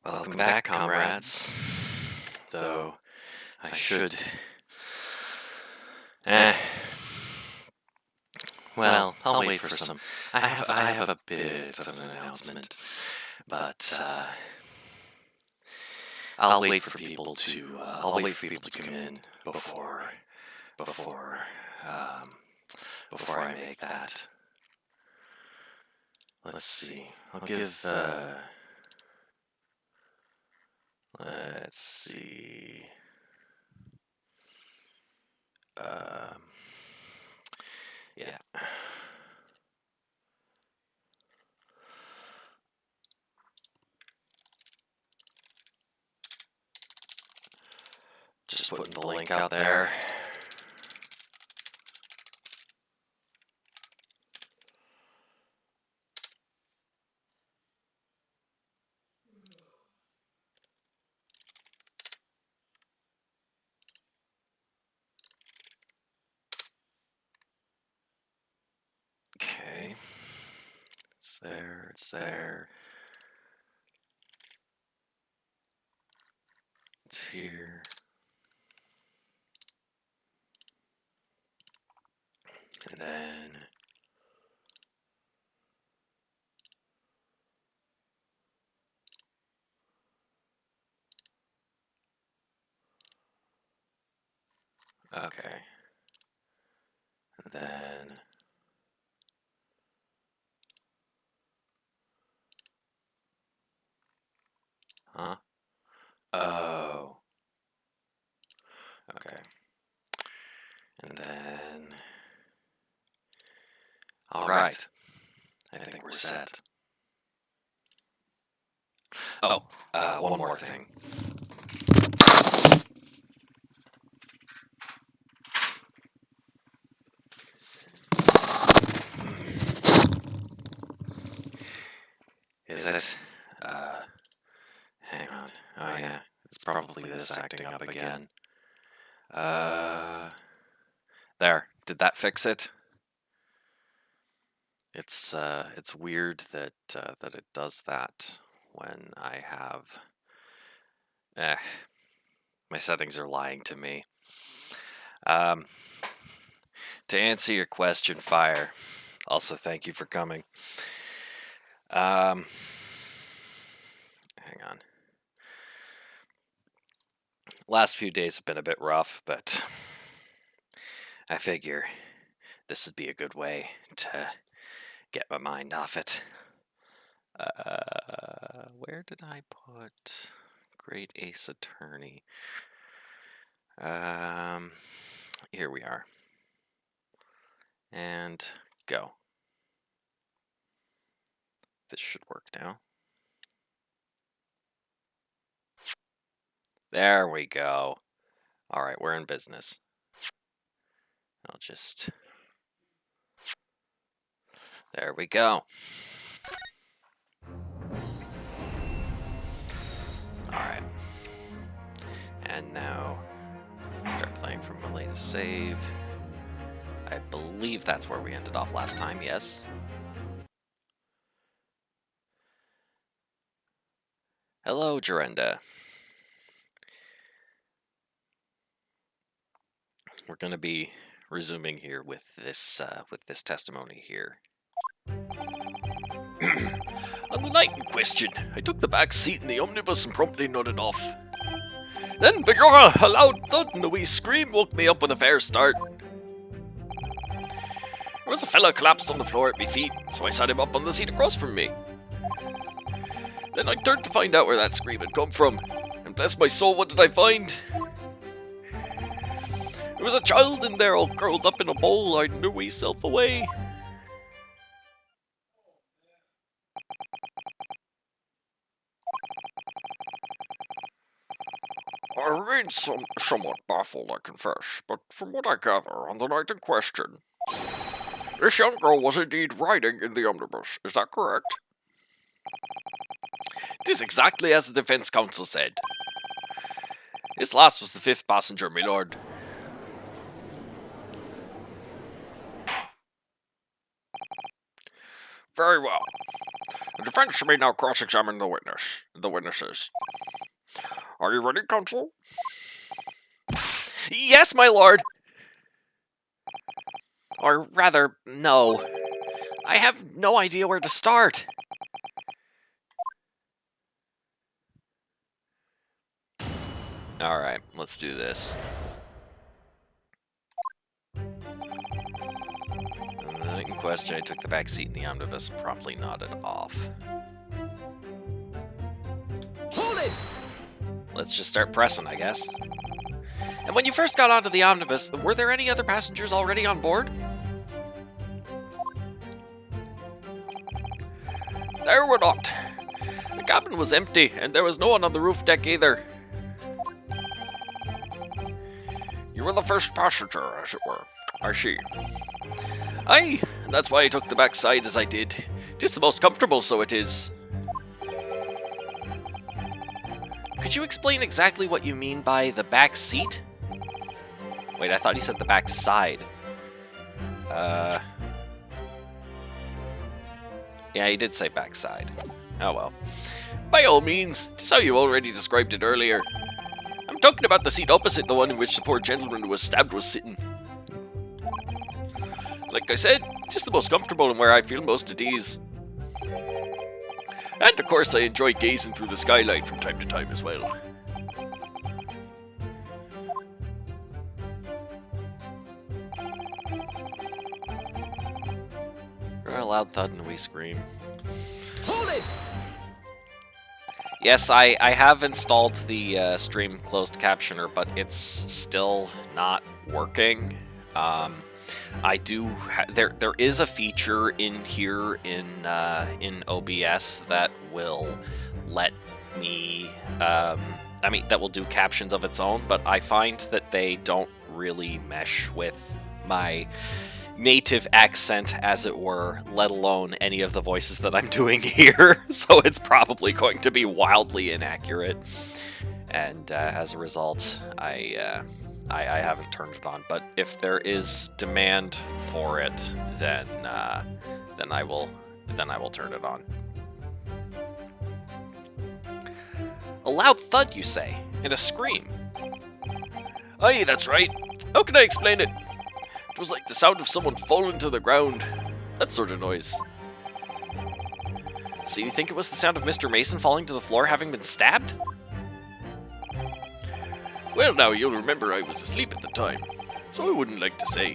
Welcome back, comrades. Though I should. Eh. Well, I'll wait for some. I have a bit of an announcement, but I'll wait for people to. I'll wait for people to come in before I make that. Let's see. I'll give. Let's see. Yeah. Just putting the link out there. Okay. It's there, it's there. It's here. And then okay. And then huh? Oh. Okay. And then all right. I think we're set. Oh, one more thing. Is it? Hang on. Oh yeah, it's probably this acting up again. There. Did that fix it? It's weird that it does that when I have. My settings are lying to me. To answer your question, Fire. Also, thank you for coming. Hang on. Last few days have been a bit rough, but I figure this would be a good way to get my mind off it. Where did I put Great Ace Attorney? Here we are. And go. This should work now. There we go. All right, we're in business. I'll just... There we go. Alright. And now, start playing from my latest save. I believe that's where we ended off last time, yes? Hello, Jorenda. We're going to be resuming here with this testimony here. On the night in question, I took the back seat in the omnibus and promptly nodded off. Then, begorra, a loud thud and a wee scream woke me up with a fair start. There was a fella collapsed on the floor at my feet, so I sat him up on the seat across from me. Then I turned to find out where that scream had come from, and bless my soul, what did I find? There was a child in there all curled up in a ball, hiding her wee self away. I remain somewhat baffled, I confess, but from what I gather on the night in question, this young girl was indeed riding in the omnibus, is that correct? It is exactly as the defense counsel said. This last was the 5th passenger, my lord. Very well. The defense may now cross-examine the witnesses. Are you ready, counsel? Yes, my lord! Or rather, no. I have no idea where to start. Alright, let's do this. In question, I took the back seat in the omnibus and promptly nodded off. Hold it! Let's just start pressing, I guess. And when you first got onto the omnibus, were there any other passengers already on board? There were not. The cabin was empty, and there was no one on the roof deck either. You were the first passenger, as it were. I see. Aye, that's why I took the back side as I did. 'Tis the most comfortable, so it is. Could you explain exactly what you mean by the back seat? Wait, I thought he said the back side. Yeah, he did say backside. Oh well. By all means, it's how you already described it earlier. I'm talking about the seat opposite the one in which the poor gentleman who was stabbed was sitting. Like I said, it's just the most comfortable and where I feel most at ease. And of course I enjoy gazing through the skylight from time to time as well. A loud thud and we scream. Hold it! Yes, I have installed the stream closed captioner, but it's still not working. I do. There is a feature in here in OBS that will let me. I mean, that will do captions of its own, but I find that they don't really mesh with my native accent, as it were, let alone any of the voices that I'm doing here. So it's probably going to be wildly inaccurate, and as a result, I haven't turned it on. But if there is demand for it, then I will turn it on. A loud thud, you say, and a scream. Aye, that's right. How can I explain it? It was like the sound of someone falling to the ground. That sort of noise. So you think it was the sound of Mr. Mason falling to the floor having been stabbed? Well, now, you'll remember I was asleep at the time, so I wouldn't like to say.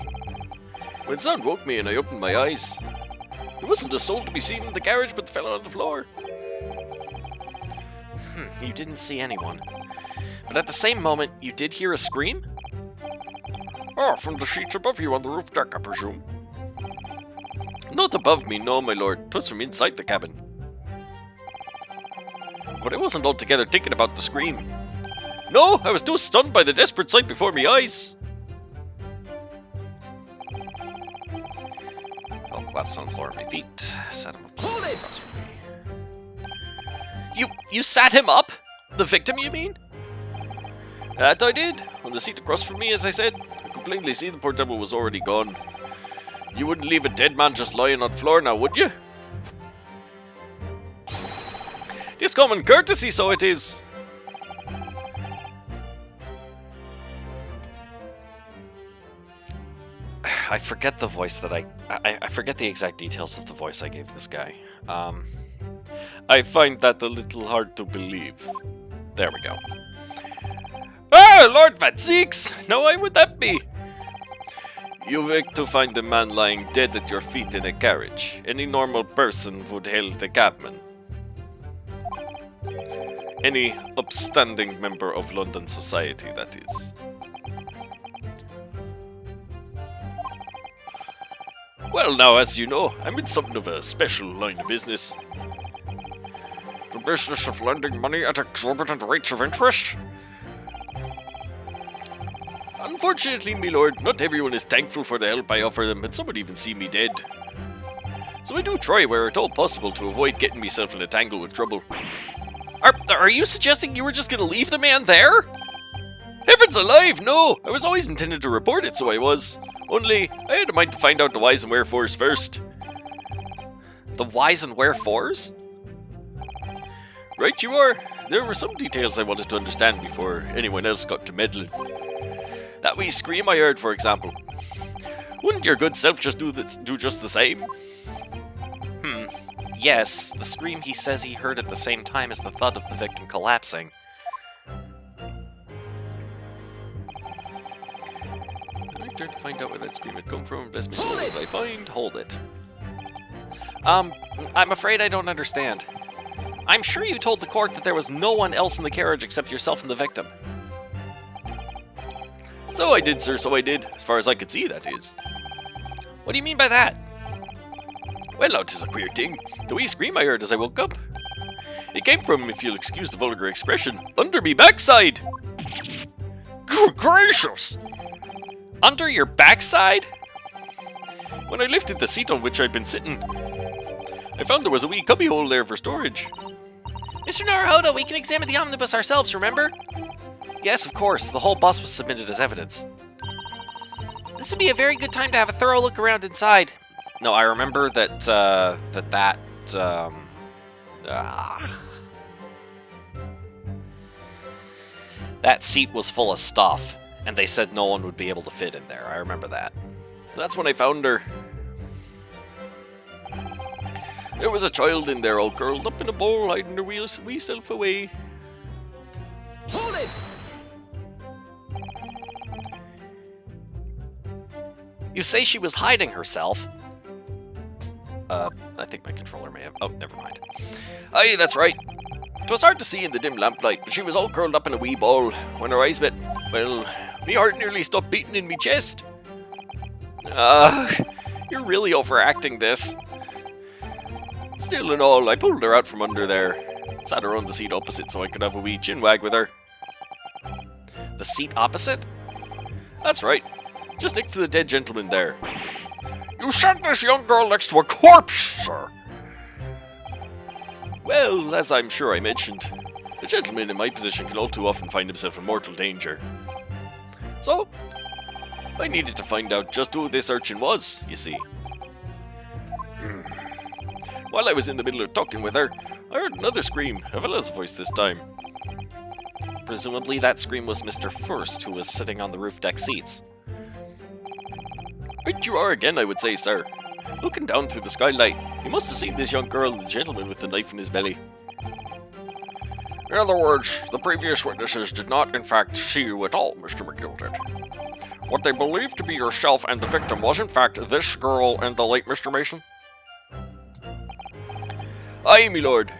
When sound woke me and I opened my eyes, there wasn't a soul to be seen in the carriage but the fellow on the floor. You didn't see anyone. But at the same moment, you did hear a scream? Oh, from the sheets above you on the roof deck, I presume. Not above me, no, my lord. 'Twas from inside the cabin. But I wasn't altogether thinking about the scream. No, I was too stunned by the desperate sight before me eyes. I'll collapse on the floor at my feet. Set him up. Hold it! You sat him up? The victim, you mean? That I did. On the seat across from me, as I said. I could plainly see the poor devil was already gone. You wouldn't leave a dead man just lying on the floor now, would you? This common courtesy, so it is. I forget the voice that I forget the exact details of the voice I gave this guy. I find that a little hard to believe. There we go. Ah, Lord Van Zeeks! Now why would that be? You wake to find a man lying dead at your feet in a carriage. Any normal person would hail the cabman. Any upstanding member of London society, that is. Well, now, as you know, I'm in something of a special line of business. The business of lending money at exorbitant rates of interest? Unfortunately, my lord, not everyone is thankful for the help I offer them, and some would even see me dead. So I do try where at all possible to avoid getting myself in a tangle with trouble. Are you suggesting you were just gonna leave the man there? Heavens alive, no! I was always intended to report it, so I was. Only, I had a mind to find out the whys and wherefores first. The whys and wherefores? Right you are. There were some details I wanted to understand before anyone else got to meddling. That wee scream I heard, for example. Wouldn't your good self just do just the same? Yes, the scream he says he heard at the same time as the thud of the victim collapsing. I tried to find out where that scream had come from. Bless me soul, what did I find? Hold it. I'm afraid I don't understand. I'm sure you told the court that there was no one else in the carriage except yourself and the victim. So I did, sir, so I did. As far as I could see, that is. What do you mean by that? Well, now, 'tis a queer thing. The wee scream I heard as I woke up. It came from, if you'll excuse the vulgar expression, under me backside. Good gracious! Under your backside? When I lifted the seat on which I'd been sitting, I found there was a wee cubbyhole there for storage. Mr. Naruhodo, we can examine the omnibus ourselves, remember? Yes, of course. The whole bus was submitted as evidence. This would be a very good time to have a thorough look around inside. No, I remember that, that seat was full of stuff, and they said no one would be able to fit in there. I remember that. That's when I found her. There was a child in there all curled up in a ball, hiding her wee self away. Hold it! You say she was hiding herself? I think my controller may have... Oh, never mind. Aye, that's right. 'Twas hard to see in the dim lamplight, but she was all curled up in a wee ball. When her eyes met, well, me heart nearly stopped beating in me chest. You're really overacting this. Still and all, I pulled her out from under there. Sat her on the seat opposite so I could have a wee chin wag with her. The seat opposite? That's right. Just next to the dead gentleman there. You sent this young girl next to a corpse, sir. Well, as I'm sure I mentioned, a gentleman in my position can all too often find himself in mortal danger. So, I needed to find out just who this urchin was, you see. While I was in the middle of talking with her, I heard another scream, a fellow's voice this time. Presumably that scream was Mr. First, who was sitting on the roof deck seats. Right you are again, I would say, sir. Looking down through the skylight, you must have seen this young girl and the gentleman with the knife in his belly. In other words, the previous witnesses did not in fact see you at all, Mr. McGilded. What they believed to be yourself and the victim was in fact this girl and the late Mr. Mason? Aye, me lord.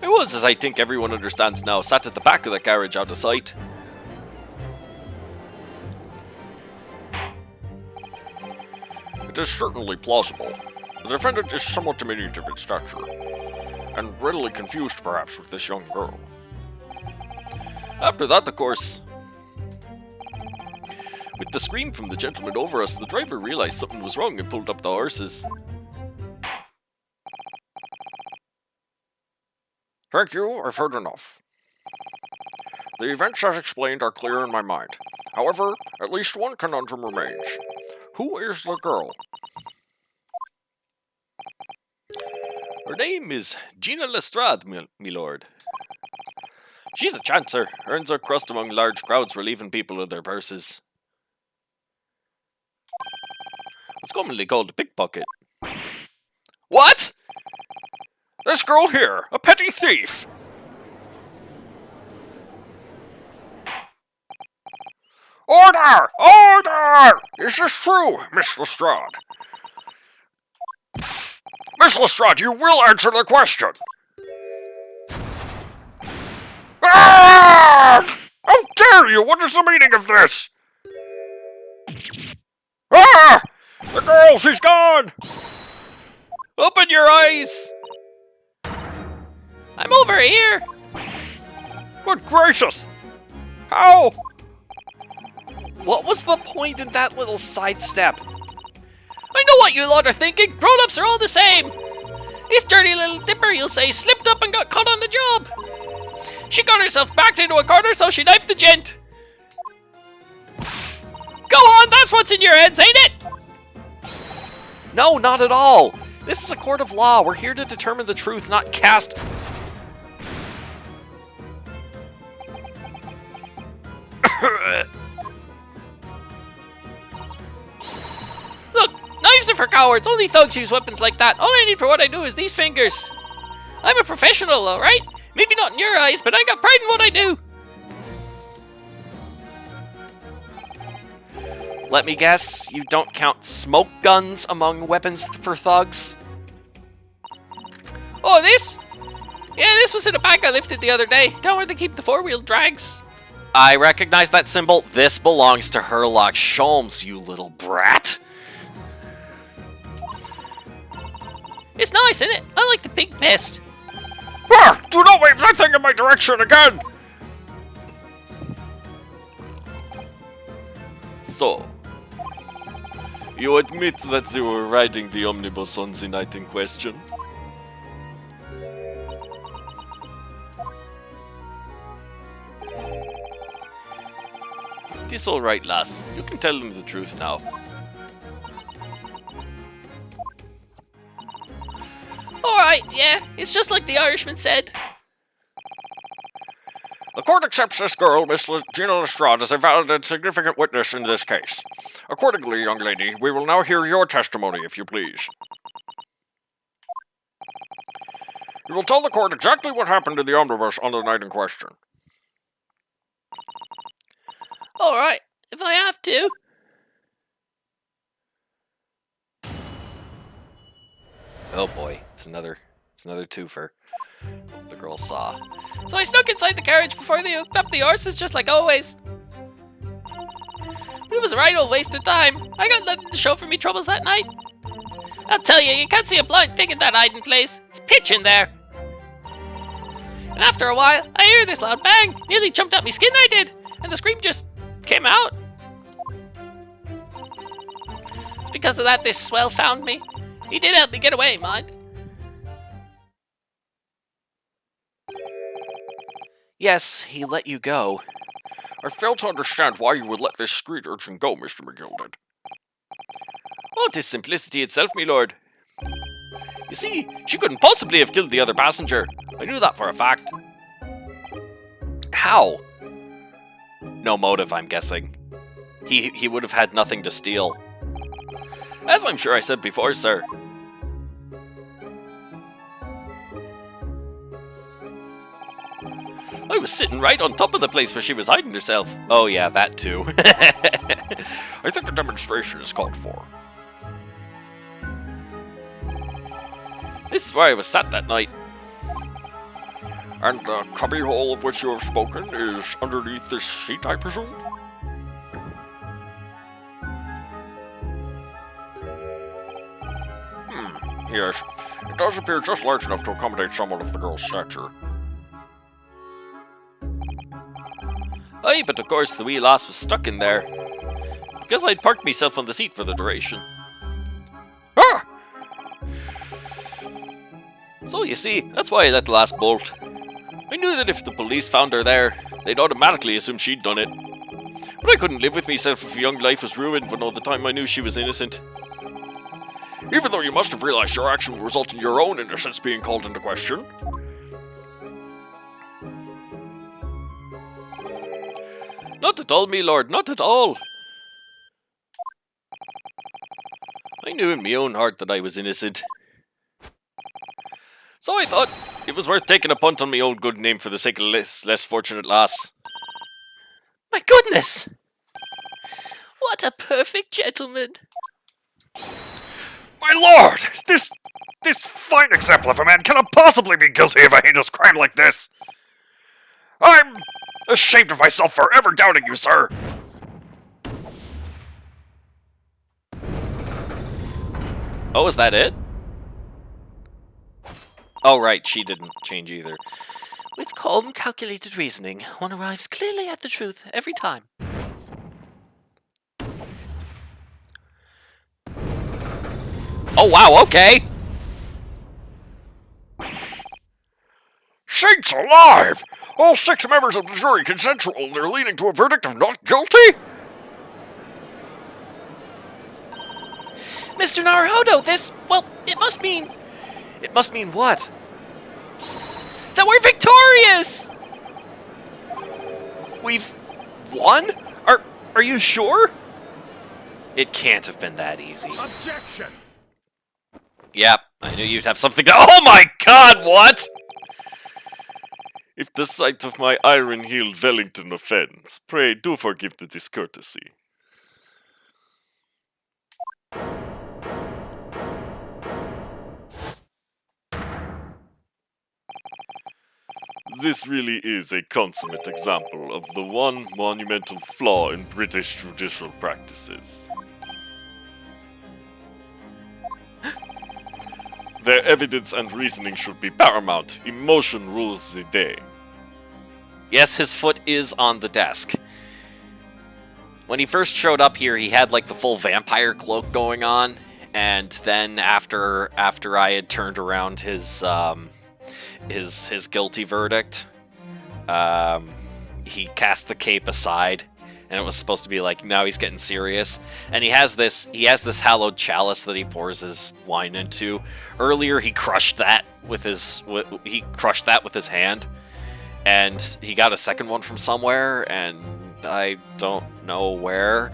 I was, as I think everyone understands now, sat at the back of the carriage out of sight. It is certainly plausible. The defendant is somewhat diminutive in stature, and readily confused perhaps with this young girl. After that, of course, with the scream from the gentleman over us, the driver realized something was wrong and pulled up the horses. Thank you, I've heard enough. The events as explained are clear in my mind. However, at least one conundrum remains. Who is the girl? Her name is Gina Lestrade, me lord. She's a chancer, earns her crust among large crowds relieving people of their purses. It's commonly called a pickpocket. What? This girl here, a petty thief! Order! Order! Is this true, Miss Lestrade? Miss Lestrade, you will answer the question! Ah! How dare you! What is the meaning of this? Ah! The girl, she's gone! Open your eyes! I'm over here! Good gracious! How? What was the point in that little sidestep? I know what you lot are thinking! Grown-ups are all the same! This dirty little dipper, you'll say, slipped up and got caught on the job! She got herself backed into a corner, so she knifed the gent! Go on, that's what's in your heads, ain't it? No, not at all! This is a court of law. We're here to determine the truth, not cast... Look, knives are for cowards. Only thugs use weapons like that. All I need for what I do is these fingers. I'm a professional, alright? Maybe not in your eyes, but I got pride in what I do. Let me guess, you don't count smoke guns among weapons for thugs? Oh, this? Yeah, this was in a bag I lifted the other day. Down where they keep the four-wheel drags. I recognize that symbol. This belongs to Herlock Sholmes, you little brat. It's nice, isn't it? I like the pink best. Ah, do not wave that thing in my direction again! So, you admit that you were riding the omnibus on the night in question? It is alright, lass. You can tell them the truth now. Alright, yeah. It's just like the Irishman said. The court accepts this girl, Miss Gina Lestrade, as a valid and significant witness in this case. Accordingly, young lady, we will now hear your testimony, if you please. You will tell the court exactly what happened in the omnibus on the night in question. Alright, if I have to. Oh boy, it's another twofer. The girl saw. So I snuck inside the carriage before they hooked up the horses, just like always. It was a right old waste of time. I got nothing to show for me troubles that night. I'll tell you, you can't see a blind thing in that hiding place. It's pitch in there. And after a while, I hear this loud bang. Nearly jumped out my skin, I did. And the scream just came out. It's because of that this swell found me. He did help me get away, mind. Yes, he let you go. I fail to understand why you would let this street urchin go, Mr. McGilded. Oh, 'tis simplicity itself, me lord. You see, she couldn't possibly have killed the other passenger. I knew that for a fact. How? No motive, I'm guessing. He would have had nothing to steal. As I'm sure I said before, sir. I was sitting right on top of the place where she was hiding herself. Oh yeah, that too. I think a demonstration is called for. This is where I was sat that night. And the cubbyhole of which you have spoken is underneath this seat, I presume? Yes. It does appear just large enough to accommodate someone of the girl's stature. Aye, but of course the wee lass was stuck in there. Because I'd parked myself on the seat for the duration. Ah! So you see, that's why I let the lass bolt. I knew that if the police found her there, they'd automatically assume she'd done it. But I couldn't live with myself if a young life was ruined when all the time I knew she was innocent. Even though you must have realized your action would result in your own innocence being called into question. Not at all, me lord, not at all. I knew in my own heart that I was innocent. So I thought it was worth taking a punt on my old good name for the sake of less fortunate lass. My goodness! What a perfect gentleman! My lord! This fine example of a man cannot possibly be guilty of a heinous crime like this! I'm ashamed of myself for ever doubting you, sir! Oh, is that it? Oh, right, she didn't change either. With calm, calculated reasoning, one arrives clearly at the truth every time. Oh, wow, okay! Saints alive! All 6 members of the jury consensual and they're leaning to a verdict of not guilty? Mr. Naruhodo, this... Well, it must mean... It must mean what? That we're victorious! We've won? Are you sure? It can't have been that easy. Objection! Yep, I knew you'd have something to... Oh my god, what?! If the sight of my iron-heeled Wellington offends, pray do forgive the discourtesy. This really is a consummate example of the one monumental flaw in British judicial practices. Their evidence and reasoning should be paramount. Emotion rules the day. Yes, his foot is on the desk. When he first showed up here, he had like the full vampire cloak going on, and then after I had turned around his guilty verdict, he cast the cape aside, and it was supposed to be like, now he's getting serious. And he has this hallowed chalice that he pours his wine into. Earlier he crushed that with his hand, and he got a second one from somewhere, and I don't know where.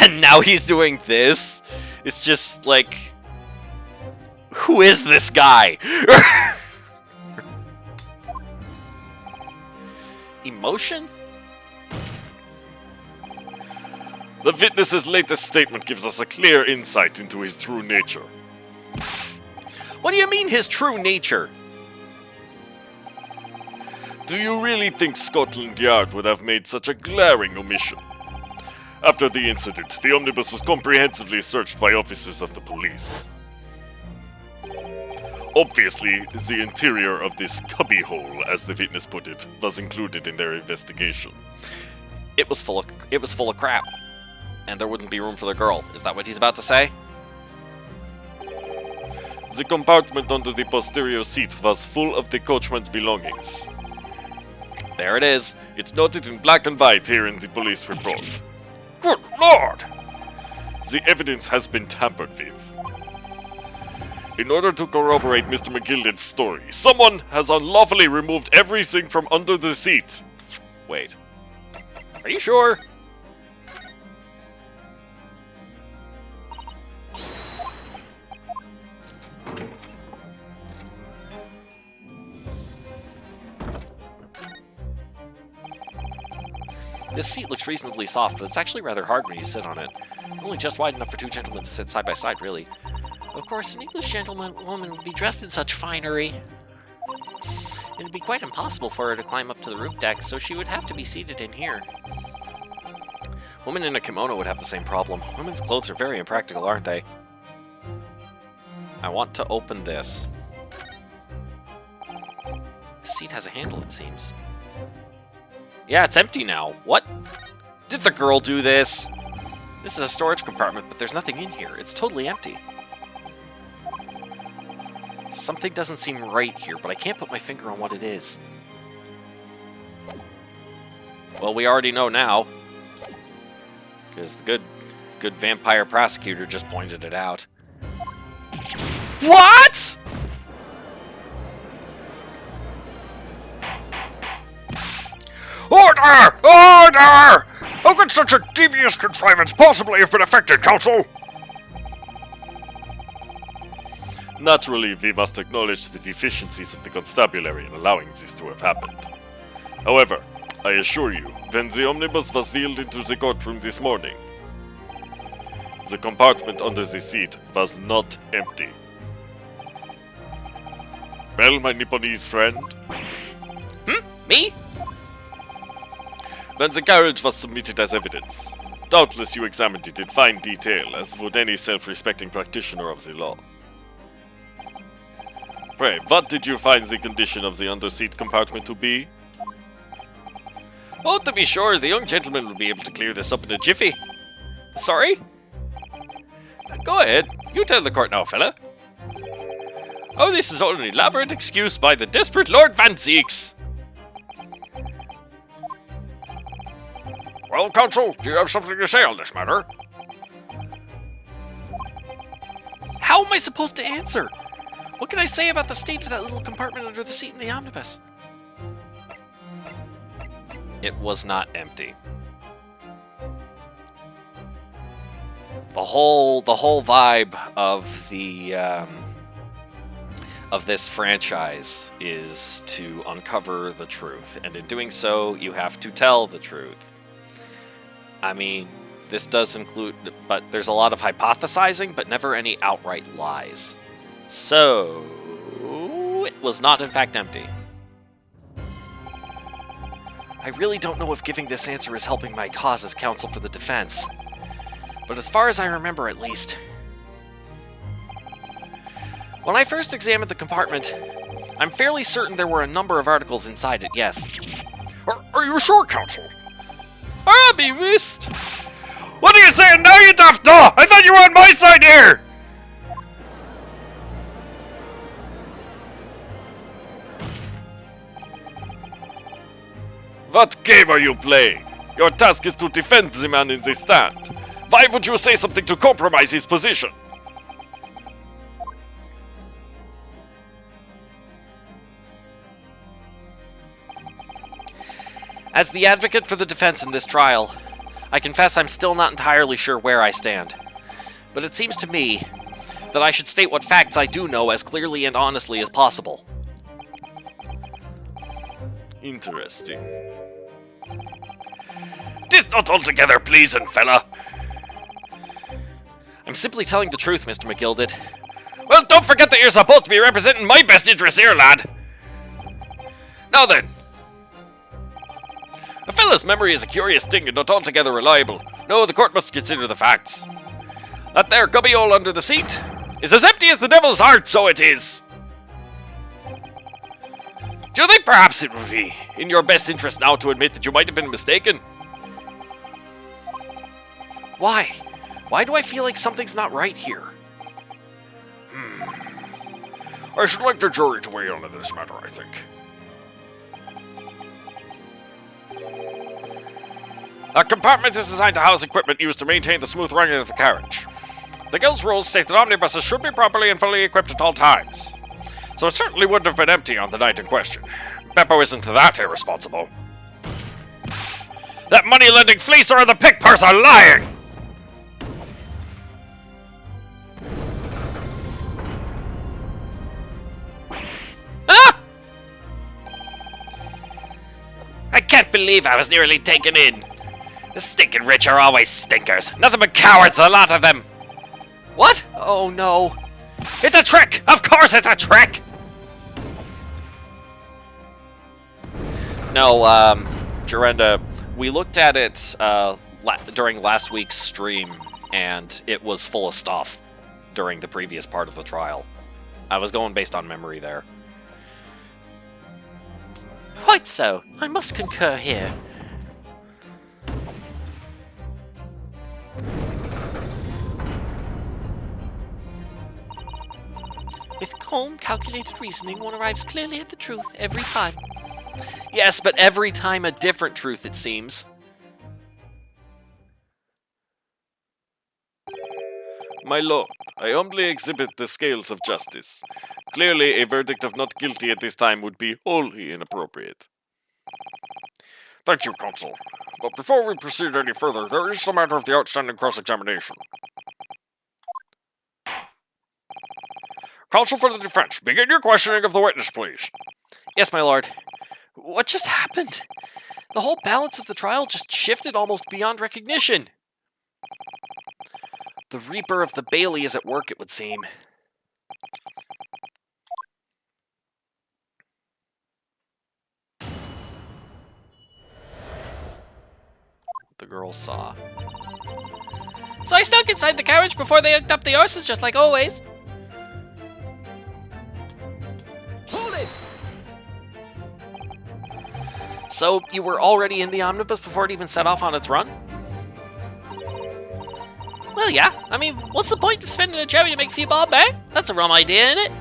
And now he's doing this. It's just like, who is this guy? Emotion? The witness's latest statement gives us a clear insight into his true nature. What do you mean, his true nature? Do you really think Scotland Yard would have made such a glaring omission? After the incident, the omnibus was comprehensively searched by officers of the police. Obviously, the interior of this cubbyhole, as the witness put it, was included in their investigation. It was full of crap, and there wouldn't be room for the girl. Is that what he's about to say? The compartment under the posterior seat was full of the coachman's belongings. There it is. It's noted in black and white here in the police report. Good Lord! The evidence has been tampered with. In order to corroborate Mr. McGilden's story, someone has unlawfully removed everything from under the seat. Wait. Are you sure? This seat looks reasonably soft, but it's actually rather hard when you sit on it. Only just wide enough for two gentlemen to sit side by side, really. Of course, an English gentlewoman would be dressed in such finery. It'd be quite impossible for her to climb up to the roof deck, so she would have to be seated in here. Women in a kimono would have the same problem. Women's clothes are very impractical, aren't they? I want to open this. The seat has a handle, it seems. Yeah, it's empty now. What? Did the girl do this? This is a storage compartment, but there's nothing in here. It's totally empty. Something doesn't seem right here, but I can't put my finger on what it is. Well, we already know now. Because the good vampire prosecutor just pointed it out. What?! Order! Order! How could such a devious contrivance possibly have been effected, Counsel? Naturally, we must acknowledge the deficiencies of the constabulary in allowing this to have happened. However, I assure you, when the omnibus was wheeled into the courtroom this morning, the compartment under the seat was not empty. Well, my Nipponese friend? Me? When the carriage was submitted as evidence, doubtless you examined it in fine detail, as would any self-respecting practitioner of the law. Pray, what did you find the condition of the under-seat compartment to be? Oh, to be sure, the young gentleman will be able to clear this up in a jiffy. Sorry? Go ahead, you tell the court now, fella. Oh, this is all an elaborate excuse by the desperate Lord Van Zeeks. Well, Counsel, do you have something to say on this matter? How am I supposed to answer? What can I say about the state of that little compartment under the seat in the omnibus? It was not empty. The whole vibe of the of this franchise is to uncover the truth, and in doing so, you have to tell the truth. I mean, this does include, but there's a lot of hypothesizing, but never any outright lies. So, it was not in fact empty. I really don't know if giving this answer is helping my cause as counsel for the defense. But as far as I remember, at least. When I first examined the compartment, I'm fairly certain there were a number of articles inside it, yes. Are you sure, Counsel? I'll be missed! What are you saying now, you daft daw? I thought you were on my side here! What game are you playing? Your task is to defend the man in the stand. Why would you say something to compromise his position? As the advocate for the defense in this trial, I confess I'm still not entirely sure where I stand. But it seems to me that I should state what facts I do know as clearly and honestly as possible. Interesting. This not altogether pleasing, fella. I'm simply telling the truth, Mr. McGilded. Well, don't forget that you're supposed to be representing my best interests here, lad. Now then. A fella's memory is a curious thing and not altogether reliable. No, the court must consider the facts. That there cubbyhole under the seat is as empty as the devil's heart, so it is. Do you think perhaps it would be in your best interest now to admit that you might have been mistaken? Why? Why do I feel like something's not right here? I should like the jury to weigh in on this matter, I think. A compartment is designed to house equipment used to maintain the smooth running of the carriage. The Guild's rules state that omnibuses should be properly and fully equipped at all times. So it certainly wouldn't have been empty on the night in question. Beppo isn't that irresponsible. That money-lending fleecer and the pick purse are lying! Ah! I can't believe I was nearly taken in. The stinking rich are always stinkers. Nothing but cowards, the lot of them. What? Oh no. It's a trick! Of course it's a trick! No, Jorenda, we looked at it during last week's stream, and it was full of stuff during the previous part of the trial. I was going based on memory there. Quite so. I must concur here. With calm, calculated reasoning, one arrives clearly at the truth every time. Yes, but every time a different truth, it seems. My lord, I humbly exhibit the scales of justice. Clearly, a verdict of not guilty at this time would be wholly inappropriate. Thank you, Counsel. But before we proceed any further, there is the matter of the outstanding cross-examination. Counsel for the defense, begin your questioning of the witness, please. Yes, my lord. What just happened? The whole balance of the trial just shifted almost beyond recognition. The Reaper of the Bailey is at work, it would seem. The girl saw. So I snuck inside the carriage before they hooked up the horses, just like always. Hold it! So you were already in the omnibus before it even set off on its run? Well, yeah. I mean, what's the point of spending a cherry to make a few bob, eh? That's a rum idea, isn't it?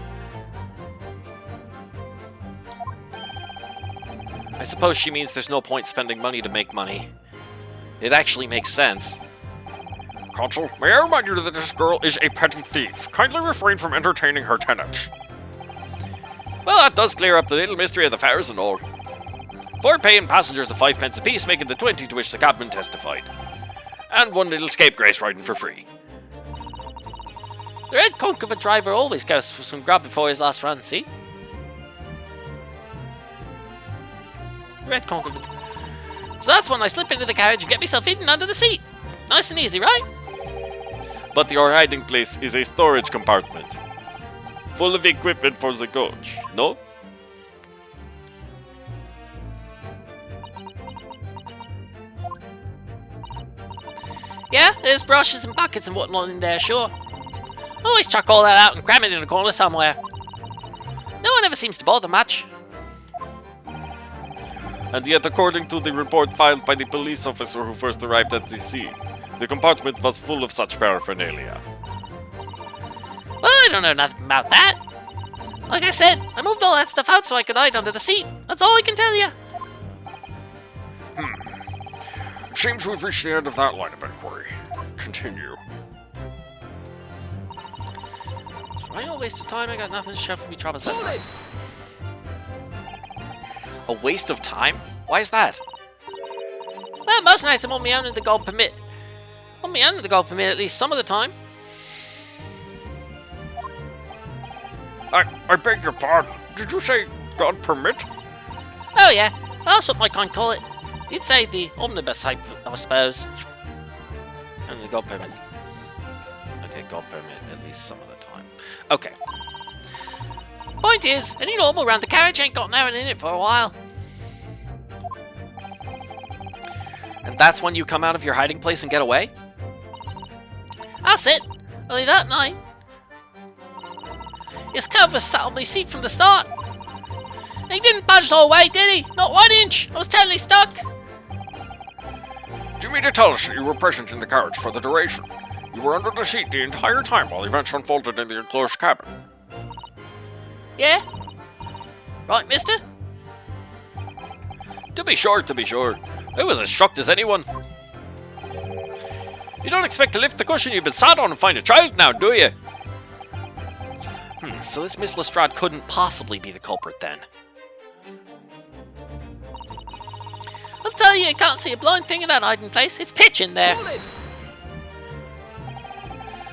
I suppose she means there's no point spending money to make money. It actually makes sense. Consul, may I remind you that this girl is a petty thief. Kindly refrain from entertaining her tenants. Well, that does clear up the little mystery of the fares and all. 4 paying passengers of 5 pence apiece, making the 20 to which the cabman testified. And 1 little scapegrace riding for free. The red conk of a driver always goes for some grub before his last run, see? Red conk of a... So that's when I slip into the carriage and get myself hidden under the seat. Nice and easy, right? But your hiding place is a storage compartment, full of equipment for the coach, no? Yeah, there's brushes and buckets and whatnot in there, sure. Always chuck all that out and cram it in a corner somewhere. No one ever seems to bother much. And yet, according to the report filed by the police officer who first arrived at the scene, the compartment was full of such paraphernalia. Well, I don't know nothing about that. Like I said, I moved all that stuff out so I could hide under the seat. That's all I can tell you. It seems we've reached the end of that line of inquiry. Continue. It's right, a waste of time. I got nothing to show for me troubles anyway. A waste of time? Why is that? Well, most nights I'm on my own in the gold permit. On my own in the gold permit at least some of the time. I beg your pardon. Did you say God permit? Oh yeah, that's what my kind call it. You'd say the omnibus type, I suppose. And the gold permit. Okay, gold permit at least some of the time. Okay. Point is, any normal around the carriage ain't got no one in it for a while. And that's when you come out of your hiding place and get away? That's it. Only that night. His cover sat on my seat from the start. He didn't budge the whole way, did he? Not 1 inch. I was totally stuck. Do you mean to tell us that you were present in the carriage for the duration? You were under the seat the entire time while events unfolded in the enclosed cabin? Yeah? Right, mister? To be sure, to be sure. I was as shocked as anyone. You don't expect to lift the cushion you've been sat on and find a child now, do you? So this Miss Lestrade couldn't possibly be the culprit then. I'll tell you, I can't see a blind thing in that hiding place. It's pitch in there.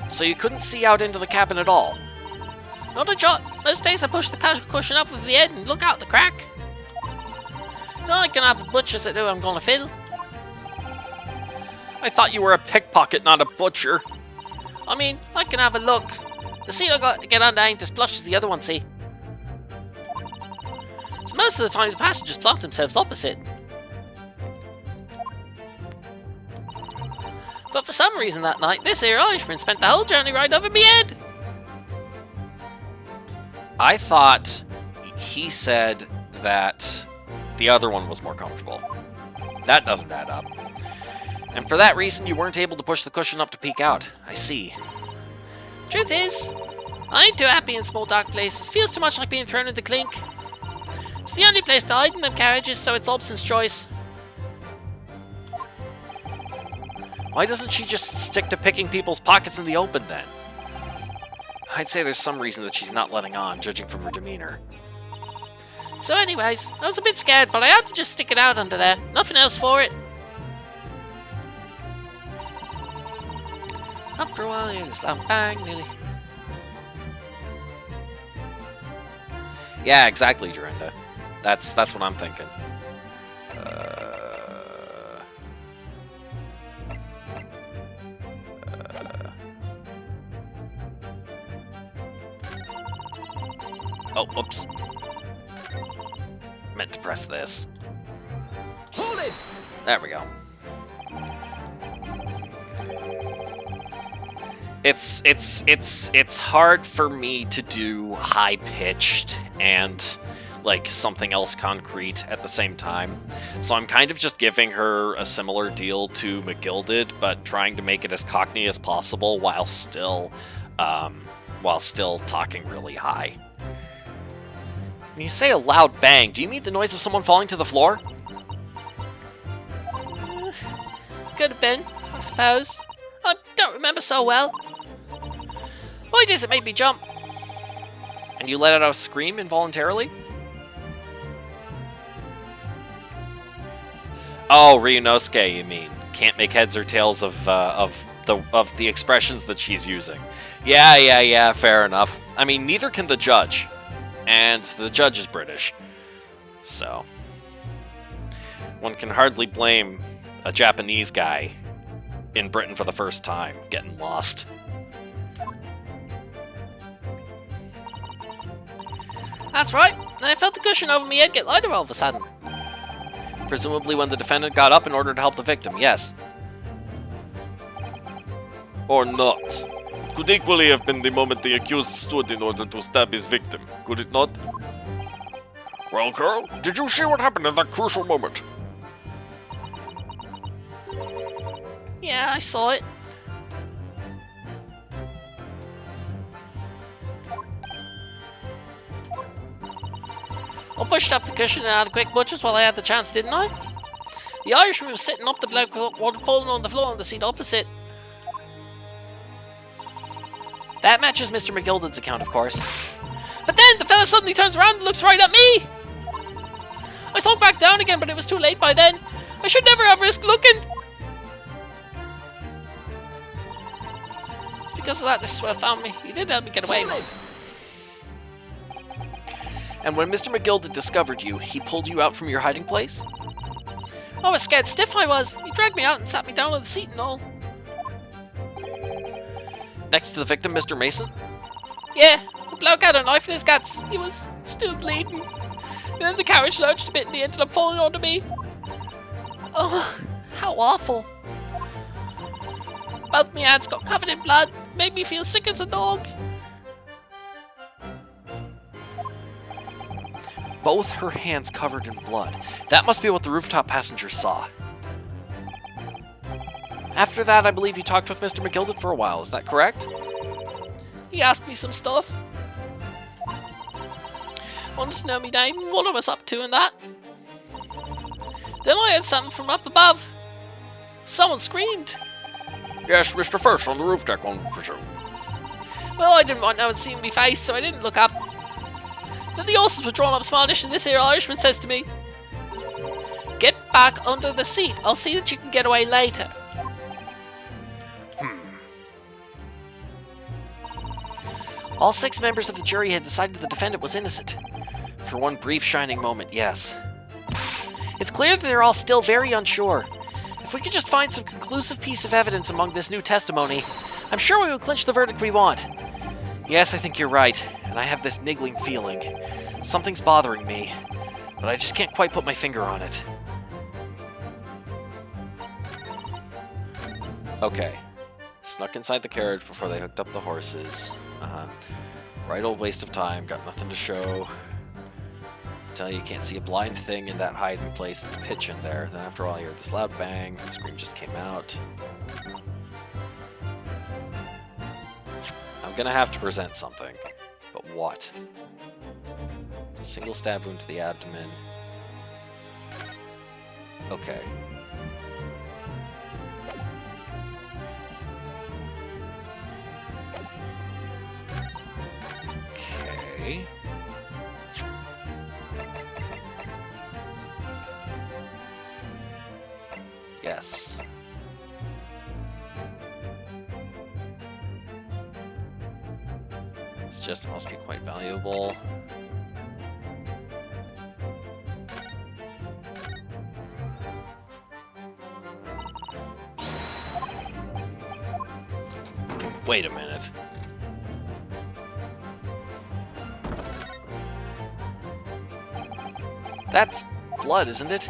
So you couldn't see out into the cabin at all? Not a jot. Most days I push the cushion up with the head and look out the crack. No, I can have the butchers that know I'm gonna fiddle. I thought you were a pickpocket, not a butcher. I mean, I can have a look. The seat I got to get under ain't as plush as the other one, see? So most of the time the passengers plant themselves opposite. But for some reason that night, this here Irishman spent the whole journey right over me head. I thought he said that the other one was more comfortable. That doesn't add up. And for that reason, you weren't able to push the cushion up to peek out. I see. Truth is, I ain't too happy in small dark places. Feels too much like being thrown in the clink. It's the only place to hide in them carriages, so it's Obson's choice. Why doesn't she just stick to picking people's pockets in the open then? I'd say there's some reason that she's not letting on, judging from her demeanor. So anyways, I was a bit scared, but I had to just stick it out under there. Nothing else for it. After a while, you just bang, nearly. Yeah, exactly, Dorinda. That's what I'm thinking. Oh, oops. Meant to press this. Hold it! There we go. It's hard for me to do high-pitched and like something else concrete at the same time. So I'm kind of just giving her a similar deal to McGilded, but trying to make it as Cockney as possible while still talking really high. When you say a loud bang, do you mean the noise of someone falling to the floor? Could have been, I suppose. I don't not remember so well. Why does it make me jump? And you let out a scream involuntarily? Oh, Ryunosuke, you mean? Can't make heads or tails of the expressions that she's using. Yeah, fair enough. I mean, neither can the judge. And the judge is British. So, one can hardly blame a Japanese guy in Britain for the first time getting lost. That's right. And I felt the cushion over my head get lighter all of a sudden. Presumably when the defendant got up in order to help the victim, yes. Or not. Could equally have been the moment the accused stood in order to stab his victim, could it not? Well, Carl, did you see what happened in that crucial moment? Yeah, I saw it. I pushed up the cushion and had a quick butchers while I had the chance, didn't I? The Irishman was sitting up the bloke falling on the floor on the seat opposite. That matches Mr. McGilden's account, of course. But then the fella suddenly turns around and looks right at me! I slunk back down again, but it was too late by then. I should never have risked looking! It's because of that this swell found me. He did help me get away, mate. And when Mr. McGilden discovered you, he pulled you out from your hiding place? I was scared stiff, I was. He dragged me out and sat me down on the seat and all. Next to the victim, Mr. Mason? Yeah, the bloke had a knife in his guts. He was still bleeding. And then the carriage lurched a bit and he ended up falling onto me. Oh, how awful. Both my hands got covered in blood. Made me feel sick as a dog. Both her hands covered in blood. That must be what the rooftop passengers saw. After that, I believe you talked with Mr. McGilden for a while, is that correct? He asked me some stuff. Wanted to know me name, what I was up to and that. Then I heard something from up above. Someone screamed. Yes, Mr. First on the roof deck, one would presume. Well, I didn't want no one seeing me face, so I didn't look up. Then the horses were drawn up smartish, and this here Irishman says to me, "Get back under the seat. I'll see that you can get away later." All 6 members of the jury had decided the defendant was innocent. For one brief shining moment, yes. It's clear that they're all still very unsure. If we could just find some conclusive piece of evidence among this new testimony, I'm sure we would clinch the verdict we want. Yes, I think you're right, and I have this niggling feeling. Something's bothering me, but I just can't quite put my finger on it. Okay. Snuck inside the carriage before they hooked up the horses. Right old waste of time, got nothing to show. Tell you can't see a blind thing in that hiding place, it's pitch in there. Then after all, I heard this loud bang, the scream just came out. I'm gonna have to present something. But what? Single stab wound to the abdomen. Okay. Okay. Yes. This just must be quite valuable. Wait a minute. That's blood, isn't it?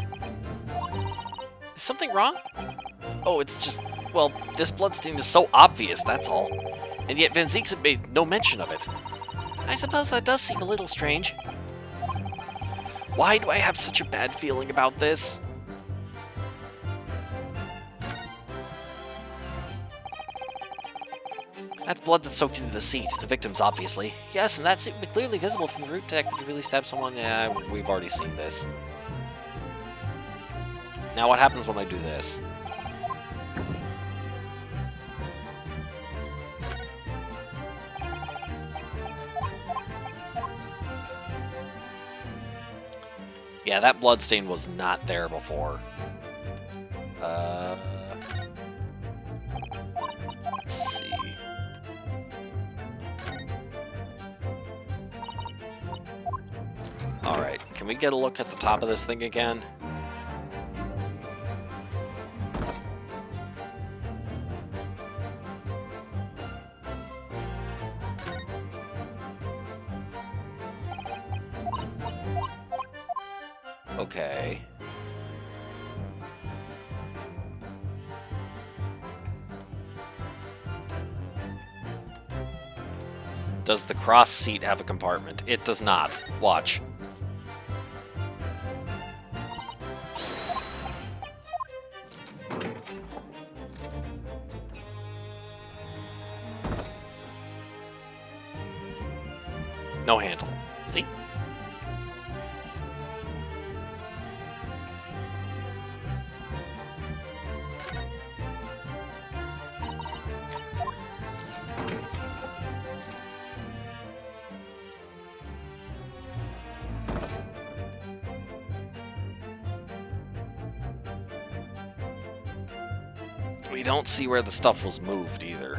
Is something wrong? Oh, it's just, well, this bloodstain is so obvious, that's all. And yet Van Zieks had made no mention of it. I suppose that does seem a little strange. Why do I have such a bad feeling about this? That's blood that's soaked into the seat, the victim's obviously. Yes, and that's clearly visible from the root deck. Did you really stab someone? Yeah, we've already seen this. Now what happens when I do this? Yeah, that bloodstain was not there before. Let's see. Alright, can we get a look at the top of this thing again? Okay. Does the cross seat have a compartment? It does not. Watch. No handle. See? We don't see where the stuff was moved either.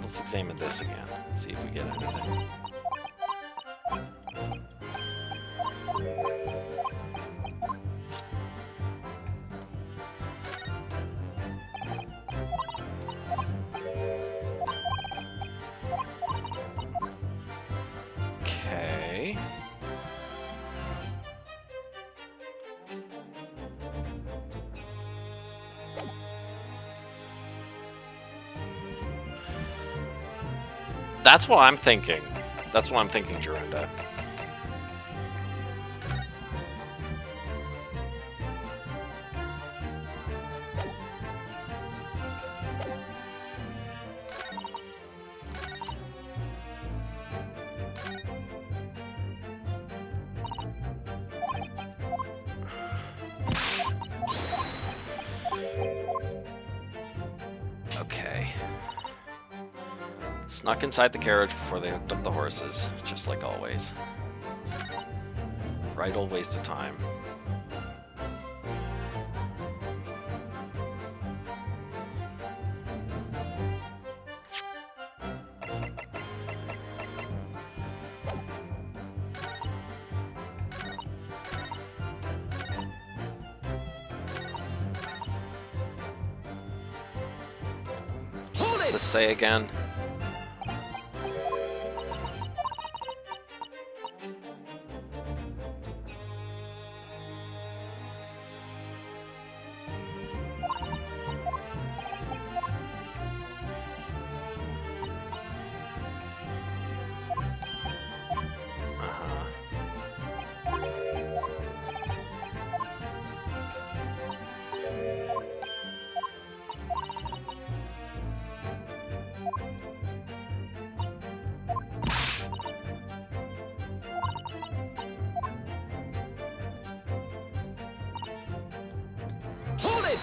Let's examine this again, see if we get anything. Okay. That's what I'm thinking. That's what I'm thinking, Jorunda. Okay. Snuck inside the carriage before they hooked up the horses, just like always. Right old waste of time. What's this say again? Hold it!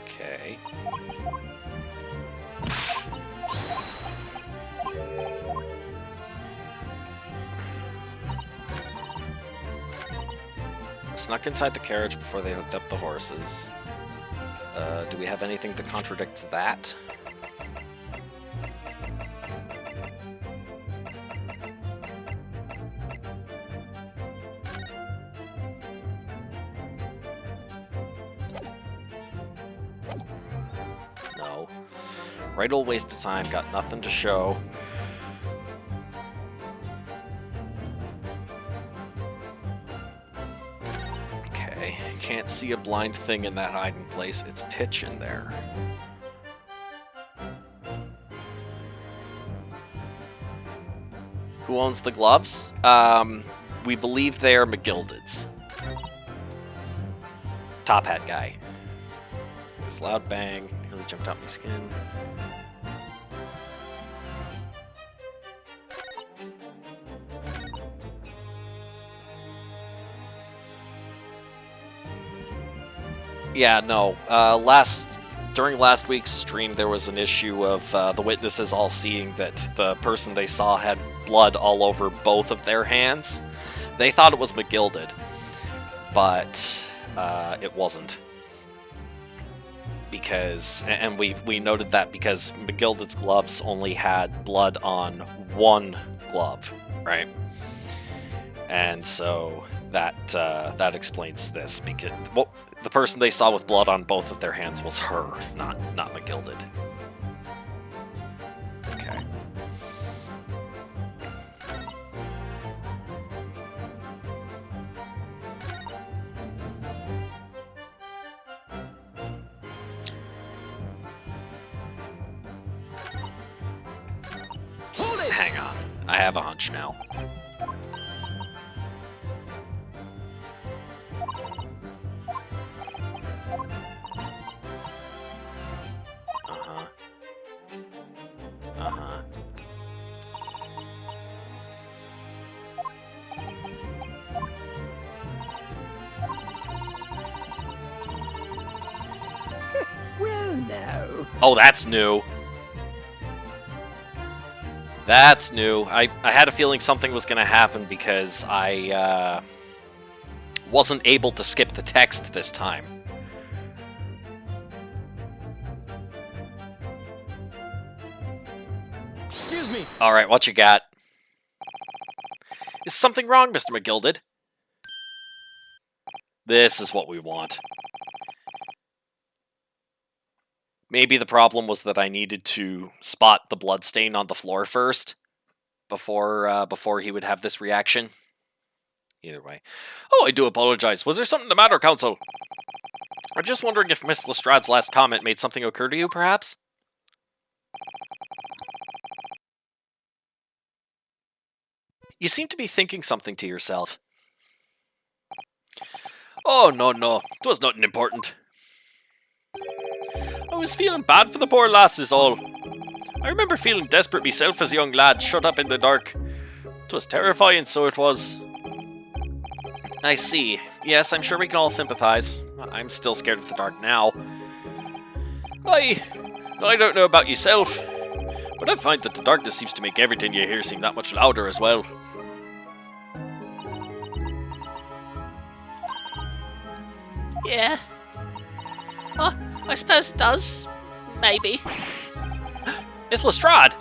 Okay. Snuck inside the carriage before they hooked up the horses. Do we have anything that contradicts that? No. Right old waste of time, got nothing to show. Okay, can't see a blind thing in that hiding place. It's pitch in there. Who owns the gloves? We believe they are McGilded's. Top hat guy. This loud bang really jumped out my skin. Yeah, no. During last week's stream, there was an issue of the witnesses all seeing that the person they saw had blood all over both of their hands. They thought it was McGilded, but it wasn't. And we noted that because McGilded's gloves only had blood on one glove, right? And so that explains this, because the person they saw with blood on both of their hands was her, not McGilded. Okay. Hang on. I have a hunch now. Well, no. Oh, that's new. That's new. I had a feeling something was going to happen because I wasn't able to skip the text this time. Excuse me. All right, what you got? Is something wrong, Mr. McGilded? This is what we want. Maybe the problem was that I needed to spot the bloodstain on the floor first before he would have this reaction. Either way. Oh, I do apologize. Was there something the matter, Counsel? I'm just wondering if Miss Lestrade's last comment made something occur to you, perhaps? You seem to be thinking something to yourself. Oh, no. It was nothing important. I was feeling bad for the poor lass is all. I remember feeling desperate myself as a young lad, shut up in the dark. It was terrifying, so it was. I see. Yes, I'm sure we can all sympathize. I'm still scared of the dark now. I don't know about yourself, but I find that the darkness seems to make everything you hear seem that much louder as well. Yeah. Oh, I suppose it does. Maybe. Miss Lestrade!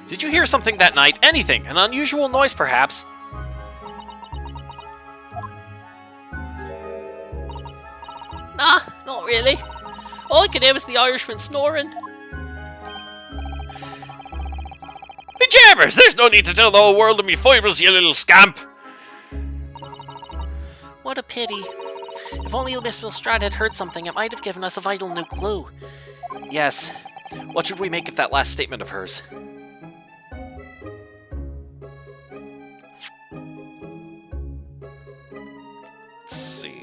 Did you hear something that night? Anything? An unusual noise, perhaps? Nah, not really. All I could hear was the Irishman snoring. Be jammers! There's no need to tell the whole world of me foibles, you little scamp! What a pity. If only Miss Lestrade had heard something, it might have given us a vital new clue. Yes. What should we make of that last statement of hers? Let's see.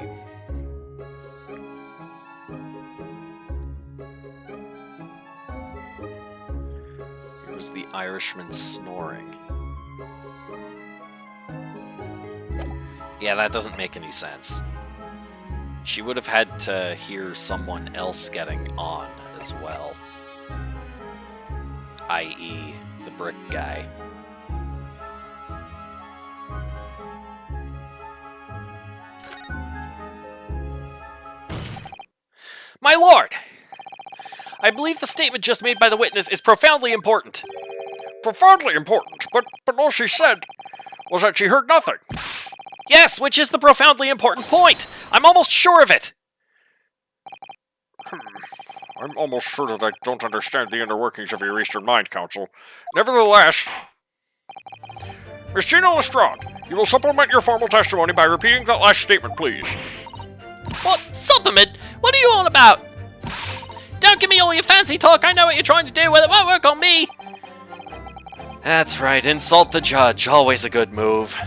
Here was the Irishman snoring. Yeah, that doesn't make any sense. She would have had to hear someone else getting on as well. I.e., the brick guy. My lord! I believe the statement just made by the witness is profoundly important. Profoundly important, but all she said was that she heard nothing. Yes, which is the profoundly important point! I'm almost sure of it! I'm almost sure that I don't understand the inner workings of your Eastern Mind Council. Nevertheless, Miss Gina Lestrade, you will supplement your formal testimony by repeating that last statement, please. What? Supplement? What are you on about? Don't give me all your fancy talk. I know what you're trying to do, but it won't work on me. That's right, insult the judge. Always a good move.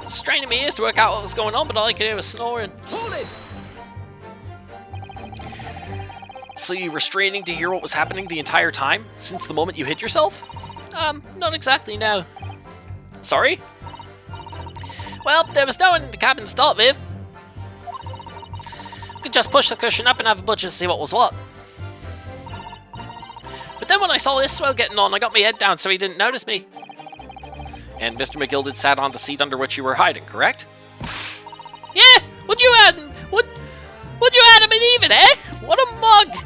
Straining my ears to work out what was going on, but all I could hear was snoring. Hold it! So you were straining to hear what was happening the entire time, since the moment you hid yourself? Not exactly, no. Sorry? Well, there was no one in the cabin to start with. I could just push the cushion up and have a butcher to see what was what. But then when I saw this swell getting on, I got my head down so he didn't notice me. And Mr. McGilded sat on the seat under which you were hiding, correct? Yeah, would you add you Adam and Eve, eh? What a mug!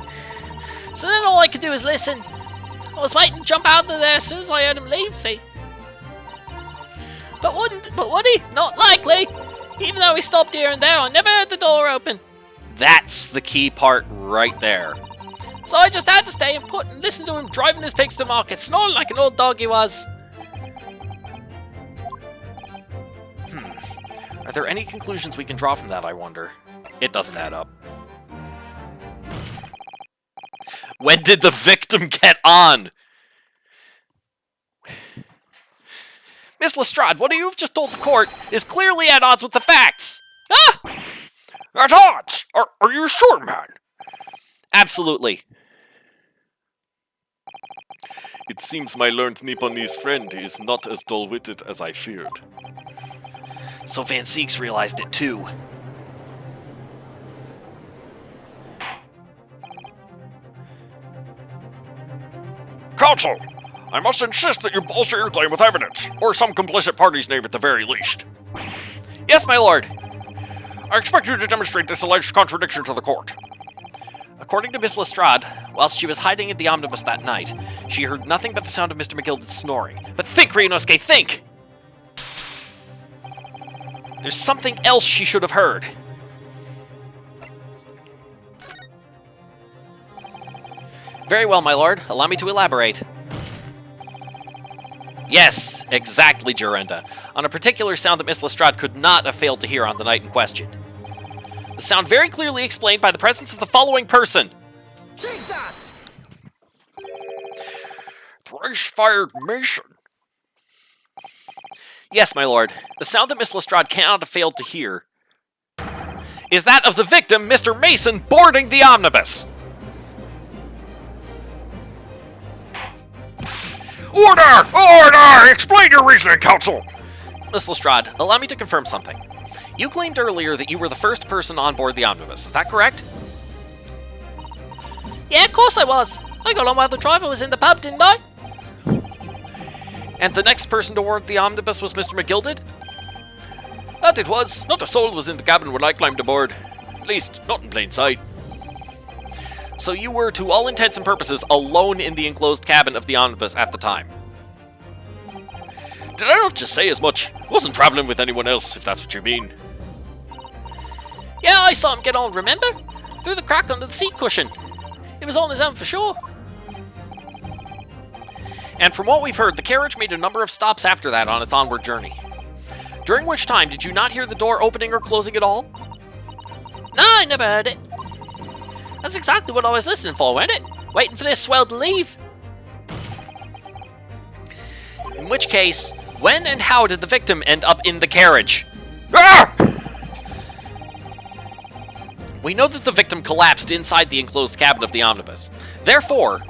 So then all I could do was listen. I was waiting to jump out of there as soon as I heard him leave, see? But would he? Not likely! Even though he stopped here and there, I never heard the door open. That's the key part right there. So I just had to stay and put and listen to him driving his pigs to market, snoring like an old dog he was. Are there any conclusions we can draw from that, I wonder? It doesn't add up. When did the victim get on? Miss Lestrade, what you've just told the court is clearly at odds with the facts. Ah! At odds? Are you sure, man? Absolutely. It seems my learned Nipponese friend is not as dull-witted as I feared. So Van Zieks realized it too. Counsel, I must insist that you bolster your claim with evidence, or some complicit party's name at the very least. Yes, my lord. I expect you to demonstrate this alleged contradiction to the court. According to Miss Lestrade, whilst she was hiding in the omnibus that night, she heard nothing but the sound of Mr. McGilded snoring. But think, Ryunosuke, think! There's something else she should have heard. Very well, my lord. Allow me to elaborate. Yes, exactly, Jorenda. On a particular sound that Miss Lestrade could not have failed to hear on the night in question. The sound very clearly explained by the presence of the following person. Take that! Thrice-fired Mason. Yes, my lord. The sound that Miss Lestrade cannot have failed to hear is that of the victim, Mr. Mason, boarding the omnibus. Order! Order! Explain your reasoning, counsel! Miss Lestrade, allow me to confirm something. You claimed earlier that you were the first person on board the omnibus. Is that correct? Yeah, of course I was. I got on while the driver was in the pub, didn't I? And the next person to board the omnibus was Mr. McGilded? That it was. Not a soul was in the cabin when I climbed aboard. At least, not in plain sight. So you were, to all intents and purposes, alone in the enclosed cabin of the omnibus at the time. Did I not just say as much? Wasn't traveling with anyone else, if that's what you mean. Yeah, I saw him get on, remember? Through the crack under the seat cushion. He was on his own for sure. And from what we've heard, the carriage made a number of stops after that on its onward journey. During which time, did you not hear the door opening or closing at all? No, I never heard it. That's exactly what I was listening for, wasn't it? Waiting for this swell to leave. In which case, when and how did the victim end up in the carriage? Ah! We know that the victim collapsed inside the enclosed cabin of the omnibus. Therefore,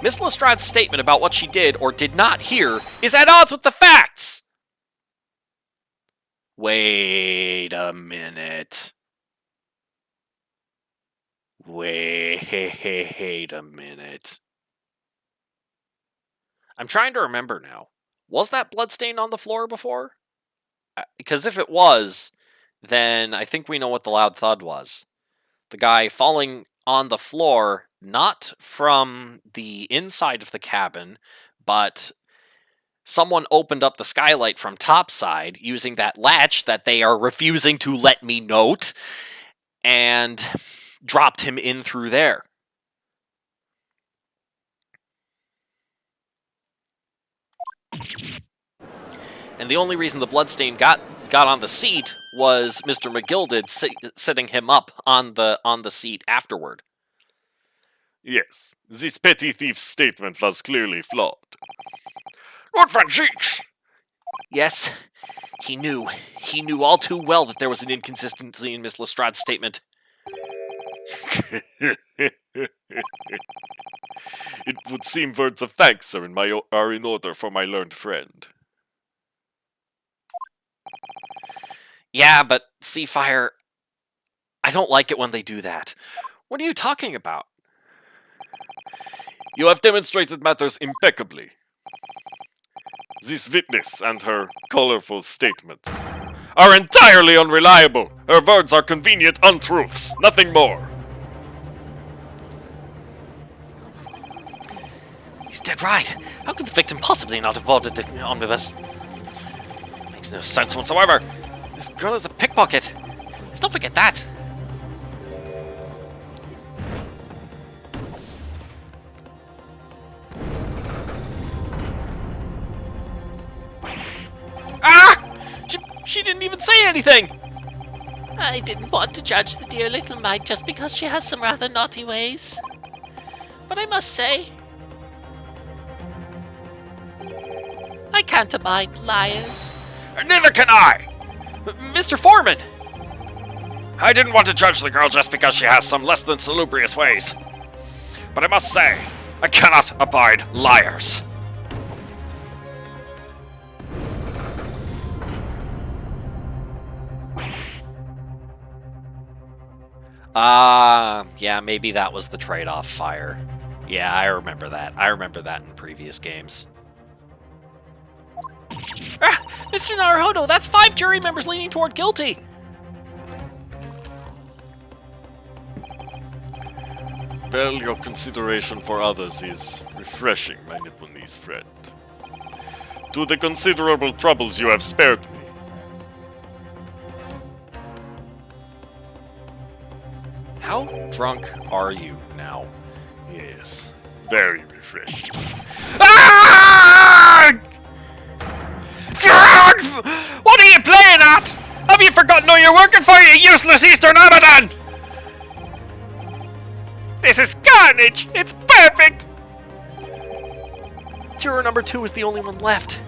Miss Lestrade's statement about what she did or did not hear is at odds with the facts! Wait a minute. Wait a minute. I'm trying to remember now. Was that bloodstain on the floor before? Because if it was, then I think we know what the loud thud was. The guy falling on the floor, not from the inside of the cabin, but someone opened up the skylight from topside using that latch that they are refusing to let me note, and dropped him in through there. And the only reason the bloodstain got on the seat was Mr. McGilded setting him up on the seat afterward. Yes, this petty thief's statement was clearly flawed. Lord Van Zieks! Yes, he knew. He knew all too well that there was an inconsistency in Miss Lestrade's statement. It would seem words of thanks are in order for my learned friend. Yeah, but Seafire, I don't like it when they do that. What are you talking about? You have demonstrated matters impeccably. This witness and her colorful statements are entirely unreliable. Her words are convenient untruths, nothing more. He's dead right. How could the victim possibly not have boarded the omnibus? Makes no sense whatsoever. This girl is a pickpocket. Let's not forget that. Ah! She didn't even say anything! I didn't want to judge the dear little mite just because she has some rather naughty ways. But I must say, I can't abide liars. Neither can I! Mr. Foreman! I didn't want to judge the girl just because she has some less than salubrious ways. But I must say, I cannot abide liars. Yeah, maybe that was the trade-off, Fire. Yeah, I remember that. I remember that in previous games. Ah! Mr. Naruhodo, that's 5 jury members leaning toward guilty! Well, your consideration for others is refreshing, my Nipponese friend. To the considerable troubles you have spared me. How drunk are you now? Yes, very refreshing. Ah! God! What are you playing at? Have you forgotten who you're working for, you useless Eastern Abaddon? This is carnage! It's perfect! Juror number 2 is the only one left.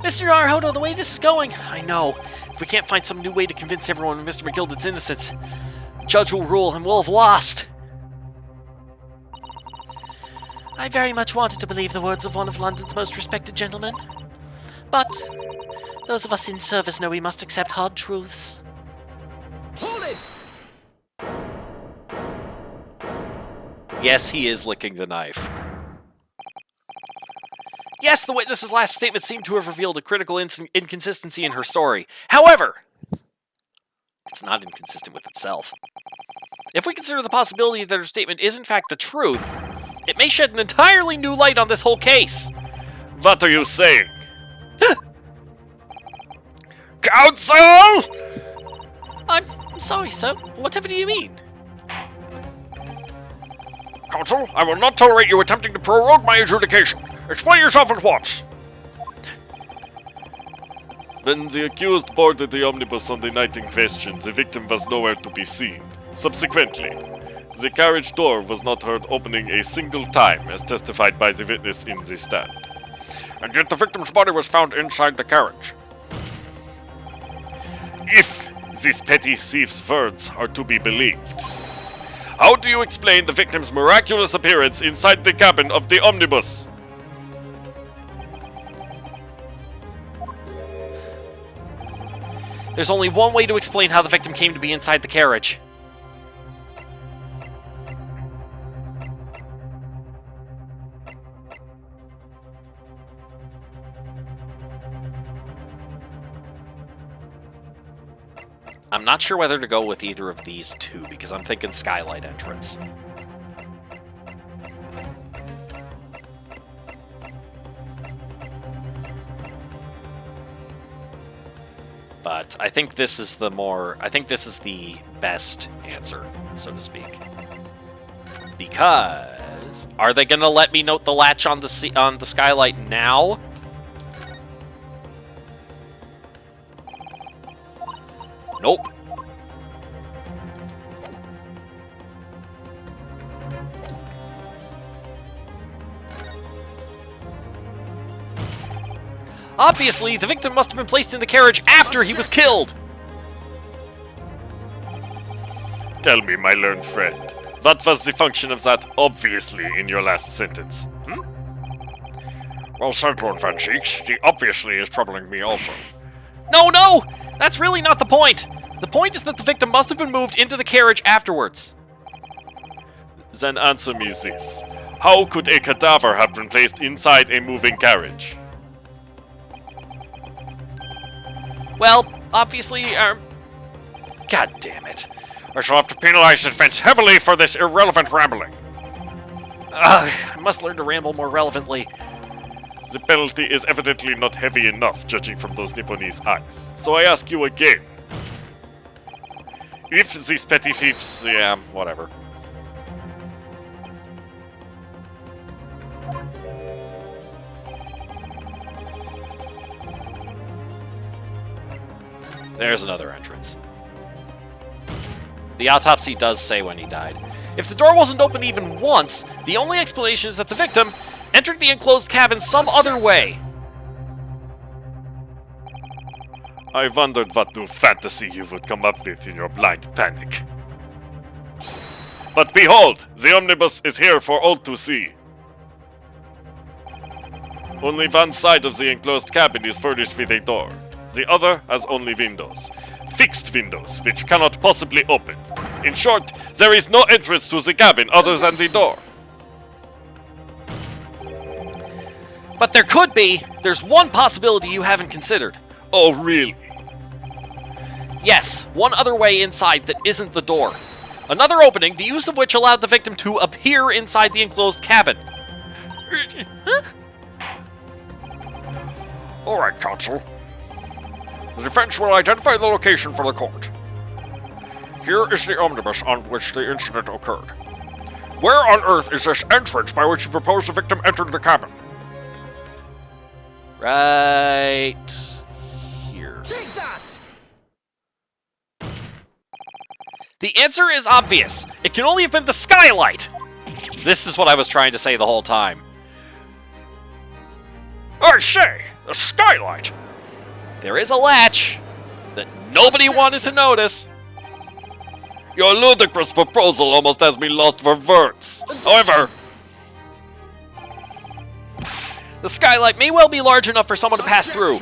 Mr. Naruhodo, the way this is going, I know. If we can't find some new way to convince everyone of Mr. McGilded's innocence, the judge will rule and we'll have lost. I very much wanted to believe the words of one of London's most respected gentlemen. But those of us in service know we must accept hard truths. Hold it! Yes, he is licking the knife. Yes, the witness's last statement seemed to have revealed a critical inconsistency in her story. However, it's not inconsistent with itself. If we consider the possibility that her statement is in fact the truth, it may shed an entirely new light on this whole case. What are you saying? Counsel! I'm sorry, sir. Whatever do you mean? Counsel, I will not tolerate you attempting to prorogue my adjudication. Explain yourself at once. When the accused boarded the omnibus on the night in question, the victim was nowhere to be seen. Subsequently, the carriage door was not heard opening a single time, as testified by the witness in the stand. And yet the victim's body was found inside the carriage. If this petty thief's words are to be believed, how do you explain the victim's miraculous appearance inside the cabin of the omnibus? There's only one way to explain how the victim came to be inside the carriage. I'm not sure whether to go with either of these two, because I'm thinking skylight entrance. But yet. I think this is the best answer, so to speak. Because are they going to let me note the latch on the skylight now? Nope. Obviously, the victim must have been placed in the carriage after he was killed. Tell me, my learned friend, what was the function of that obviously in your last sentence? Well said, Lord Van Cheeks. The obviously is troubling me also. No! That's really not the point. The point is that the victim must have been moved into the carriage afterwards. Then answer me this. How could a cadaver have been placed inside a moving carriage? Well, obviously, God damn it. I shall have to penalize this fence heavily for this irrelevant rambling. I must learn to ramble more relevantly. The penalty is evidently not heavy enough, judging from those Nipponese eyes. So I ask you again. If these petty thieves... Yeah, whatever. There's another entrance. The autopsy does say when he died. If the door wasn't open even once, the only explanation is that the victim entered the enclosed cabin some other way. I wondered what new fantasy you would come up with in your blind panic. But behold, the omnibus is here for all to see. Only one side of the enclosed cabin is furnished with a door. The other has only windows. Fixed windows, which cannot possibly open. In short, there is no entrance to the cabin other than the door. But there could be. There's one possibility you haven't considered. Oh, really? Yes, one other way inside that isn't the door. Another opening, the use of which allowed the victim to appear inside the enclosed cabin. Huh? All right, counsel. The defense will identify the location for the court. Here is the omnibus on which the incident occurred. Where on earth is this entrance by which you propose the victim entered the cabin? Right here. Take that! The answer is obvious. It can only have been the skylight. This is what I was trying to say the whole time. I say, the skylight! There is a latch that nobody wanted to notice. Your ludicrous proposal almost has me lost for words. However, the skylight may well be large enough for someone to pass through.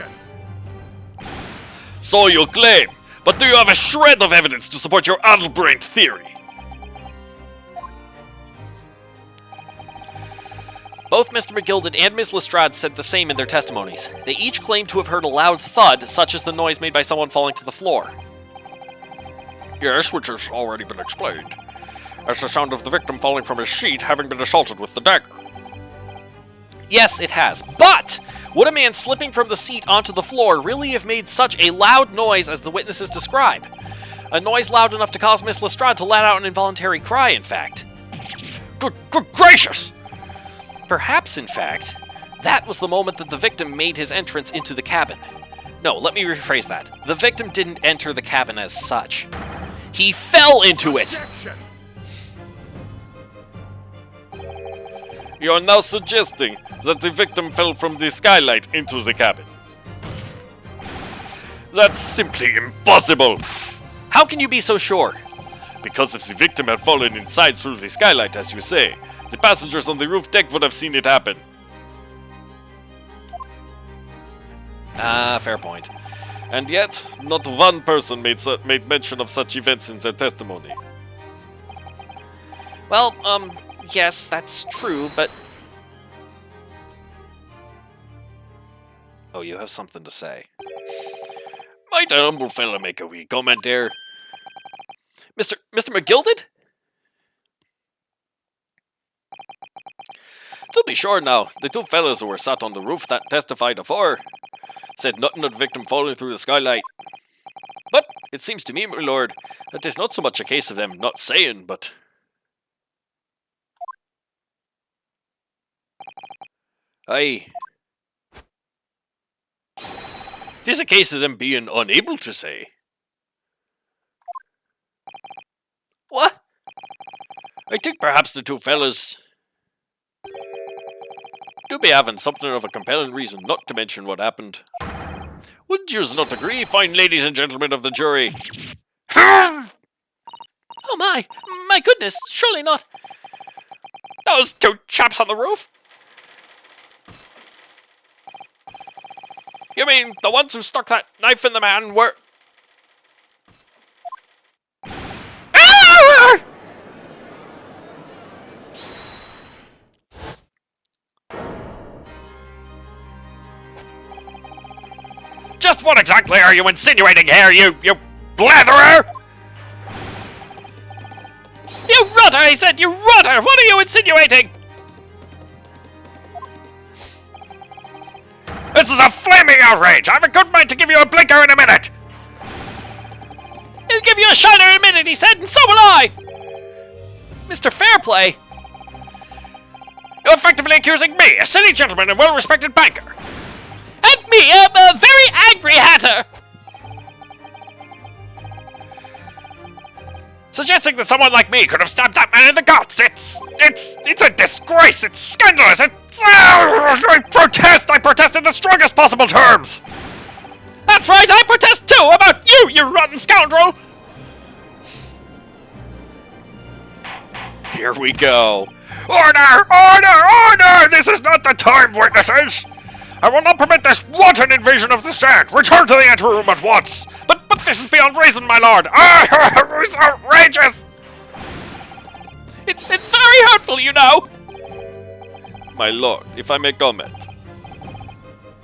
so you claim. But do you have a shred of evidence to support your addle-brained theory? Both Mr. McGilded and Ms. Lestrade said the same in their testimonies. They each claimed to have heard a loud thud, such as the noise made by someone falling to the floor. Yes, which has already been explained. As the sound of the victim falling from his seat, having been assaulted with the dagger. Yes, it has. But would a man slipping from the seat onto the floor really have made such a loud noise as the witnesses describe? A noise loud enough to cause Miss Lestrade to let out an involuntary cry, in fact. Good gracious! Perhaps, in fact, that was the moment that the victim made his entrance into the cabin. No, let me rephrase that. The victim didn't enter the cabin as such. He fell into it! You are now suggesting that the victim fell from the skylight into the cabin. That's simply impossible! How can you be so sure? Because if the victim had fallen inside through the skylight, as you say, the passengers on the roof deck would have seen it happen. Ah, fair point. And yet, not one person made mention of such events in their testimony. Well, yes, that's true, but... Oh, you have something to say. Might a humble fellow make a wee comment there? Mr. McGilded? To be sure now, the two fellows who were sat on the roof that testified afore said nothing of the victim falling through the skylight. It seems to me, my lord, that it's not so much a case of them not saying, but... Aye. It is a case of them being unable to say. What? I think perhaps the two fellas do be having something of a compelling reason not to mention what happened. Wouldn't you not agree, fine ladies and gentlemen of the jury? Oh my goodness, surely not. Those two chaps on the roof? You mean the ones who stuck that knife in the man were... Ah! Just what exactly are you insinuating here, you blatherer? You rotter, I said, you rotter! What are you insinuating? This is a flaming outrage! I have a good mind to give you a blinker in a minute! He'll give you a shiner in a minute, he said, and so will I! Mr. Fairplay! You're effectively accusing me, a silly gentleman and well-respected banker. And me, a very angry hatter! Suggesting that someone like me could have stabbed that man in the guts, it's a disgrace, it's scandalous, I protest in the strongest possible terms! That's right, I protest too about you rotten scoundrel! Here we go. Order! Order! Order! This is not the time, witnesses! I will not permit this wanton invasion of the stand! Return to the anteroom at once! But this is beyond reason, my lord! Ah, it's outrageous! It's very hurtful, you know! My lord, if I may comment.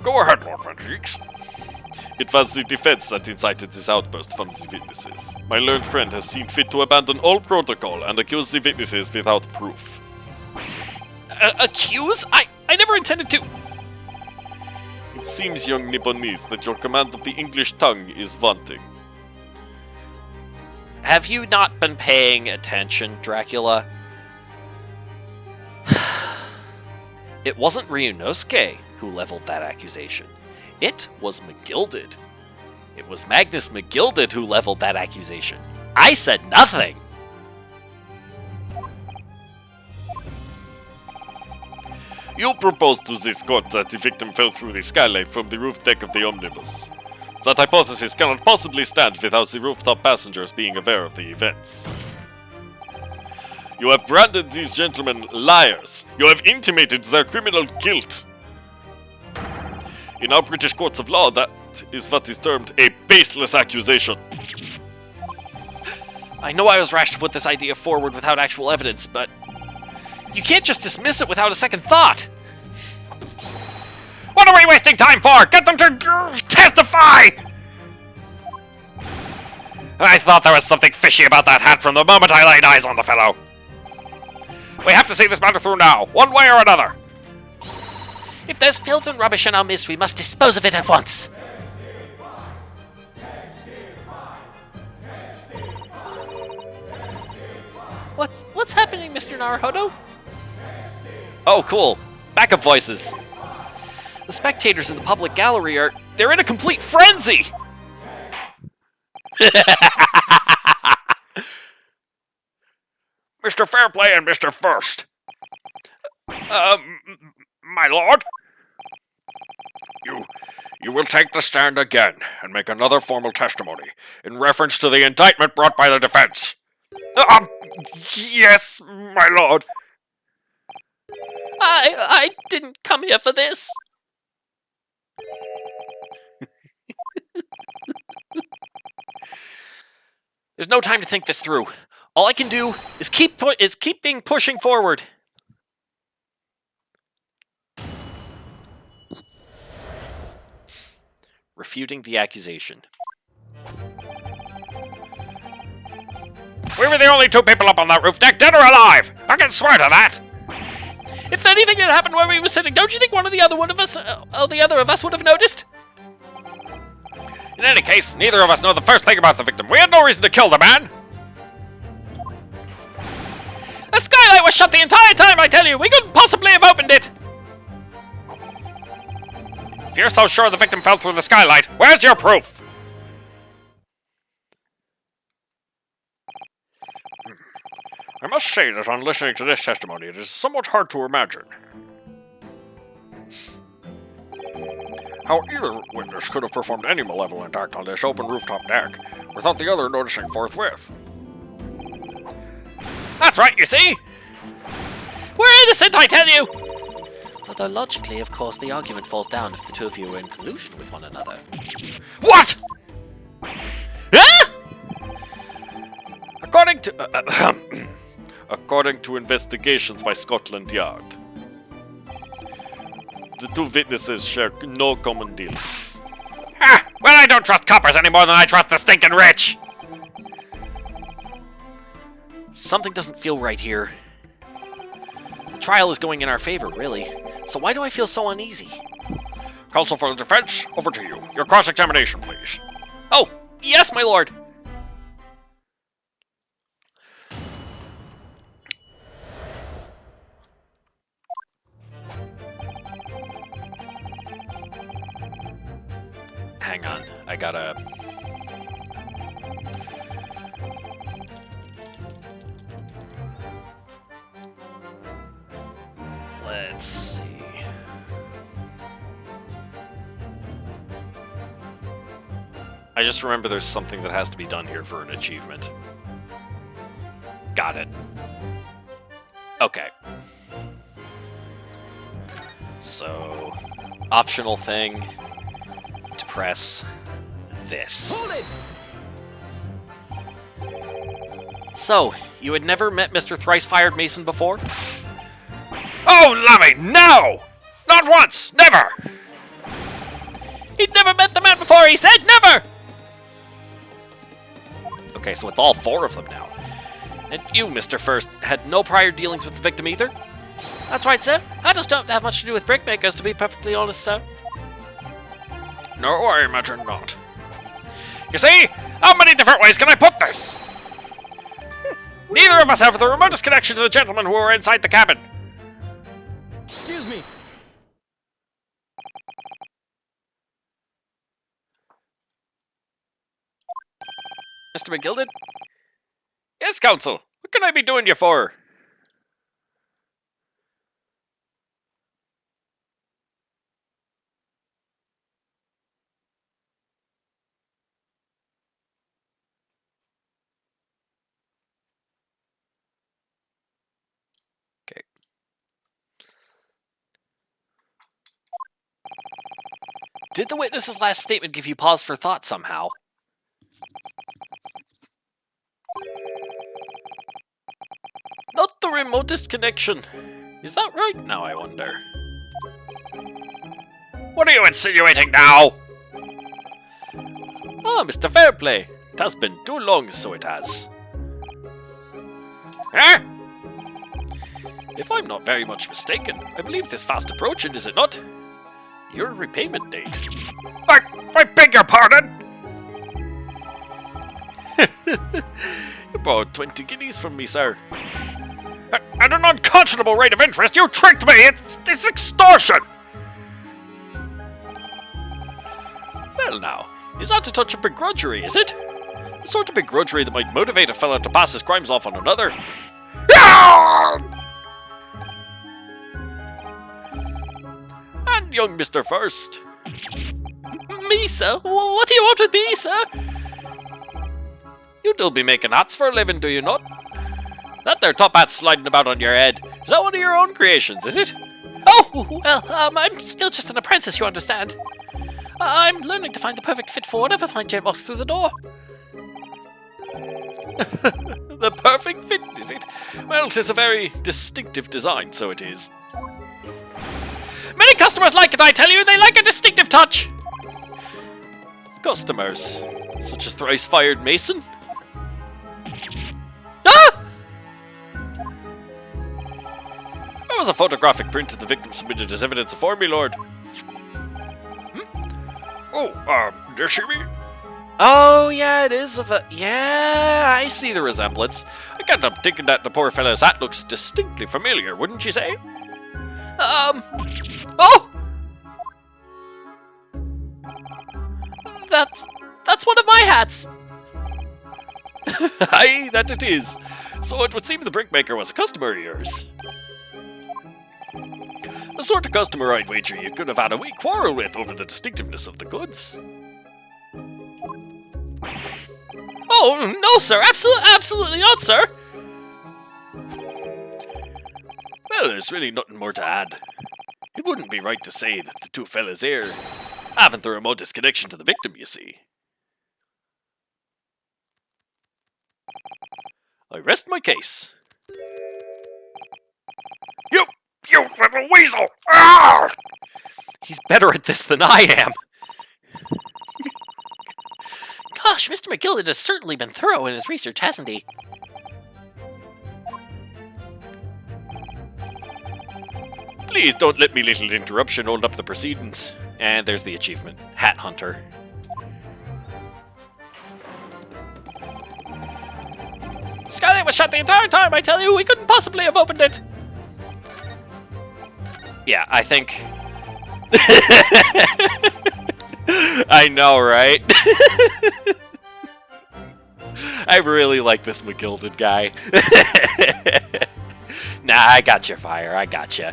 Go ahead, Lord Van Cheeks. It was the defense that incited this outburst from the witnesses. My learned friend has seen fit to abandon all protocol and accuse the witnesses without proof. Accuse? I never intended to... It seems, young Nipponese, that your command of the English tongue is wanting. Have you not been paying attention, Dracula? It wasn't Ryunosuke who leveled that accusation. It was McGilded. It was Magnus McGilded who leveled that accusation. I said nothing! You proposed to this court that the victim fell through the skylight from the roof deck of the omnibus. That hypothesis cannot possibly stand without the rooftop passengers being aware of the events. You have branded these gentlemen liars. You have intimated their criminal guilt. In our British courts of law, that is what is termed a baseless accusation. I know I was rash to put this idea forward without actual evidence, but... you can't just dismiss it without a second thought! What are we wasting time for? Get them to testify! I thought there was something fishy about that hat from the moment I laid eyes on the fellow. We have to see this matter through now, one way or another. If there's filth and rubbish in our midst, we must dispose of it at once! What's happening, Mr. Naruhodo? Oh, cool. Backup voices. The spectators in the public gallery they're in a complete frenzy! Mr. Fairplay and Mr. First. My lord? You will take the stand again and make another formal testimony in reference to the indictment brought by the defense. Yes, my lord. I didn't come here for this. There's no time to think this through. All I can do is keep pushing forward. Refuting the accusation. We were the only two people up on that roof deck, dead or alive! I can swear to that! If anything had happened where we were sitting, don't you think the other of us would have noticed? In any case, neither of us know the first thing about the victim. We had no reason to kill the man. The skylight was shut the entire time, I tell you! We couldn't possibly have opened it! If you're so sure the victim fell through the skylight, where's your proof? I must say that on listening to this testimony, it is somewhat hard to imagine how either witness could have performed any malevolent act on this open rooftop deck without the other noticing forthwith. That's right, you see? We're innocent, I tell you! Although logically, of course, the argument falls down if the two of you were in collusion with one another. What?! Ah! According to investigations by Scotland Yard, the two witnesses share no common dealings. Ha! Well, I don't trust coppers any more than I trust the stinking rich! Something doesn't feel right here. The trial is going in our favor, really. So why do I feel so uneasy? Counsel for the defense, over to you. Your cross-examination, please. Oh, yes, my lord! Hang on, I gotta... Let's see... I just remember there's something that has to be done here for an achievement. Got it. Okay. So, optional thing to press this. Hold it! So, you had never met Mr. Thrice-Fired Mason before? Oh, lummy, no! Not once! Never! He'd never met the man before, he said never! Okay, so it's all four of them now. And you, Mr. First, had no prior dealings with the victim either? That's right, sir. I just don't have much to do with brickmakers, to be perfectly honest, sir. No, I imagine not. You see? How many different ways can I put this? Neither of us have the remotest connection to the gentlemen who were inside the cabin. Excuse me. Mr. McGilded? Yes, counsel. What can I be doing you for? Okay. Did the witness's last statement give you pause for thought somehow? Not the remotest connection. Is that right now, I wonder? What are you insinuating now? Ah, Mr. Fairplay. It has been too long, so it has. Huh? If I'm not very much mistaken, I believe this fast approaching, is it not? Your repayment date. I beg your pardon? You borrowed 20 guineas from me, sir. At an unconscionable rate of interest, you tricked me! It's extortion! Well now, is that a touch of begrudgery, is it? The sort of begrudgery that might motivate a fellow to pass his crimes off on another. And young Mr. First. Me, sir? What do you want with me, sir? You do be making hats for a living, do you not? That there top hat's sliding about on your head. Is that one of your own creations, is it? Oh, well, I'm still just an apprentice, you understand. I'm learning to find the perfect fit for whatever fine gent walks through the door. The perfect fit, is it? Well, 'tis a very distinctive design, so it is. Many customers like it, I tell you. They like a distinctive touch. Customers, such as Thrice-Fired Mason? Ah! That was a photographic print of the victim submitted as evidence for me, Lord. Oh, did she mean? Oh, yeah, it is of a... Yeah, I see the resemblance. I can't help thinking that the poor fellow's hat looks distinctly familiar, wouldn't you say? Oh! That's one of my hats! Aye, that it is. So it would seem the brickmaker was a customer of yours. The sort of customer I'd wager you could have had a wee quarrel with over the distinctiveness of the goods. Oh, no, sir. Absolutely not, sir. Well, there's really nothing more to add. It wouldn't be right to say that the two fellas here haven't the remotest connection to the victim, you see. I rest my case. You little weasel! Ah! He's better at this than I am. Gosh, Mr. McGilded has certainly been thorough in his research, hasn't he? Please don't let me little interruption hold up the proceedings. And there's the achievement. Hat Hunter. Skylight was shut the entire time, I tell you! We couldn't possibly have opened it! Yeah, I think... I know, right? I really like this McGilded guy. Nah, I got you, Fire. I got you.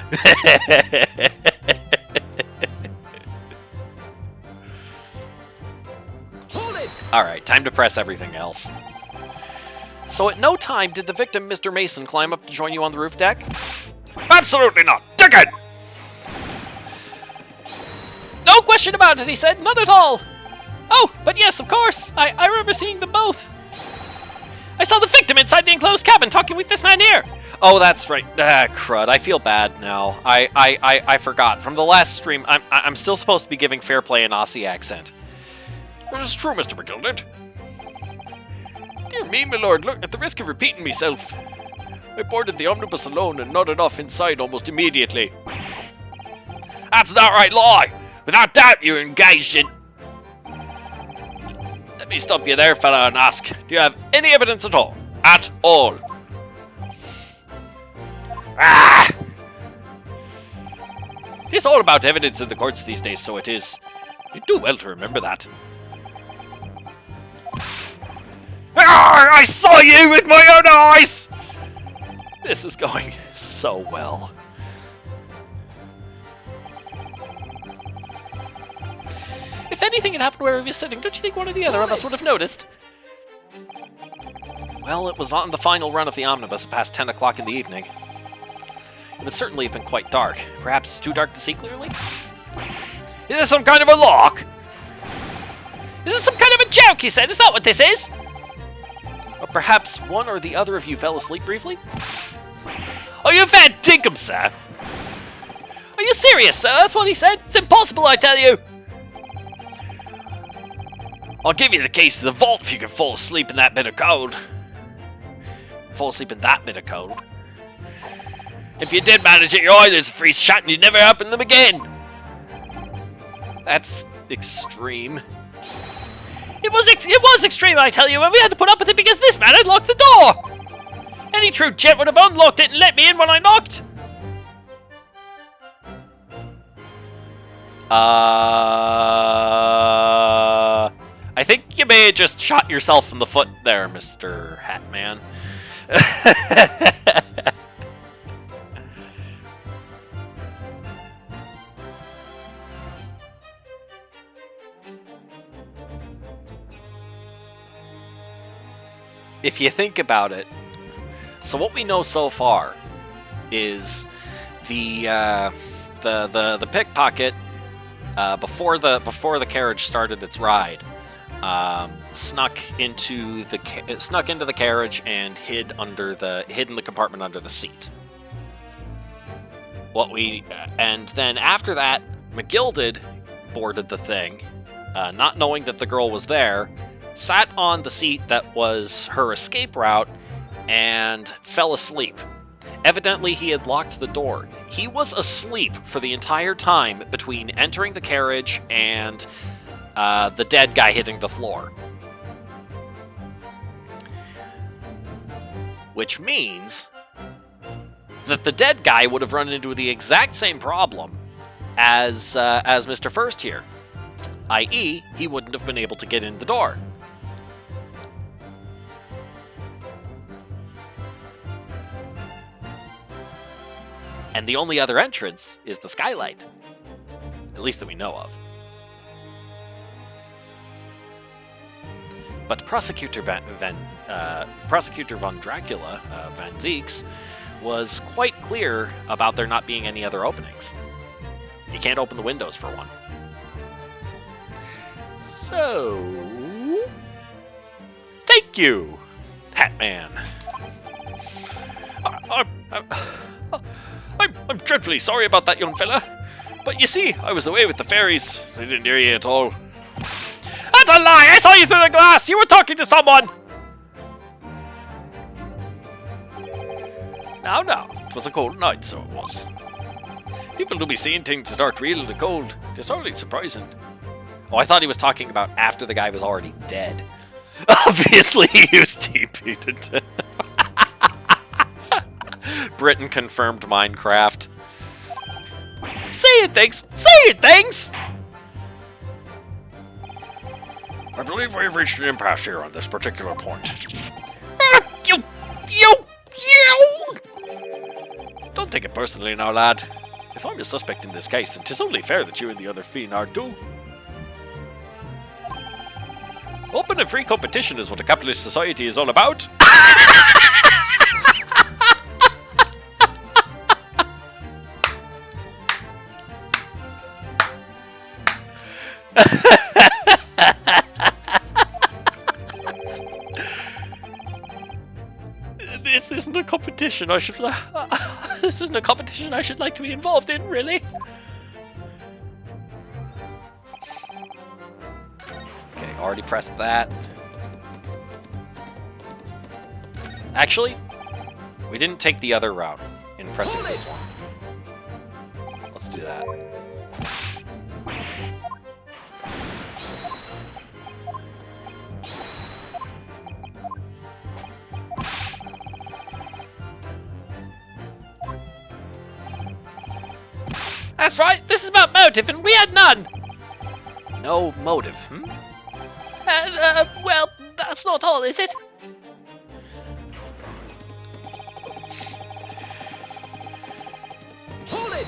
Alright, time to press everything else. So at no time did the victim, Mr. Mason, climb up to join you on the roof deck? Absolutely not! Dickhead! No question about it, he said. None at all. Oh, but yes, of course. I remember seeing them both. I saw the victim inside the enclosed cabin talking with this man here. Oh, that's right. Ah, crud. I feel bad now. I forgot. From the last stream, I'm still supposed to be giving fair play an Aussie accent. This is true, Mr. McGilded. Dear me, my lord, look, at the risk of repeating myself, I boarded the omnibus alone and nodded off inside almost immediately. That's an outright lie! Without doubt you're engaged in... Let me stop you there, fella, and ask, do you have any evidence at all? At all? Ah! It's all about evidence in the courts these days, so it is. You do well to remember that. Ah, I saw you with my own eyes! This is going so well. If anything had happened where he was sitting, don't you think one or the other of us would have noticed? Well, it was on the final run of the omnibus past 10 o'clock in the evening. It would certainly have been quite dark. Perhaps too dark to see clearly? Is this some kind of a lock? Is this some kind of a joke, he said? Is that what this is? Or perhaps one or the other of you fell asleep briefly? Oh, you've had dinkum, sir! Are you serious, sir? That's what he said? It's impossible, I tell you! I'll give you the keys to the vault if you can fall asleep in that bit of code. Fall asleep in that bit of code? If you did manage it, your eyelids freeze shut and you'd never open them again. That's extreme. It was extreme, I tell you, and we had to put up with it because this man had locked the door! Any true gent would have unlocked it and let me in when I knocked! I think you may have just shot yourself in the foot there, Mr. Hatman. If you think about it, so what we know so far is the pickpocket before the carriage started its ride, snuck into the carriage and hid in the compartment under the seat. And then after that, McGilded boarded the thing, not knowing that the girl was there, sat on the seat that was her escape route, and fell asleep. Evidently, he had locked the door. He was asleep for the entire time between entering the carriage and the dead guy hitting the floor. which means that the dead guy would have run into the exact same problem as Mr. First here, i.e., he wouldn't have been able to get in the door. And the only other entrance is the skylight, at least that we know of. But Prosecutor von Dracula, Van Zieks, was quite clear about there not being any other openings. You can't open the windows for one. So, thank you, Hatman. I'm dreadfully sorry about that, young fella. But you see, I was away with the fairies. I didn't hear you at all. That's a lie! I saw you through the glass! You were talking to someone! Now, it was a cold night, so it was. People do be seeing things that aren't real in the cold. It's hardly surprising. Oh, I thought he was talking about after the guy was already dead. Obviously, he was TP'd into... Britain confirmed Minecraft. Saying things! Saying things! I believe we've reached an impasse here on this particular point. You! Don't take it personally now, lad. If I'm a suspect in this case, then 'tis only fair that you and the other fiend are too. Open and free competition is what a capitalist society is all about. This isn't a competition I should this isn't a competition I should like to be involved in, really. Okay, already pressed that. Actually, we didn't take the other route in pressing this one. Let's do that. That's right, this is about motive, and we had none. No motive, Well, that's not all, is it? Hold it!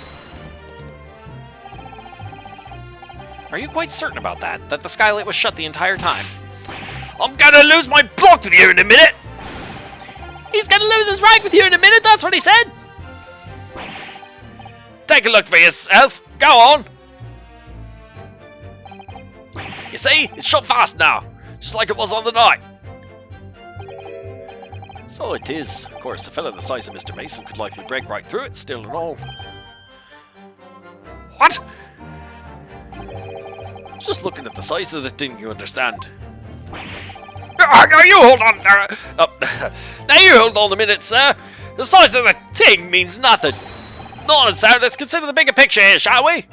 Are you quite certain about that? That the skylight was shut the entire time? I'm gonna lose my block with you in a minute! He's gonna lose his rank with you in a minute, that's what he said! Take a look for yourself. Go on. You see, it's shut fast now, just like it was on the night. So it is. Of course, a fellow the size of Mr. Mason could likely break right through it, still and all. What? Just looking at the size of the thing, you understand. Now you hold on there. Now you hold on a minute, sir. The size of the thing means nothing. Nonsense, sir. Let's consider the bigger picture here, shall we?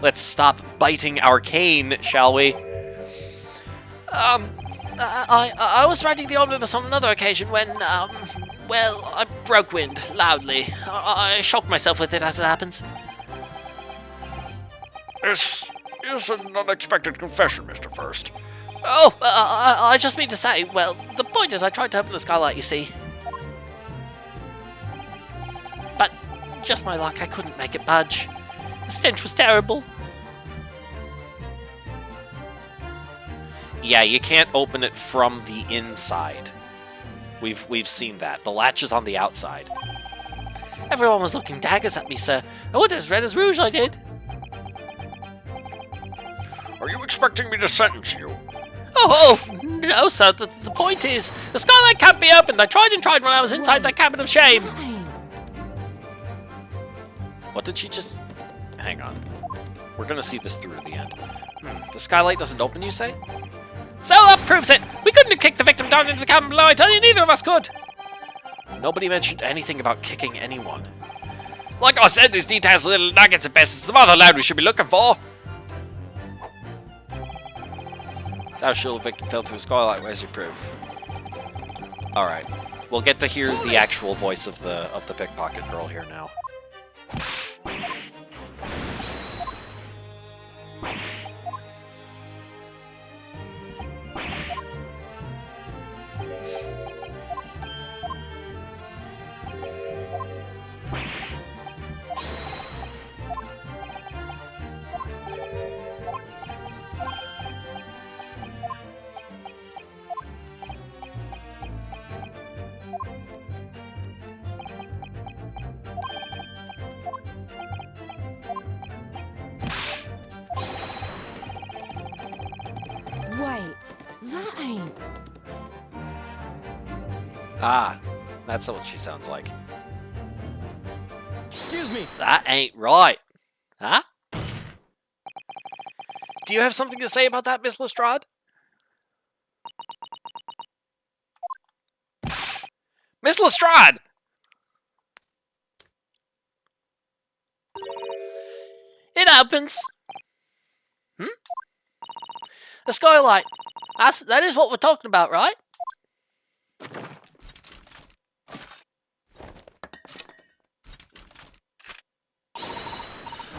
Let's stop biting our cane, shall we? I was riding the omnibus on another occasion when, well, I broke wind loudly. I shocked myself with it, as it happens. This is an unexpected confession, Mr. First. Oh, I just mean to say, well, the point is I tried to open the skylight, you see. But, just my luck, I couldn't make it budge. The stench was terrible. Yeah, you can't open it from the inside. We've seen that. The latch is on the outside. Everyone was looking daggers at me, sir. I went as red as rouge, I did. Are you expecting me to sentence you? Oh, no, sir. The point is, the skylight can't be opened. I tried and tried when I was inside that cabin of shame. What did she just... Hang on. We're gonna see this through to the end. The skylight doesn't open, you say? So that proves it. We couldn't have kicked the victim down into the cabin below. I tell you, neither of us could. Nobody mentioned anything about kicking anyone. Like I said, these details are little nuggets at best. It's the mother loud we should be looking for. It's how sure the victim fell through a skylight. Where's your proof? All right, we'll get to hear the actual voice of the pickpocket girl here now. Wait, that ain't... Ah, that's what she sounds like. Excuse me. That ain't right. Huh? Do you have something to say about that, Miss Lestrade? Miss Lestrade! It happens. The skylight. That is what we're talking about, right?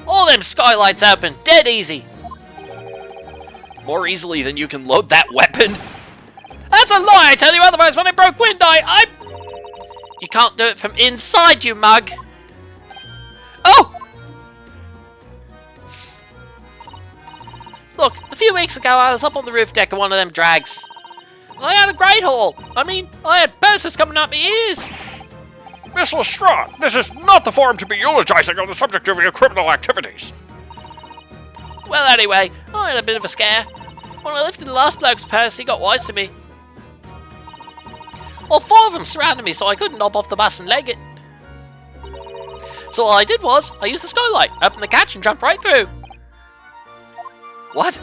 All them skylights open, dead easy. More easily than you can load that weapon? That's a lie, I tell you, otherwise when I broke wind, I... You can't do it from inside, you mug. Oh! Look, a few weeks ago I was up on the roof deck of one of them drags. And I had a great haul. I mean, I had purses coming out my ears. Miss Lestrade, this is not the forum to be eulogizing on the subject of your criminal activities. Well, anyway, I had a bit of a scare. When I lifted the last bloke's purse, he got wise to me. Well, 4 of them surrounded me, so I couldn't hop off the bus and leg it. So all I did was, I used the skylight, opened the catch and jumped right through. What?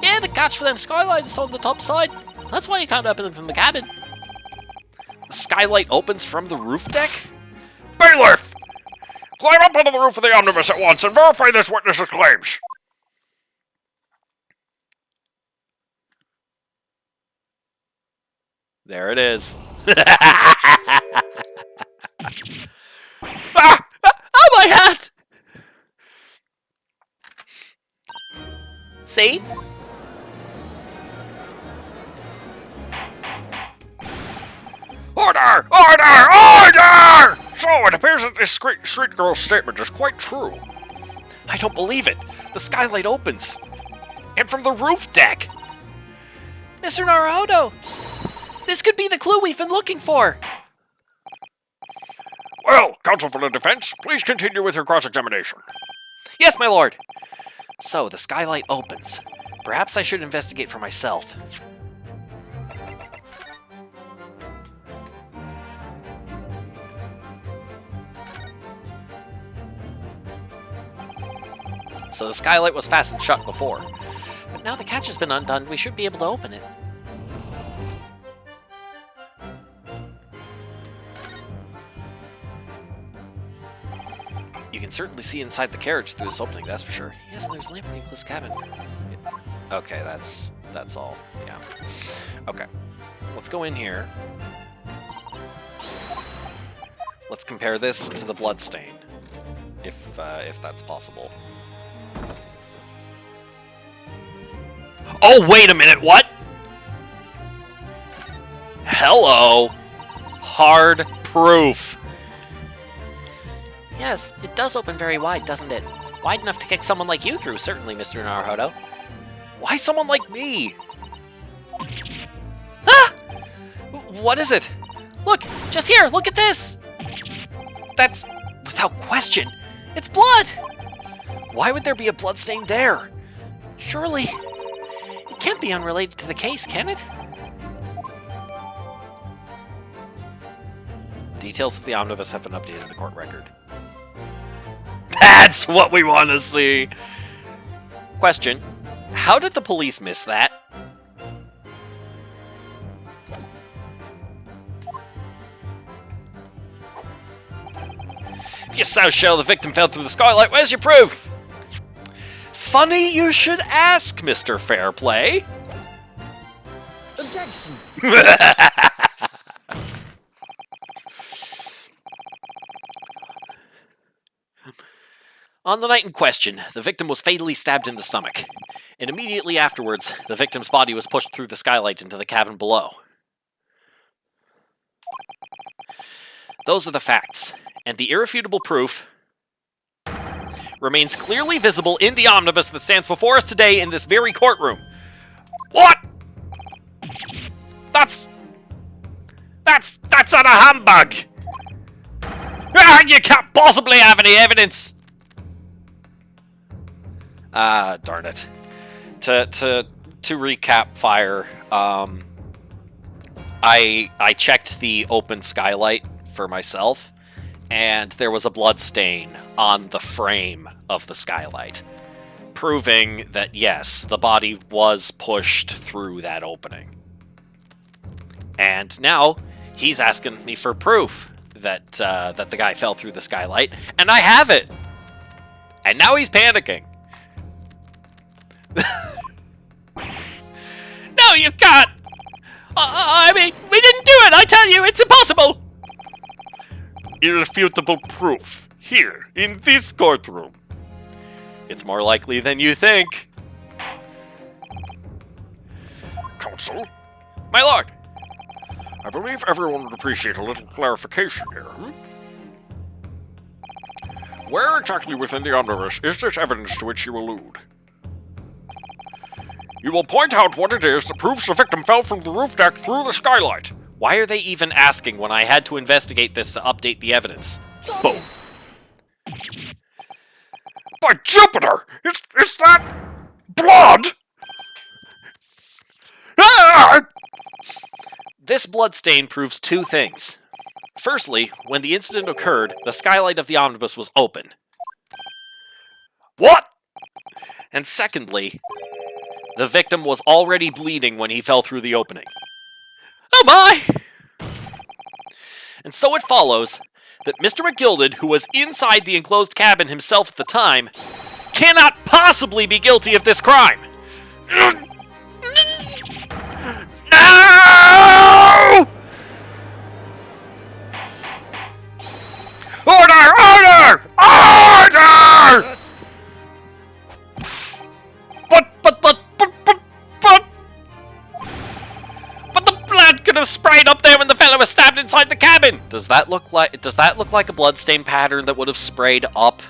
Yeah, the catch for them skylights is on the top side. That's why you can't open them from the cabin. The skylight opens from the roof deck? Bailiff! Climb up onto the roof of the omnibus at once and verify this witness's claims. There it is. Ah! Oh, my hat! See? Order! Order! Order! So, it appears that this street girl's statement is quite true. I don't believe it. The skylight opens. And from the roof deck. Mr. Naruhodo! This could be the clue we've been looking for! Well, counsel for the defense, please continue with your cross-examination. Yes, my lord. So, the skylight opens. Perhaps I should investigate for myself. So the skylight was fastened shut before. But now the catch has been undone, we should be able to open it. You can certainly see inside the carriage through this opening, that's for sure. Yes, and there's a lamp in the enclosed cabin. Okay, that's all. Yeah. Okay. Let's go in here. Let's compare this to the bloodstain, if that's possible. Oh, wait a minute, what? Hello! Hard proof. Yes, it does open very wide, doesn't it? Wide enough to kick someone like you through, certainly, Mr. Naruhodo. Why someone like me? Ah! What is it? Look, just here, look at this! That's without question. It's blood! Why would there be a bloodstain there? Surely, it can't be unrelated to the case, can it? Details of the omnibus have been updated in the court record. That's what we want to see! Question. How did the police miss that? If you so show the victim fell through the skylight, where's your proof? Funny you should ask, Mr. Fairplay. Objection. On the night in question, the victim was fatally stabbed in the stomach, and immediately afterwards, the victim's body was pushed through the skylight into the cabin below. Those are the facts, and the irrefutable proof remains clearly visible in the omnibus that stands before us today in this very courtroom. What? That's not a humbug! Ah, you can't possibly have any evidence! Ah, darn it. To recap, Fire, I checked the open skylight for myself, and there was a blood stain on the frame of the skylight, proving that yes, the body was pushed through that opening. And now he's asking me for proof that that the guy fell through the skylight, and I have it. And now he's panicking. No, you can't. I mean, we didn't do it. I tell you, it's impossible. Irrefutable proof. Here, in this courtroom. It's more likely than you think. Counsel, My lord. I believe everyone would appreciate a little clarification here. Where exactly within the omnibus is this evidence to which you allude? You will point out what it is that proves the victim fell from the roof deck through the skylight. Why are they even asking when I had to investigate this to update the evidence? Boom. By Jupiter! Is that blood? Ah! This bloodstain proves two things. Firstly, when the incident occurred, the skylight of the omnibus was open. What? And secondly, the victim was already bleeding when he fell through the opening. Oh my! And so it follows that Mr. McGilded, who was inside the enclosed cabin himself at the time, cannot possibly be guilty of this crime. No! Order! Order! Order! But the blood could have sprayed up there when the fellow was stabbed inside the cabin. Does that look like a bloodstain pattern that would have sprayed up?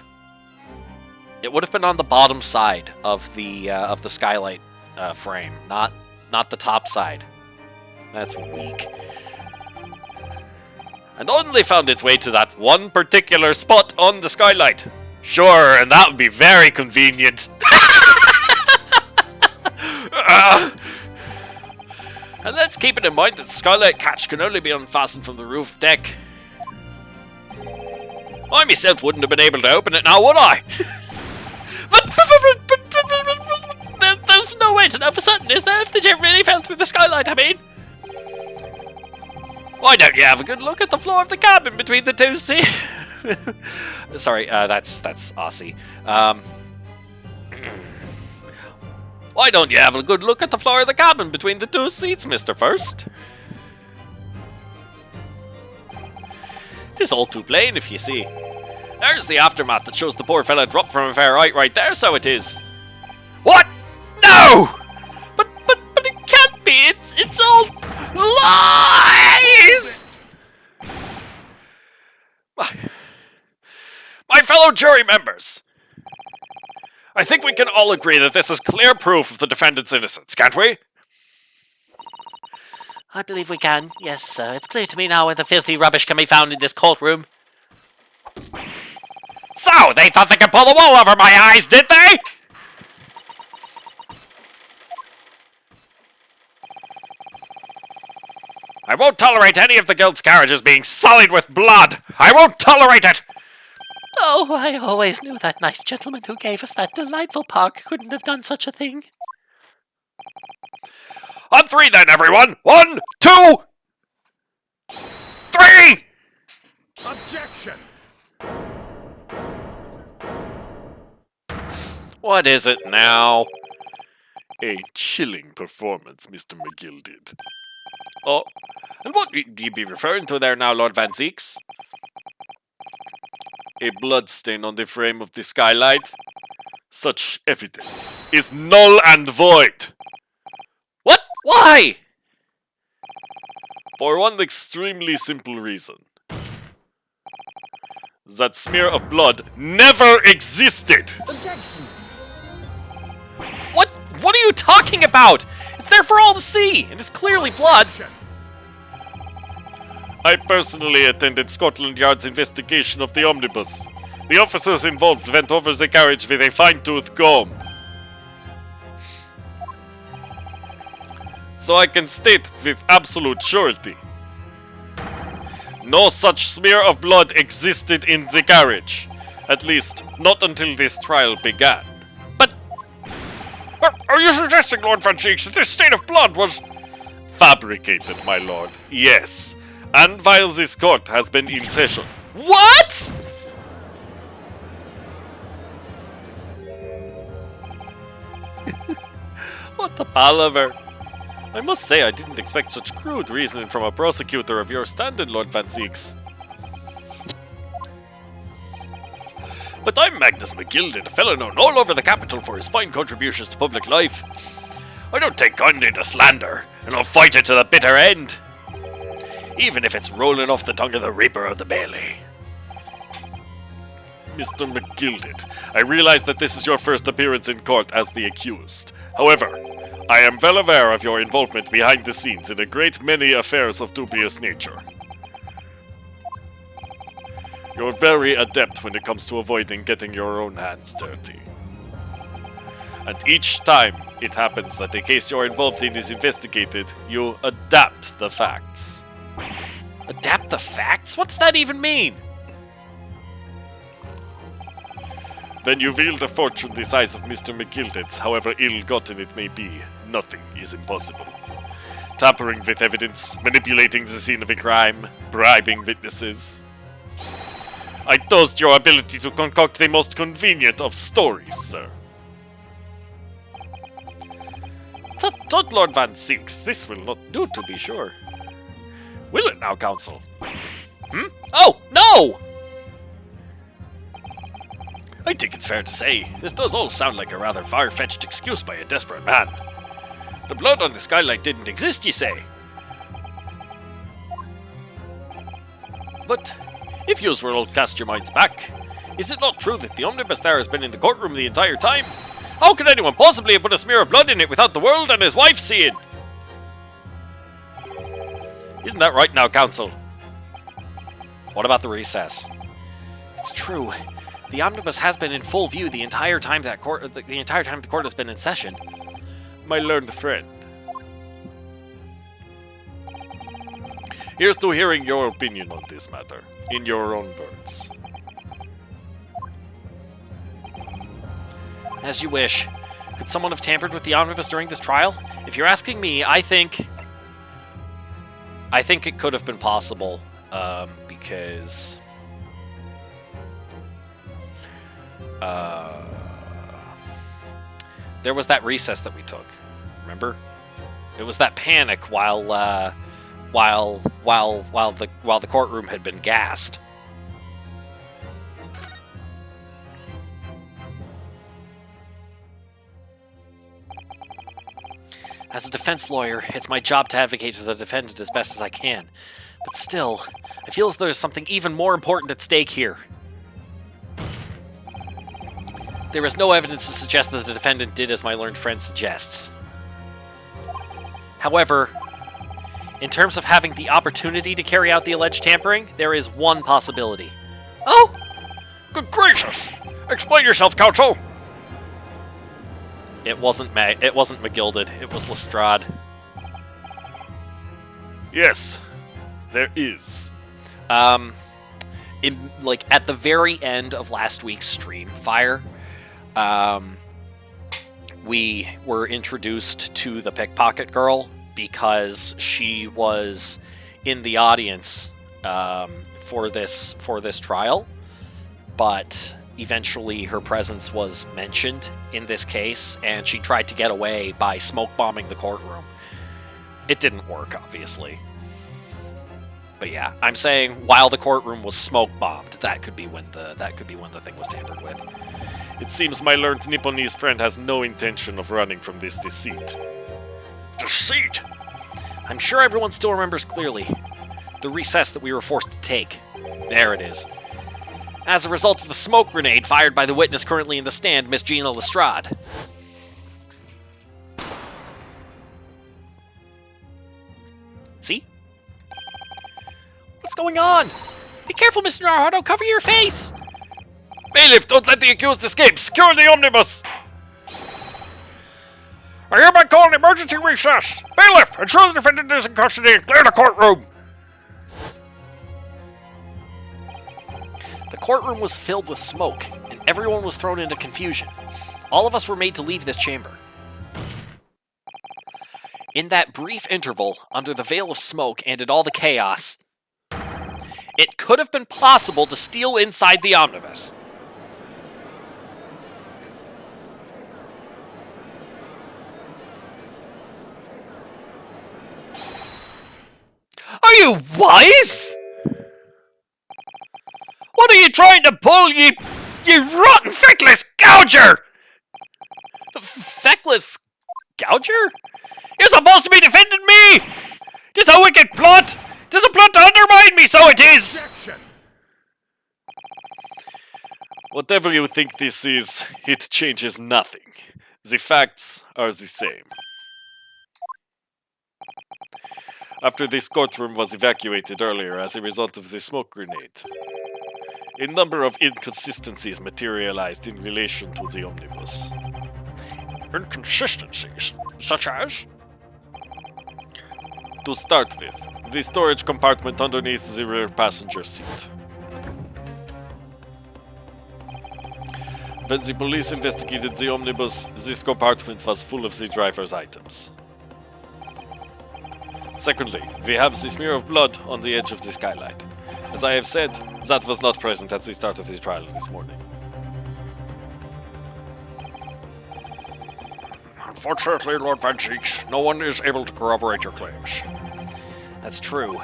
It would have been on the bottom side of the skylight frame, not the top side. That's weak. And only found its way to that one particular spot on the skylight. Sure, and that would be very convenient. And let's keep it in mind that the skylight catch can only be unfastened from the roof deck. I myself wouldn't have been able to open it now, would I? There's no way to know for certain, is there, if the gem really fell through the skylight, I mean? Why don't you have a good look at the floor of the cabin between the two seats? Sorry, that's Aussie. Why don't you have a good look at the floor of the cabin between the two seats, Mr. First? Tis all too plain, if you see. There's the aftermath that shows the poor fella dropped from a fair height right there, so it is. What? No! But it can't be. It's all lies! My fellow jury members, I think we can all agree that this is clear proof of the defendant's innocence, can't we? I believe we can. Yes, sir. It's clear to me now where the filthy rubbish can be found in this courtroom. So, they thought they could pull the wool over my eyes, did they? I won't tolerate any of the guild's carriages being sullied with blood. I won't tolerate it. Oh, I always knew that nice gentleman who gave us that delightful park couldn't have done such a thing. On three then, everyone. 1, 2, 3! Objection! What is it now? A chilling performance, Mr. McGilded. Oh, and what do you be referring to there now, Lord Van Zeeks? a bloodstain on the frame of the skylight, such evidence is null and void. What? Why? For one extremely simple reason. That smear of blood never existed! Objection! What are you talking about? It's there for all to see, and it's clearly blood. Objection! I personally attended Scotland Yard's investigation of the omnibus. The officers involved went over the carriage with a fine-tooth comb. So I can state with absolute surety, no such smear of blood existed in the carriage. At least, not until this trial began. But Are you suggesting, Lord Van Cheeks, that this stain of blood was... Fabricated, my lord. Yes. And while this court has been in session. what? What the palaver? I must say I didn't expect such crude reasoning from a prosecutor of your standard, Lord Van Zeeks. But I'm Magnus McGilded, a fellow known all over the capital for his fine contributions to public life. I don't take kindly to slander, and I'll fight it to the bitter end. Even if it's rolling off the tongue of the Reaper of the Bailey. Mr. McGilded, I realize that this is your first appearance in court as the accused. However, I am well aware of your involvement behind the scenes in a great many affairs of dubious nature. You're very adept when it comes to avoiding getting your own hands dirty. And each time it happens that a case you're involved in is investigated, you adapt the facts. Adapt the facts? What's that even mean? When you wield a fortune the size of Mr. McGilded's, however ill-gotten it may be, nothing is impossible. Tampering with evidence, manipulating the scene of a crime, bribing witnesses. I toast your ability to concoct the most convenient of stories, sir. Tut, Lord Van Zeeks, this will not do, to be sure. Will it now, counsel? Oh, no! I think it's fair to say, this does all sound like a rather far-fetched excuse by a desperate man. The blood on the skylight didn't exist, you say? But, if yous will cast your minds back, is it not true that the omnibus there has been in the courtroom the entire time? How could anyone possibly have put a smear of blood in it without the world and his wife seeing? Isn't that right now, counsel? What about the recess? It's true. The omnibus has been in full view the entire time the entire time the court has been in session. My learned friend. Here's to hearing your opinion on this matter, in your own words. As you wish. Could someone have tampered with the omnibus during this trial? If you're asking me, I think it could have been possible, because there was that recess that we took. Remember? It was that panic while the courtroom had been gassed. As a defense lawyer, it's my job to advocate for the defendant as best as I can. But still, I feel as though there's something even more important at stake here. There is no evidence to suggest that the defendant did as my learned friend suggests. However, in terms of having the opportunity to carry out the alleged tampering, there is one possibility. Oh! Good gracious! Explain yourself, counsel! It wasn't McGilded, it was Lestrade. Yes, there is. At the very end of last week's stream, Fire, we were introduced to the pickpocket girl because she was in the audience for this trial, but eventually her presence was mentioned in this case, and she tried to get away by smoke bombing the courtroom. It didn't work, obviously. But yeah, I'm saying while the courtroom was smoke bombed, that could be when the thing was tampered with. It seems my learned Nipponese friend has no intention of running from this deceit. Deceit! I'm sure everyone still remembers clearly the recess that we were forced to take. There it is. As a result of the smoke grenade fired by the witness currently in the stand, Miss Gina Lestrade. See? What's going on? Be careful, Mr. Naruto. Cover your face. Bailiff, don't let the accused escape! Secure the omnibus! I hereby call an emergency recess! Bailiff, ensure the defendant is in custody and clear the courtroom! The courtroom was filled with smoke, and everyone was thrown into confusion. All of us were made to leave this chamber. In that brief interval, under the veil of smoke and in all the chaos, it could have been possible to steal inside the omnibus. Are you wise? What are you trying to pull, you rotten, feckless gouger? Feckless gouger? You're supposed to be defending me! 'Tis a wicked plot! 'Tis a plot to undermine me, so it is! Objection! Whatever you think this is, it changes nothing. The facts are the same. After this courtroom was evacuated earlier as a result of the smoke grenade, a number of inconsistencies materialized in relation to the omnibus. Inconsistencies? Such as? To start with, the storage compartment underneath the rear passenger seat. When the police investigated the omnibus, this compartment was full of the driver's items. Secondly, we have the smear of blood on the edge of the skylight. As I have said, that was not present at the start of the trial this morning. Unfortunately, Lord Van Cheeks, no one is able to corroborate your claims. That's true.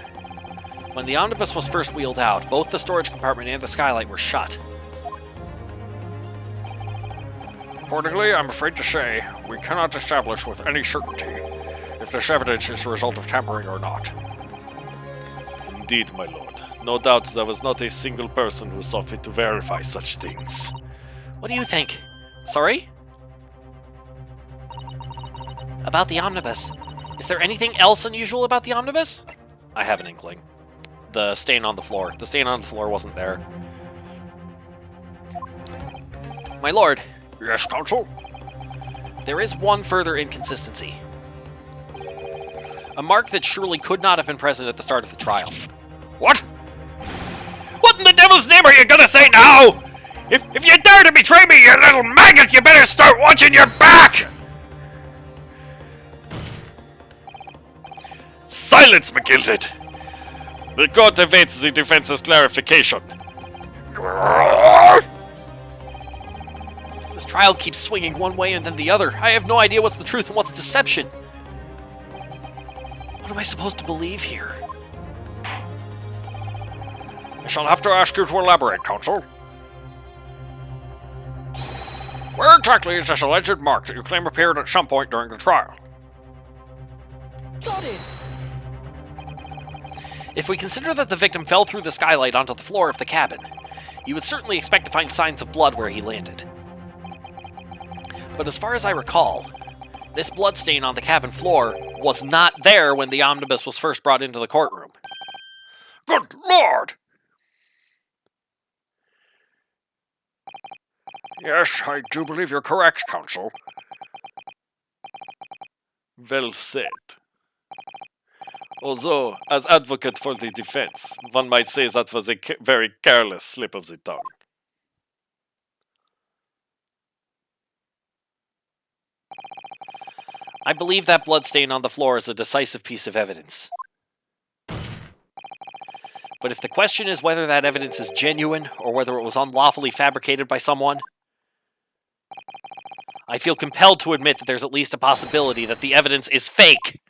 When the omnibus was first wheeled out, both the storage compartment and the skylight were shut. Accordingly, I'm afraid to say, we cannot establish with any certainty if this evidence is the result of tampering or not. Indeed, my lord. No doubt there was not a single person who saw fit to verify such things. What do you think? Sorry? About the omnibus. Is there anything else unusual about the omnibus? I have an inkling. The stain on the floor. The stain on the floor wasn't there. My lord, Yes, counsel? there is one further inconsistency. A mark that surely could not have been present at the start of the trial. What? What in the devil's name are you gonna say now? If you dare to betray me, you little maggot, you better start watching your back! Silence, McGilded! The court awaits the defense's clarification. This trial keeps swinging one way and then the other. I have no idea what's the truth and what's deception. What am I supposed to believe here? I shall have to ask you to elaborate, counsel. Where exactly is this alleged mark that you claim appeared at some point during the trial? Got it! If we consider that the victim fell through the skylight onto the floor of the cabin, you would certainly expect to find signs of blood where he landed. But as far as I recall, this bloodstain on the cabin floor was not there when the omnibus was first brought into the courtroom. Good Lord! Yes, I do believe you're correct, counsel. Well said. Although, as advocate for the defense, one might say that was a very careless slip of the tongue. I believe that bloodstain on the floor is a decisive piece of evidence. But if the question is whether that evidence is genuine or whether it was unlawfully fabricated by someone, I feel compelled to admit that there's at least a possibility that the evidence is fake.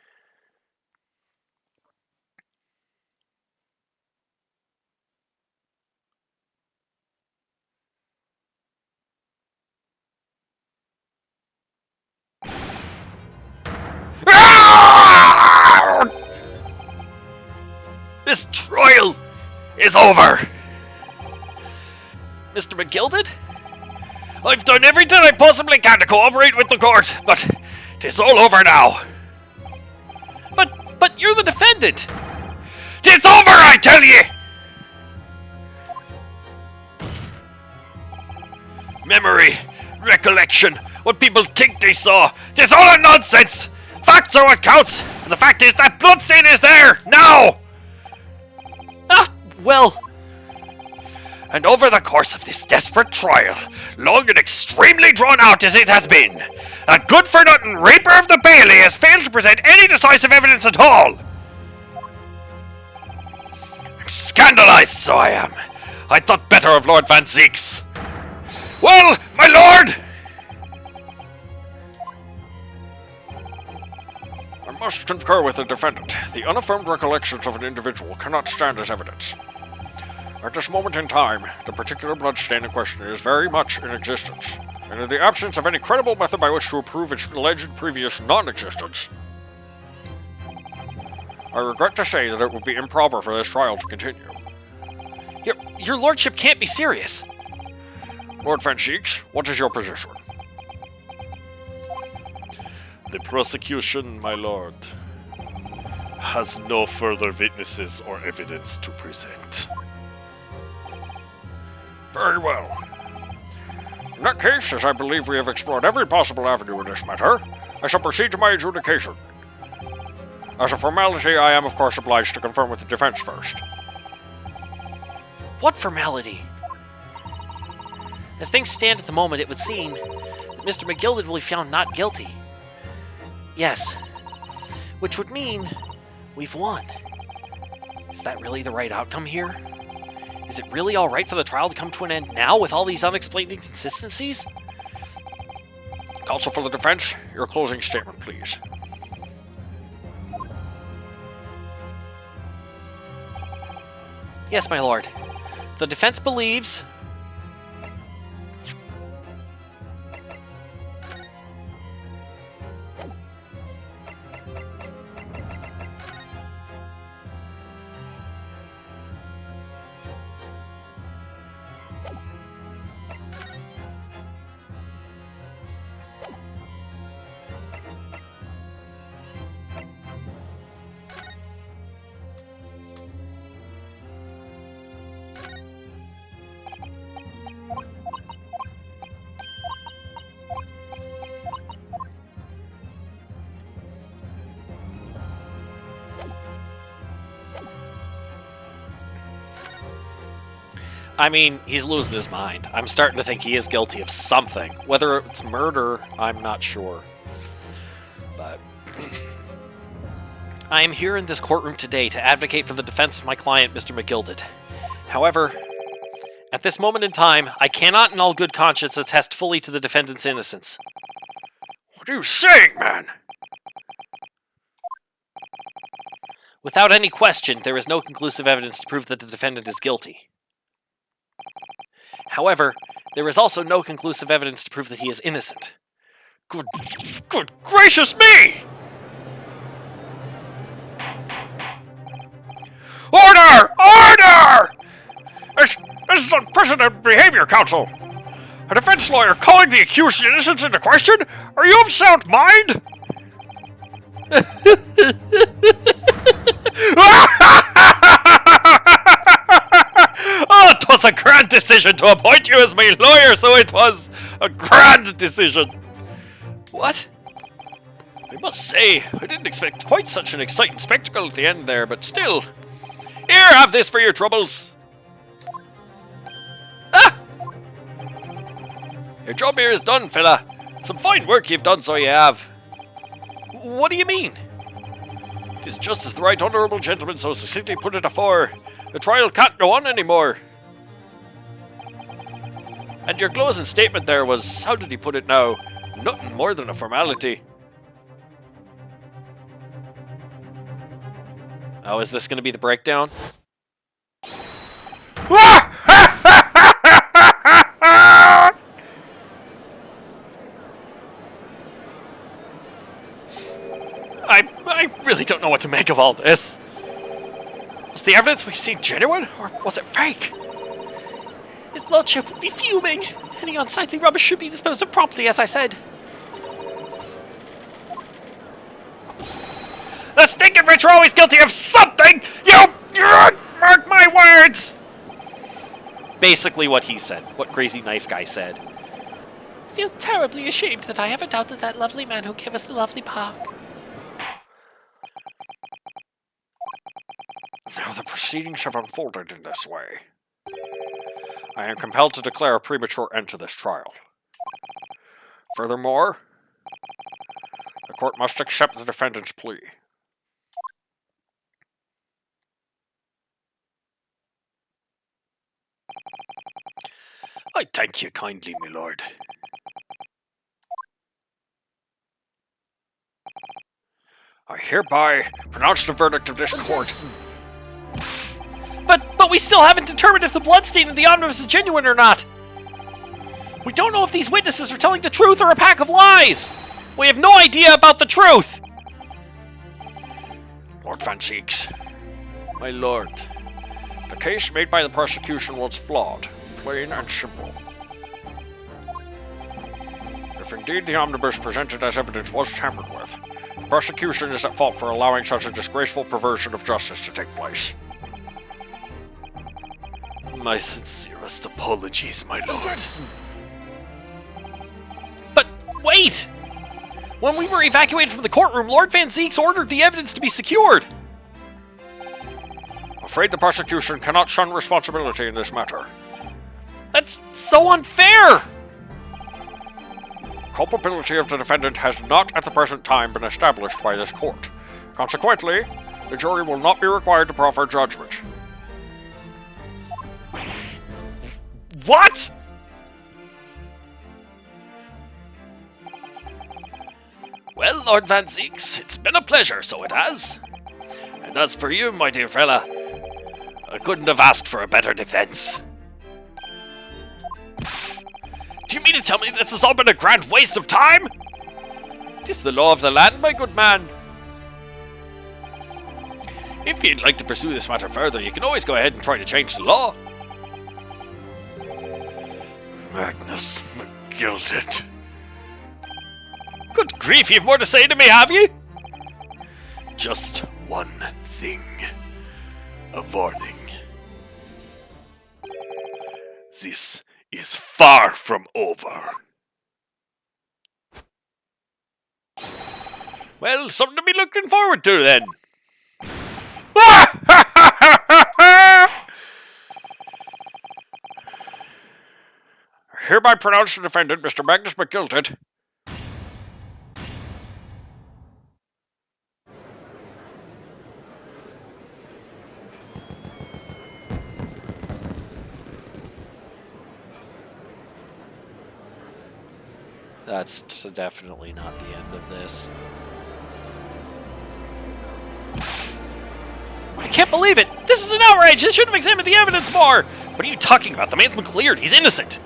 This trial is over. Mr. McGilded? I've done everything I possibly can to cooperate with the court, but it is all over now. But you're the defendant! Tis over, I tell ye! Memory, recollection, what people think they saw, tis all a nonsense! Facts are what counts, and the fact is that bloodstain is there, now! Ah, well... And over the course of this desperate trial, long and extremely drawn out as it has been, a good-for-nothing raper of the Bailey has failed to present any decisive evidence at all. I'm scandalized, so I am. I thought better of Lord Van Zeeks. Well, my lord! I must concur with the defendant. The unaffirmed recollections of an individual cannot stand as evidence. At this moment in time, the particular bloodstain in question is very much in existence, and in the absence of any credible method by which to prove its alleged previous non-existence, I regret to say that it would be improper for this trial to continue. Your lordship can't be serious. Lord Van Zeeks, what is your position? The prosecution, my lord, has no further witnesses or evidence to present. Very well. In that case, as I believe we have explored every possible avenue in this matter, I shall proceed to my adjudication. As a formality, I am of course obliged to confirm with the defense first. What formality? As things stand at the moment, it would seem that Mr. McGilded will be found not guilty. Yes. Which would mean we've won. Is that really the right outcome here? Is it really alright for the trial to come to an end now with all these unexplained inconsistencies? Counsel for the defense, your closing statement, please. Yes, my lord. The defense believes... I mean, he's losing his mind. I'm starting to think he is guilty of something. Whether it's murder, I'm not sure. But I am here in this courtroom today to advocate for the defense of my client, Mr. McGilded. However, at this moment in time, I cannot in all good conscience attest fully to the defendant's innocence. What are you saying, man? Without any question, there is no conclusive evidence to prove that the defendant is guilty. However, there is also no conclusive evidence to prove that he is innocent. Good gracious me! Order! Order! This is unprecedented behavior, counsel. A defense lawyer calling the accused innocent into question? Are you of sound mind? Oh, it was a grand decision to appoint you as my lawyer, so it was a grand decision. What? I must say, I didn't expect quite such an exciting spectacle at the end there, but still. Here, have this for your troubles. Ah! Your job here is done, fella. Some fine work you've done, so you have. What do you mean? It is just as the right honourable gentleman so succinctly put it afore. The trial can't go on anymore. And your closing statement there was, how did he put it now? Nothing more than a formality. Oh, is this going to be the breakdown? I really don't know what to make of all this. Was the evidence we've seen genuine, or was it fake? His lordship would be fuming. Any unsightly rubbish should be disposed of promptly, as I said. The stinking rich are always guilty of something! You mark my words! Basically what he said, what Crazy Knife Guy said. I feel terribly ashamed that I ever doubted that lovely man who gave us the lovely park. Now the proceedings have unfolded in this way. I am compelled to declare a premature end to this trial. Furthermore, the court must accept the defendant's plea. I thank you kindly, my lord. I hereby pronounce the verdict of this court. But we still haven't determined if the bloodstain in the omnibus is genuine or not. We don't know if these witnesses are telling the truth or a pack of lies. We have no idea about the truth. Lord Van Zieks, My lord. the case made by the prosecution was flawed, plain and simple. If indeed the omnibus presented as evidence was tampered with, the prosecution is at fault for allowing such a disgraceful perversion of justice to take place. My sincerest apologies, my lord. But wait! When we were evacuated from the courtroom, Lord Van Zieks ordered the evidence to be secured. I'm afraid the prosecution cannot shun responsibility in this matter. That's so unfair! Culpability of the defendant has not at the present time been established by this court. Consequently, the jury will not be required to proffer judgment. What? Well, Lord Van Zieks, it's been a pleasure, so it has. And as for you, my dear fella, I couldn't have asked for a better defense. Do you mean to tell me this has all been a grand waste of time? 'Tis the law of the land, my good man. If you'd like to pursue this matter further, you can always go ahead and try to change the law. Magnus McGilded. Good grief, you've more to say to me, have you? Just one thing. A warning. This is far from over. Well, something to be looking forward to then. Hereby pronounce the defendant, Mr. Magnus McGilded. That's definitely not the end of this. I can't believe it! This is an outrage! They should have examined the evidence more! What are you talking about? The man's been cleared. He's innocent!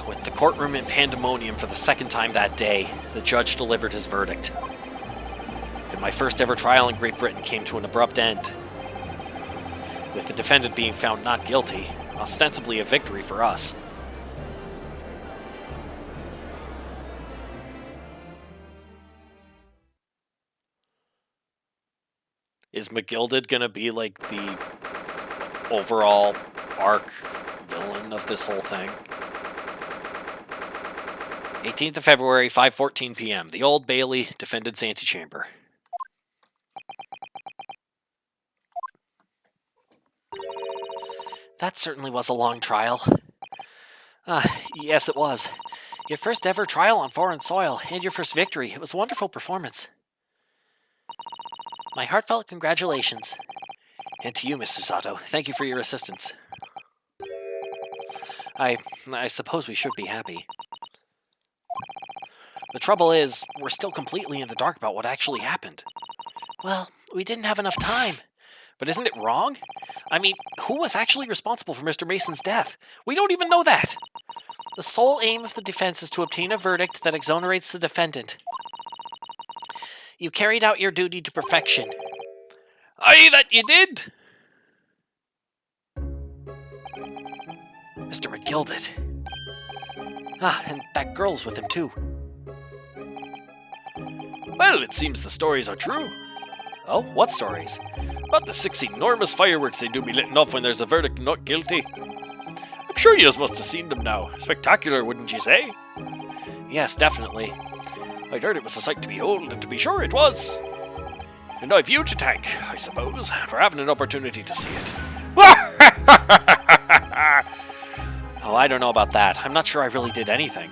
With the courtroom in pandemonium for the second time that day, the judge delivered his verdict. And my first ever trial in Great Britain came to an abrupt end. With the defendant being found not guilty, ostensibly a victory for us. Is McGilded gonna be like the overall arc villain of this whole thing? 18th of February, 5:14 p.m. The Old Bailey, defendant's antechamber. That certainly was a long trial. Yes, it was. Your first ever trial on foreign soil, and your first victory. It was a wonderful performance. My heartfelt congratulations. And to you, Mr. Sato. Thank you for your assistance. I suppose we should be happy. The trouble is, we're still completely in the dark about what actually happened. Well, we didn't have enough time. But isn't it wrong? I mean, who was actually responsible for Mr. Mason's death? We don't even know that. The sole aim of the defense is to obtain a verdict that exonerates the defendant. You carried out your duty to perfection. Aye, that you did! Mr. McGilded. Ah, and that girl's with him too. Well, it seems the stories are true. Oh, what stories? About the 6 enormous fireworks they do be letting off when there's a verdict not guilty. I'm sure you must have seen them now. Spectacular, wouldn't you say? Yes, definitely. I'd heard it was a sight to behold, and to be sure it was. And I've you to thank, I suppose, for having an opportunity to see it. Oh, I don't know about that. I'm not sure I really did anything.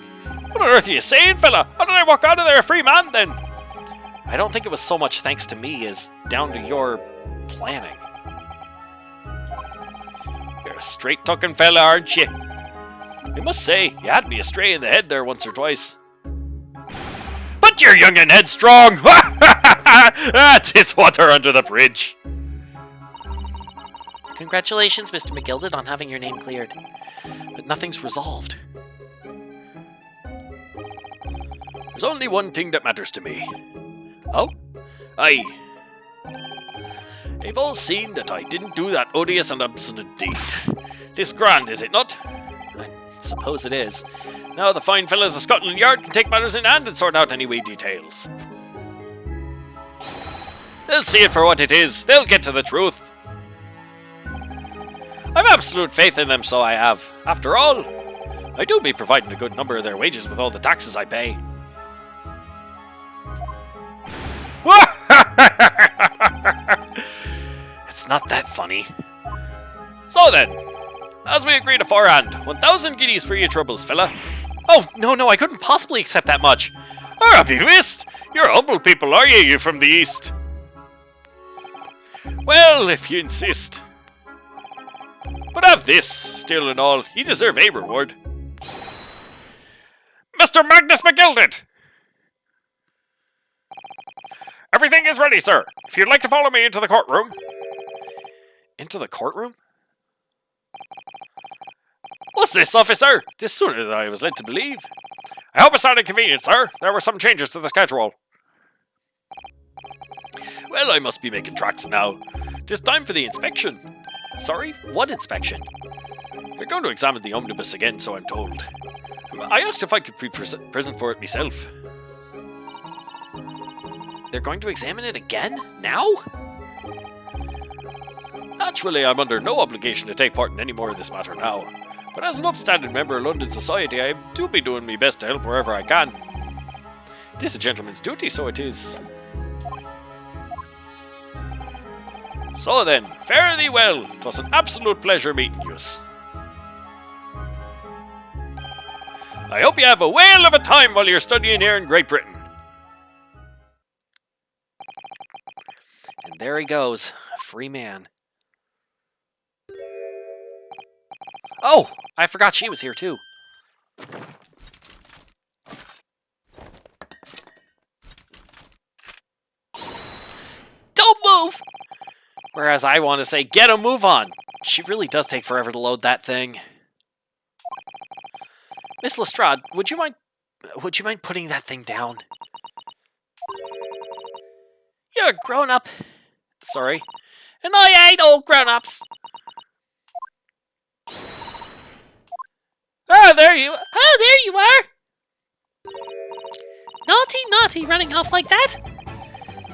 What on earth are you saying, fella? How did I walk out of there a free man, then? I don't think it was so much thanks to me as down to your planning. You're a straight-talking fella, aren't you? I must say, you had me astray in the head there once or twice. But you're young and headstrong! Tis water under the bridge. Congratulations, Mr. McGilded, on having your name cleared. But nothing's resolved. There's only one thing that matters to me. Oh? Aye. They've all seen that I didn't do that odious and obstinate deed. 'Tis grand, is it not? I suppose it is. Now the fine fellas of Scotland Yard can take matters in hand and sort out any wee details. They'll see it for what it is. They'll get to the truth. I've absolute faith in them, so I have. After all, I do be providing a good number of their wages with all the taxes I pay. It's not that funny. So then, as we agreed aforehand, 1,000 guineas for your troubles, fella. Oh, no, I couldn't possibly accept that much. I'll be missed. You're humble people, are you? You're from the east. Well, if you insist. But have this, still and all. You deserve a reward. Mr. Magnus McGilded! Everything is ready, sir. If you'd like to follow me into the courtroom. Into the courtroom? What's this, officer? 'Tis sooner than I was led to believe. I hope it's not inconvenient, sir. There were some changes to the schedule. Well, I must be making tracks now. 'Tis time for the inspection. Sorry? What inspection? They're going to examine the omnibus again, so I'm told. I asked if I could be present for it myself. They're going to examine it again? Now? Naturally, I'm under no obligation to take part in any more of this matter now. But as an upstanding member of London society, I do be doing my best to help wherever I can. It is a gentleman's duty, so it is. So then, fare thee well. 'Twas an absolute pleasure meeting yous. I hope you have a whale of a time while you're studying here in Great Britain. And there he goes, a free man. Oh, I forgot she was here too. Don't move! Whereas I want to say, get a move on. She really does take forever to load that thing. Miss Lestrade, would you mind putting that thing down? You're a grown-up. Sorry. And I hate old grown-ups. There you are! Naughty, naughty, running off like that.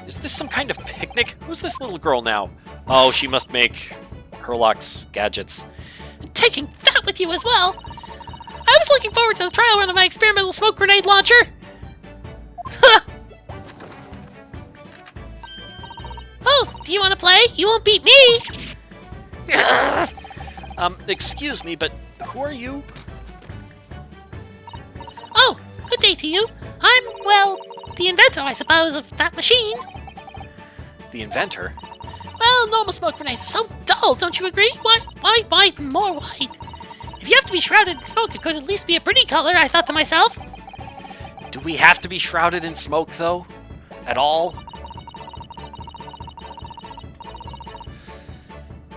Is this some kind of picnic? Who's this little girl now? Oh, she must make Herlock's gadgets. And taking that with you as well! I was looking forward to the trial run of my experimental smoke grenade launcher! Oh, do you want to play? You won't beat me! Excuse me, but who are you? Oh, good day to you. I'm, well, the inventor, I suppose, of that machine. The inventor? Well, normal smoke grenades are so dull, don't you agree? Why widen more wide? If you have to be shrouded in smoke, it could at least be a pretty color, I thought to myself. Do we have to be shrouded in smoke, though? At all?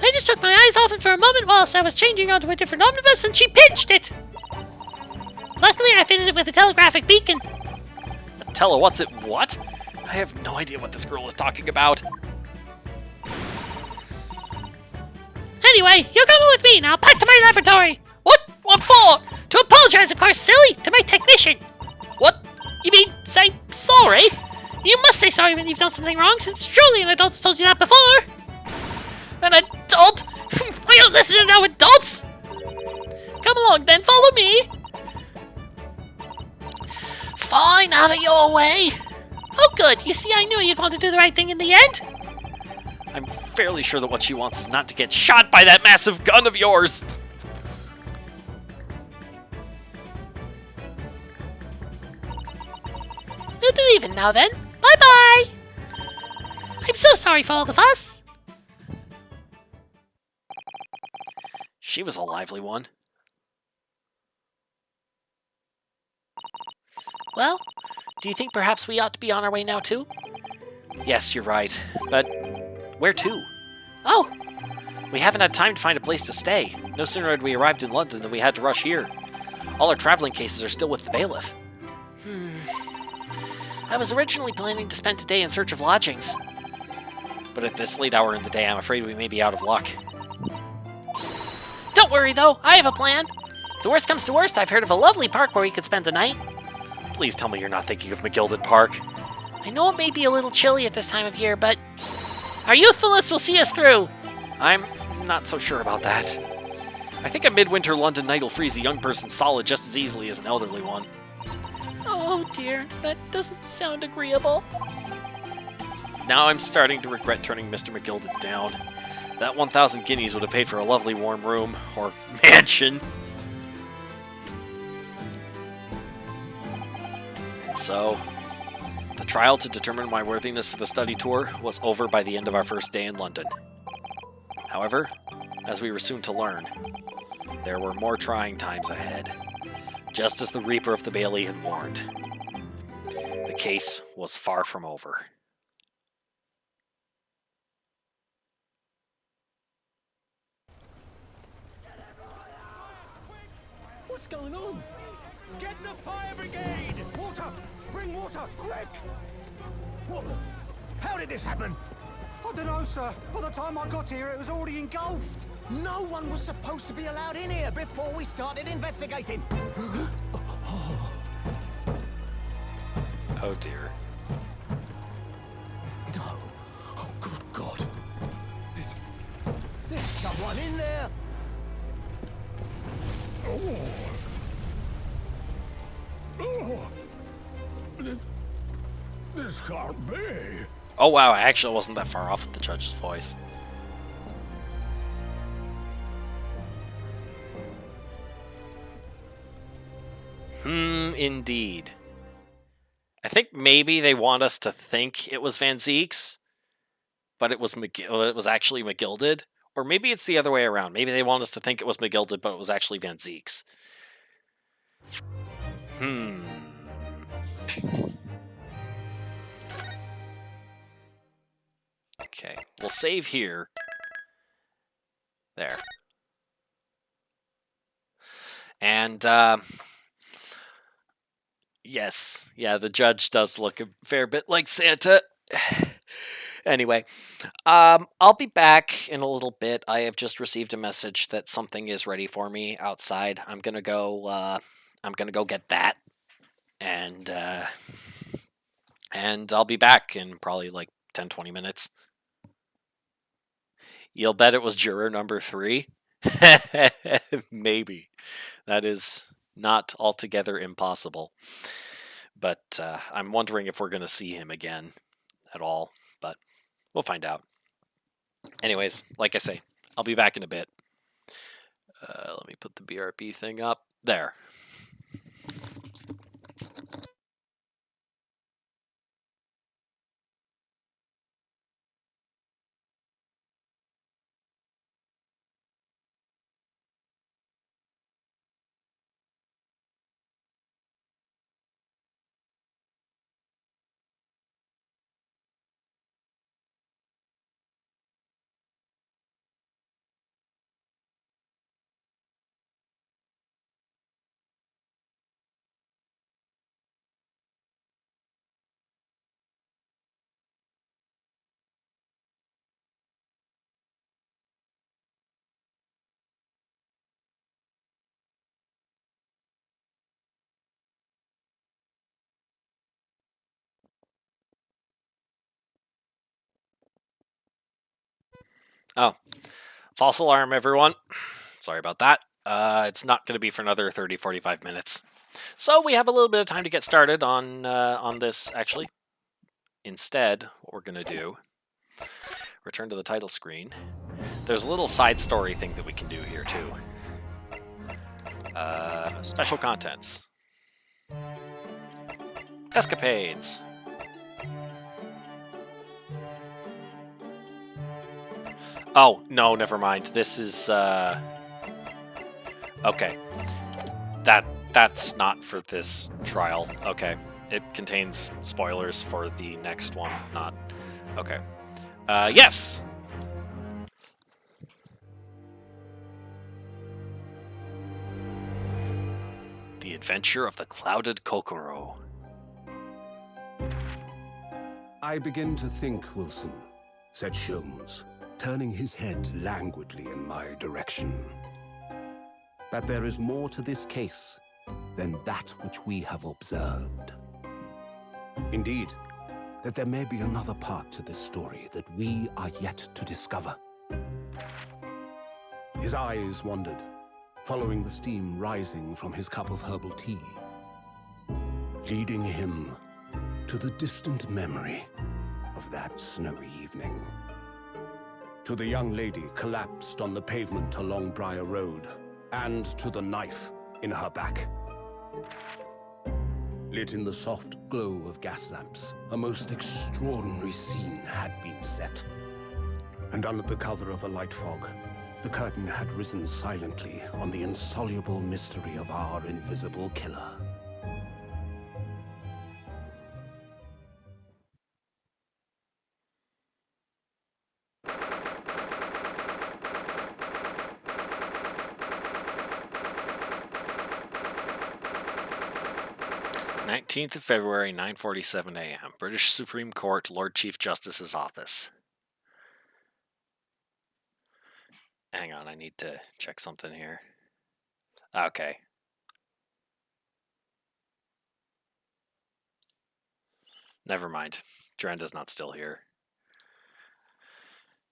I just took my eyes off it for a moment whilst I was changing onto a different omnibus, and she pinched it! Luckily, I fitted it with a telegraphic beacon. What's it what? I have no idea what this girl is talking about. Anyway, you're coming with me now. Back to my laboratory. What? What for? To apologize, of course, silly, to my technician. What? You mean say sorry? You must say sorry when you've done something wrong, since surely an adult's told you that before. An adult? I don't listen to no adults. Come along then, follow me. Fine, have it your way. Oh good, you see I knew you'd want to do the right thing in the end. I'm fairly sure that what she wants is not to get shot by that massive gun of yours. We'll be leaving now then. Bye-bye. I'm so sorry for all the fuss. She was a lively one. Well, do you think perhaps we ought to be on our way now too? Yes, you're right. But where to? Oh, We haven't had time to find a place to stay. No sooner had we arrived in London than we had to rush here. All our traveling cases are still with the bailiff. I was originally planning to spend today in search of lodgings. But at this late hour in the day, I'm afraid we may be out of luck. Don't worry though, I have a plan. If the worst comes to worst, I've heard of a lovely park where we could spend the night. Please tell me you're not thinking of McGilded Park. I know it may be a little chilly at this time of year, but our youthfulness will see us through. I'm not so sure about that. I think a midwinter London night will freeze a young person solid just as easily as an elderly one. Oh dear, that doesn't sound agreeable. Now I'm starting to regret turning Mr. McGilded down. That 1,000 guineas would have paid for a lovely warm room, or mansion. And so, the trial to determine my worthiness for the study tour was over by the end of our first day in London. However, as we were soon to learn, there were more trying times ahead, just as the Reaper of the Bailey had warned. The case was far from over. What's going on? Get the fire brigade! Water! Bring water, quick! What the? How did this happen? I don't know, sir. By the time I got here, it was already engulfed. No one was supposed to be allowed in here before we started investigating. Oh dear. No. Oh, good God. There's someone in there. This can't be. Oh wow, I actually wasn't that far off with the judge's voice. Indeed. I think maybe they want us to think it was Van Zeek's, but it was it was actually McGilded. Or maybe it's the other way around. Maybe they want us to think it was McGilded, but it was actually Van Zeek's. Okay, we'll save here. There. And, yes, yeah, the judge does look a fair bit like Santa. Anyway, I'll be back in a little bit. I have just received a message that something is ready for me outside. I'm gonna go get that, and I'll be back in probably like 10-20 minutes. You'll bet it was juror number 3? Maybe. That is not altogether impossible. But I'm wondering if we're going to see him again at all. But we'll find out. Anyways, like I say, I'll be back in a bit. Let me put the BRB thing up. There. Oh, false alarm, everyone. Sorry about that. It's not going to be for another 30-45 minutes. So we have a little bit of time to get started on this, actually. Instead, what we're going to do, return to the title screen. There's a little side story thing that we can do here, too. Special contents. Escapades. Oh, no, never mind. This is, okay. That's not for this trial. Okay. It contains spoilers for the next one, not... Okay. Yes! The Adventure of the Clouded Kokoro. I begin to think, Wilson, said Sholmes, turning his head languidly in my direction, that there is more to this case than that which we have observed. Indeed, that there may be another part to this story that we are yet to discover. His eyes wandered, following the steam rising from his cup of herbal tea, leading him to the distant memory of that snowy evening. To the young lady collapsed on the pavement along Briar Road, and to the knife in her back. Lit in the soft glow of gas lamps, a most extraordinary scene had been set. And under the cover of a light fog, the curtain had risen silently on the insoluble mystery of our invisible killer. Of February, 9:47 a.m. British Supreme Court, Lord Chief Justice's office. Hang on, I need to check something here. Okay. Never mind. Drenda's not still here.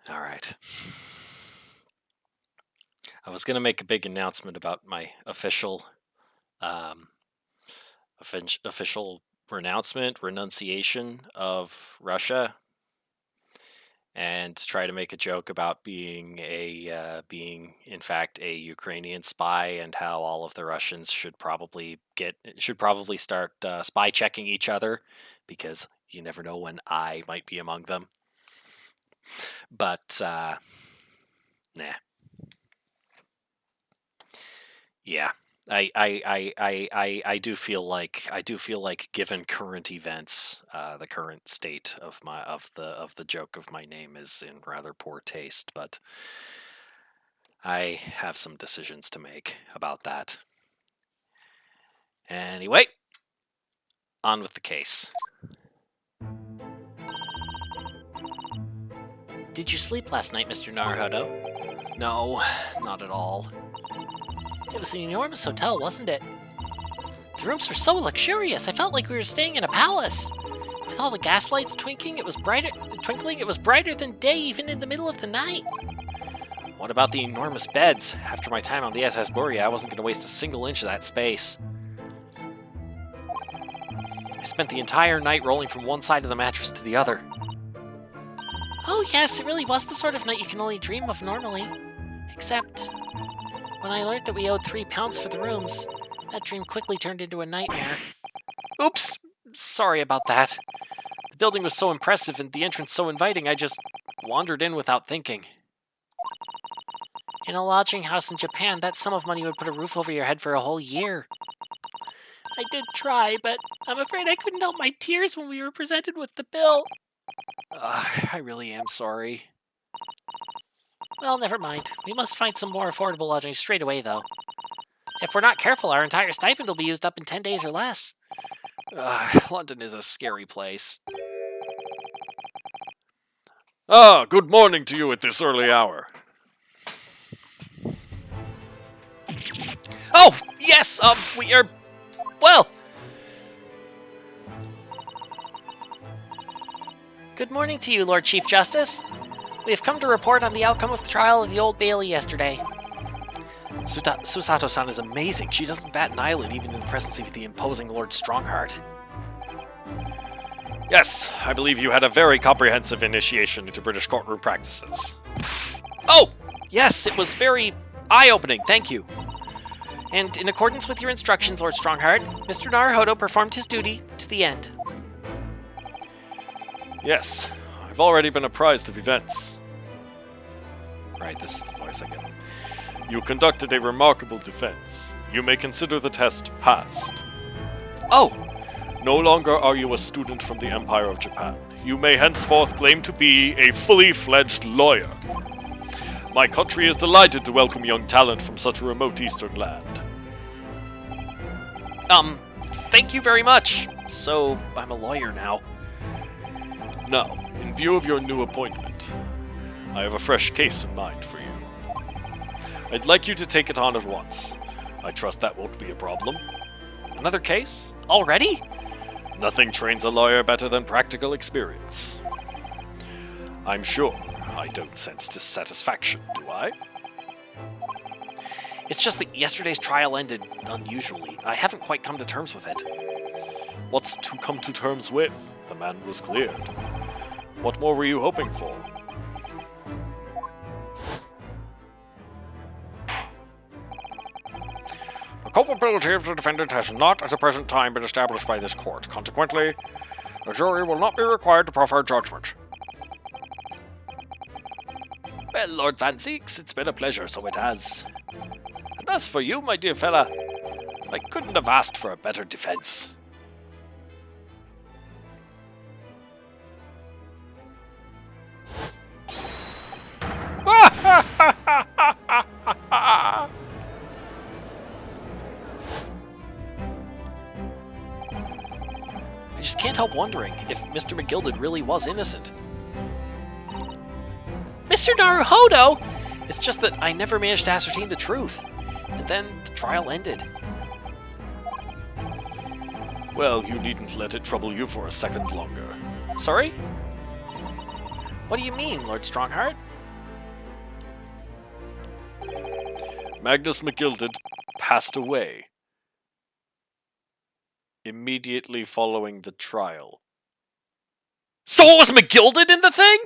Alright. I was going to make a big announcement about my official renunciation of Russia, and try to make a joke about being in fact a Ukrainian spy, and how all of the Russians should probably start spy checking each other, because you never know when I might be among them. But nah. Yeah. I do feel like, given current events, the current state of the joke of my name is in rather poor taste, but I have some decisions to make about that. Anyway, on with the case. Did you sleep last night, Mr. Naruhodo? No, not at all. It was an enormous hotel, wasn't it? The rooms were so luxurious, I felt like we were staying in a palace. With all the gas lights twinkling, it was brighter than day, even in the middle of the night. What about the enormous beds? After my time on the SS Buria, I wasn't going to waste a single inch of that space. I spent the entire night rolling from one side of the mattress to the other. Oh yes, it really was the sort of night you can only dream of normally. Except... when I learned that we owed £3 for the rooms, that dream quickly turned into a nightmare. Oops! Sorry about that. The building was so impressive and the entrance so inviting, I just wandered in without thinking. In a lodging house in Japan, that sum of money would put a roof over your head for a whole year. I did try, but I'm afraid I couldn't help my tears when we were presented with the bill. I really am sorry. Well, never mind. We must find some more affordable lodging straight away, though. If we're not careful, our entire stipend will be used up in 10 days or less. London is a scary place. Ah, good morning to you at this early hour. Oh, yes, we are... well... Good morning to you, Lord Chief Justice. We have come to report on the outcome of the trial of the Old Bailey yesterday. Susato-san is amazing. She doesn't bat an eyelid even in the presence of the imposing Lord Strongheart. Yes, I believe you had a very comprehensive initiation into British courtroom practices. Oh! Yes, it was very eye-opening, thank you. And in accordance with your instructions, Lord Strongheart, Mr. Naruhodo performed his duty to the end. Yes, I've already been apprised of events. Right, this is the voice again. You conducted a remarkable defense. You may consider the test passed. Oh! No longer are you a student from the Empire of Japan. You may henceforth claim to be a fully fledged lawyer. My country is delighted to welcome young talent from such a remote eastern land. Thank you very much. So, I'm a lawyer now. Now, in view of your new appointment, I have a fresh case in mind for you. I'd like you to take it on at once. I trust that won't be a problem. Another case? Already? Nothing trains a lawyer better than practical experience. I'm sure I don't sense dissatisfaction, do I? It's just that yesterday's trial ended unusually. I haven't quite come to terms with it. What's to come to terms with? The man was cleared. What more were you hoping for? The culpability of the defendant has not at the present time been established by this court. Consequently, the jury will not be required to proffer judgment. Well, Lord Van Zeeks, it's been a pleasure, so it has. And as for you, my dear fella, I couldn't have asked for a better defense. I just can't help wondering if Mr. McGilded really was innocent. Mr. Naruhodo! It's just that I never managed to ascertain the truth. And then the trial ended. Well, you needn't let it trouble you for a second longer. Sorry? What do you mean, Lord Strongheart? Magnus McGilded passed away immediately following the trial. So it was McGilded in the thing?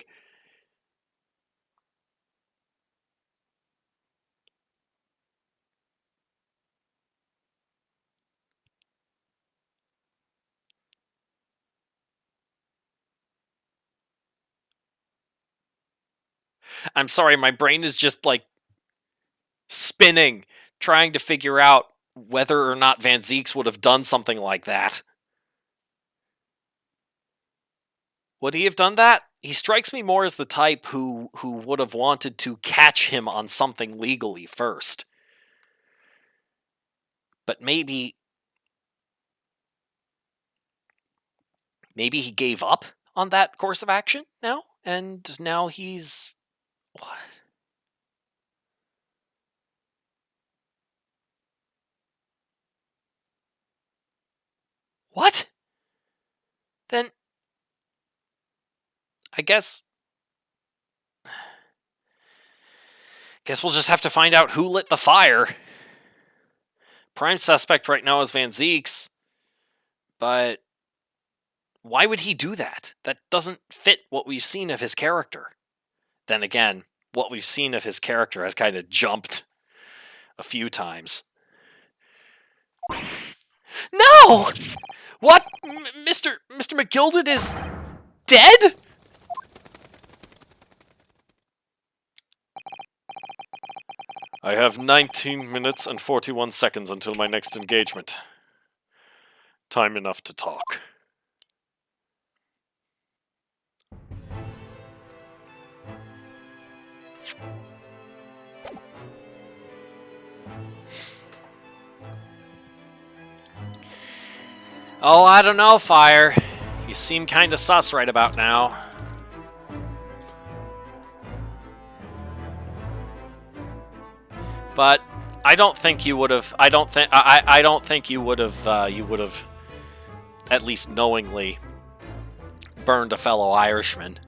I'm sorry, my brain is just like spinning, trying to figure out whether or not Van Zeeks would have done something like that. Would he have done that? He strikes me more as the type who would have wanted to catch him on something legally first. But maybe he gave up on that course of action now, and now he's... What? What? Then... I guess we'll just have to find out who lit the fire. Prime suspect right now is Van Zeeks. But why would he do that? That doesn't fit what we've seen of his character. Then again, what we've seen of his character has kind of jumped a few times. No! What? Mr. McGilded is dead? I have 19 minutes and 41 seconds until my next engagement. Time enough to talk. Oh, I don't know, Fire. You seem kinda sus right about now. But I don't think you would have. I don't think you would have. You would have, at least knowingly, burned a fellow Irishman.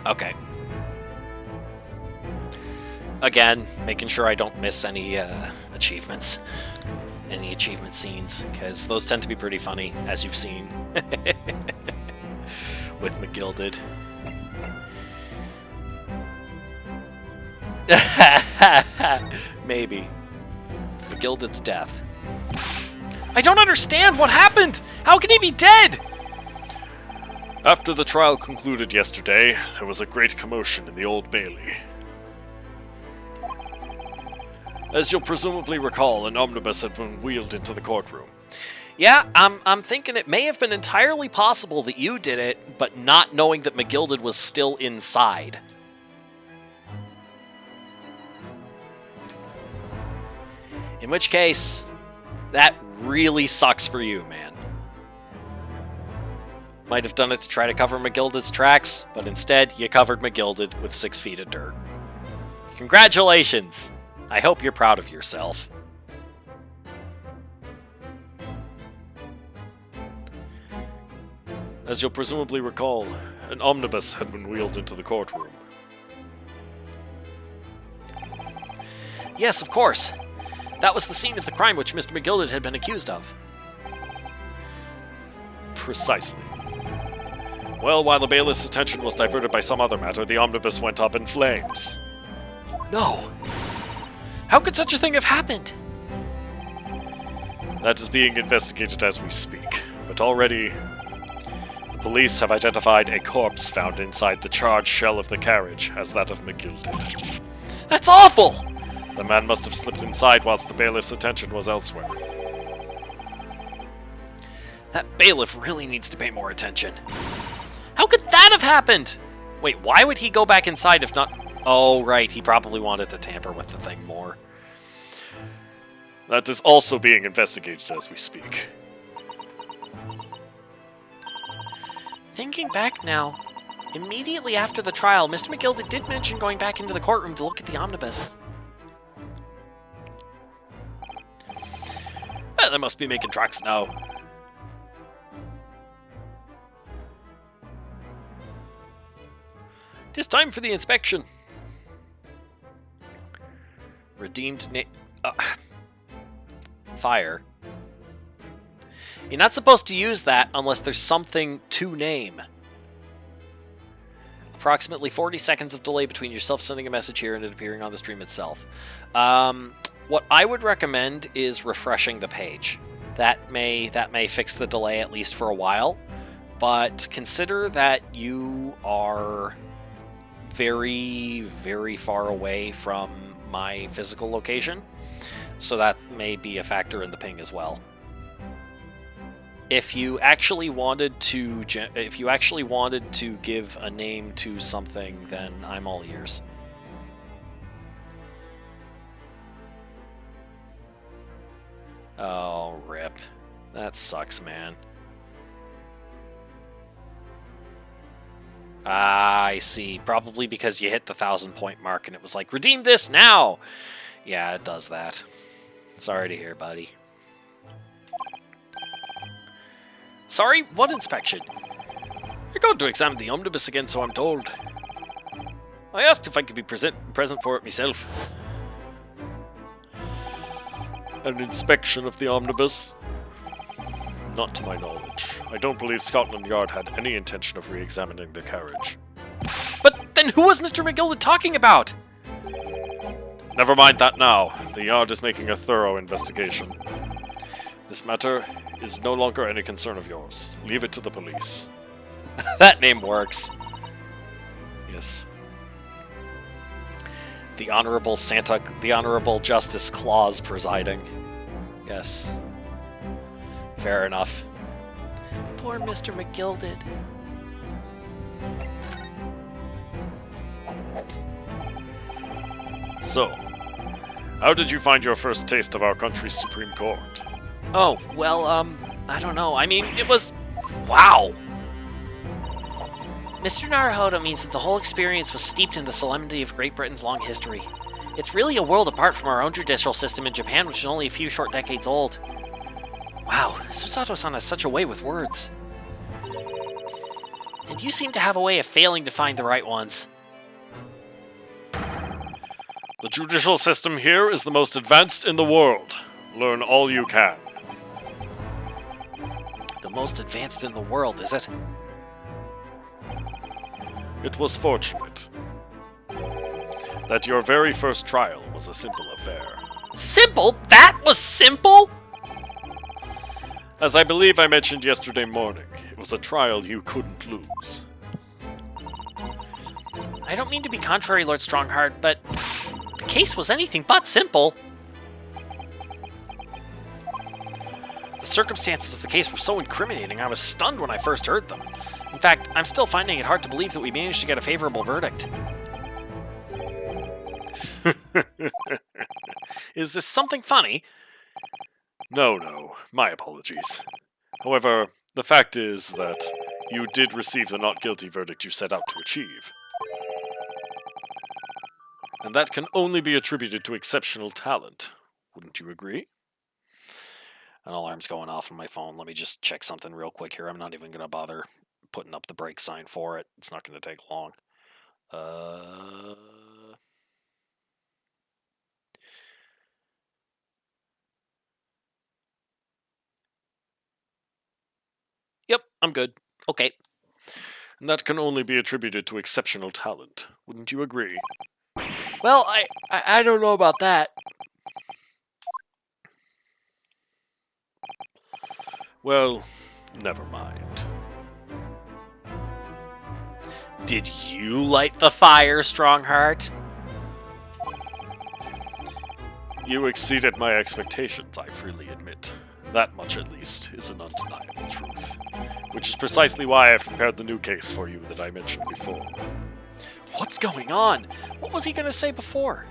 Okay. Again, making sure I don't miss any achievements. Any achievement scenes, because those tend to be pretty funny, as you've seen. With McGilded. Maybe. McGilded's death. I don't understand! What happened? How can he be dead? After the trial concluded yesterday, there was a great commotion in the Old Bailey. As you'll presumably recall, an omnibus had been wheeled into the courtroom. Yeah, I'm thinking it may have been entirely possible that you did it, but not knowing that McGilded was still inside. In which case, that really sucks for you, man. Might have done it to try to cover McGilded's tracks, but instead you covered McGilded with 6 feet of dirt. Congratulations! I hope you're proud of yourself. As you'll presumably recall, an omnibus had been wheeled into the courtroom. Yes, of course. That was the scene of the crime which Mr. McGilded had been accused of. Precisely. Well, while the bailiff's attention was diverted by some other matter, the omnibus went up in flames. No! How could such a thing have happened? That is being investigated as we speak, but already the police have identified a corpse found inside the charred shell of the carriage as that of McGilded. That's awful! The man must have slipped inside whilst the bailiff's attention was elsewhere. That bailiff really needs to pay more attention. How could that have happened? Wait, why would he go back inside if not... Oh, right, he probably wanted to tamper with the thing more. That is also being investigated as we speak. Thinking back now, immediately after the trial, Mr. McGilded did mention going back into the courtroom to look at the omnibus. They must be making tracks now. It is time for the inspection. Redeemed fire. You're not supposed to use that unless there's something to name. Approximately 40 seconds of delay between yourself sending a message here and it appearing on the stream itself. What I would recommend is refreshing the page. That may fix the delay at least for a while, but consider that you are very, very far away from my physical location, so that may be a factor in the ping as well. If you actually wanted to give a name to something, then I'm all ears. Oh, rip. That sucks, man. Ah, I see. Probably because you hit the 1,000-point mark and it was like, redeem this now! Yeah, it does that. Sorry to hear, buddy. Sorry, what inspection? You're going to examine the omnibus again, so I'm told. I asked if I could be present for it myself. An inspection of the omnibus? Not to my knowledge. I don't believe Scotland Yard had any intention of re-examining the carriage. But then who was Mr. McGilded talking about? Never mind that now. The Yard is making a thorough investigation. This matter is no longer any concern of yours. Leave it to the police. That name works. Yes. The Honorable Justice Claus presiding. Yes. Fair enough. Poor Mr. McGilded. So, how did you find your first taste of our country's Supreme Court? Oh, well, I don't know. I mean, it was... Wow! Mr. Naruhodo means that the whole experience was steeped in the solemnity of Great Britain's long history. It's really a world apart from our own judicial system in Japan, which is only a few short decades old. Wow, Susato-san has such a way with words. And you seem to have a way of failing to find the right ones. The judicial system here is the most advanced in the world. Learn all you can. The most advanced in the world, is it? It was fortunate that your very first trial was a simple affair. Simple? That was simple? As I believe I mentioned yesterday morning, it was a trial you couldn't lose. I don't mean to be contrary, Lord Strongheart, but the case was anything but simple. The circumstances of the case were so incriminating, I was stunned when I first heard them. In fact, I'm still finding it hard to believe that we managed to get a favorable verdict. Is this something funny? No, my apologies. However, the fact is that you did receive the not guilty verdict you set out to achieve. And that can only be attributed to exceptional talent. Wouldn't you agree? An alarm's going off on my phone. Let me just check something real quick here. I'm not even going to bother putting up the break sign for it. It's not going to take long. Yep, I'm good. Okay. And that can only be attributed to exceptional talent. Wouldn't you agree? Well, I don't know about that. Well, never mind. Did you light the fire, Strongheart? You exceeded my expectations, I freely admit. That much, at least, is an undeniable truth. Which is precisely why I've prepared the new case for you that I mentioned before. What's going on? What was he going to say before?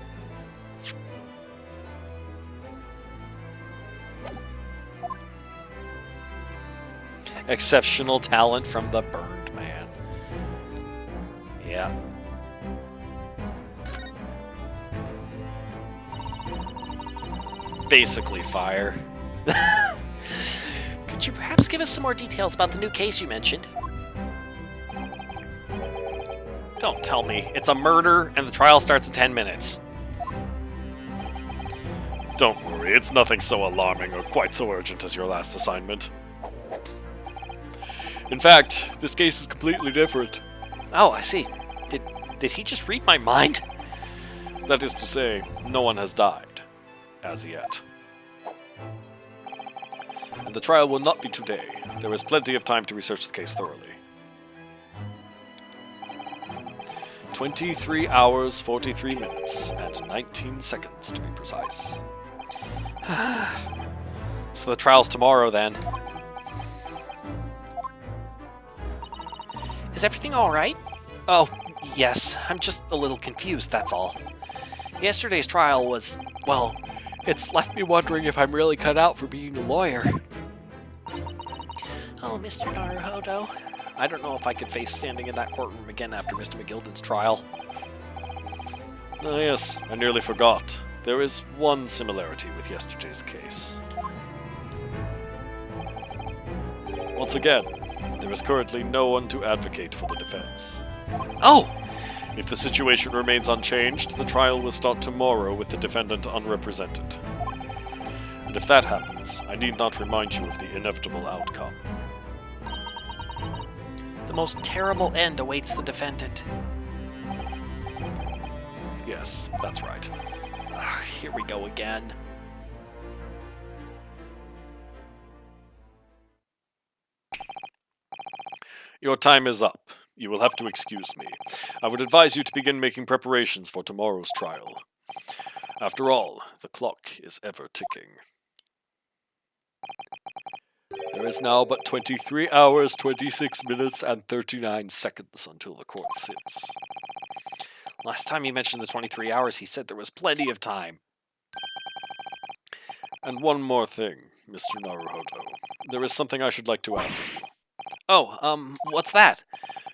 Exceptional talent from the burned man. Yeah. Basically fire. Could you perhaps give us some more details about the new case you mentioned? Don't tell me. It's a murder and the trial starts in 10 minutes. Don't worry, it's nothing so alarming or quite so urgent as your last assignment. In fact, this case is completely different. Oh, I see. Did he just read my mind? That is to say, no one has died, as yet. And the trial will not be today. There is plenty of time to research the case thoroughly. 23 hours, 43 minutes, and 19 seconds to be precise. So the trial's tomorrow, then. Is everything alright? Oh, yes. I'm just a little confused, that's all. Yesterday's trial was, well, it's left me wondering if I'm really cut out for being a lawyer. Oh, Mr. Naruhodo. I don't know if I could face standing in that courtroom again after Mr. McGilden's trial. Ah, yes, I nearly forgot. There is one similarity with yesterday's case. Once again, there is currently no one to advocate for the defense. Oh! If the situation remains unchanged, the trial will start tomorrow with the defendant unrepresented. And if that happens, I need not remind you of the inevitable outcome. The most terrible end awaits the defendant. Yes, that's right. Here we go again. Your time is up. You will have to excuse me. I would advise you to begin making preparations for tomorrow's trial. After all, the clock is ever ticking. There is now but 23 hours, 26 minutes, and 39 seconds until the court sits. Last time he mentioned the 23 hours, he said there was plenty of time. And one more thing, Mr. Naruhodo. There is something I should like to ask you. Oh, what's that?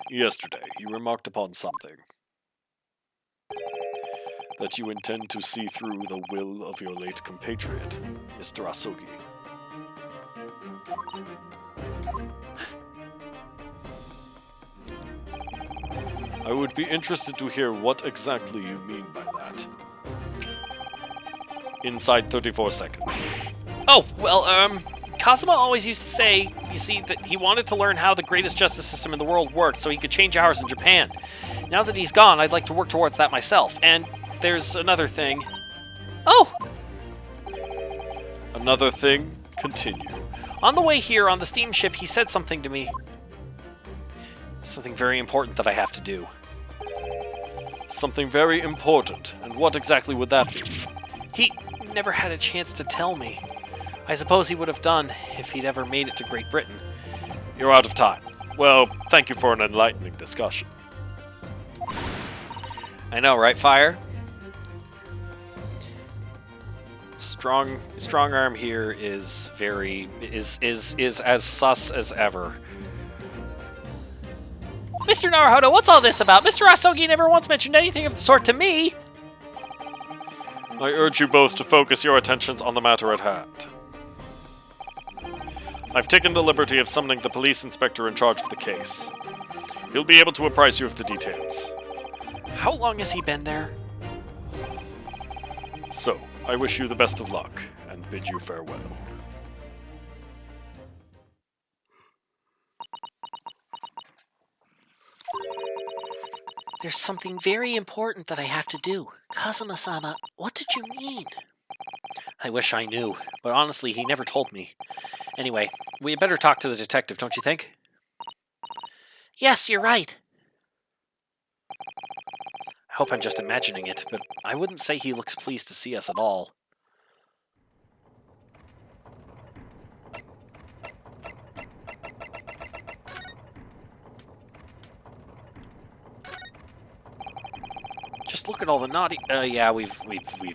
Yesterday, you remarked upon something. That you intend to see through the will of your late compatriot, Mr. Asogi. I would be interested to hear what exactly you mean by that. Inside 34 seconds. Oh, well, Kazuma always used to say, you see, that he wanted to learn how the greatest justice system in the world worked so he could change ours in Japan. Now that he's gone, I'd like to work towards that myself. And there's another thing. Oh! Another thing? Continue. On the way here on the steamship, he said something to me. Something very important that I have to do. Something very important. And what exactly would that be? He never had a chance to tell me. I suppose he would have done if he'd ever made it to Great Britain. You're out of time. Well, thank you for an enlightening discussion. I know, right, Fire? Strong arm here is very is as sus as ever. Mr. Naruhodo, what's all this about? Mr. Asogi never once mentioned anything of the sort to me. I urge you both to focus your attentions on the matter at hand. I've taken the liberty of summoning the police inspector in charge of the case. He'll be able to apprise you of the details. How long has he been there? So, I wish you the best of luck, and bid you farewell. There's something very important that I have to do. Kazuma-sama, what did you mean? I wish I knew, but honestly, he never told me. Anyway, we had better talk to the detective, don't you think? Yes, you're right. I hope I'm just imagining it, but I wouldn't say he looks pleased to see us at all. Just look at all the naughty... yeah, we've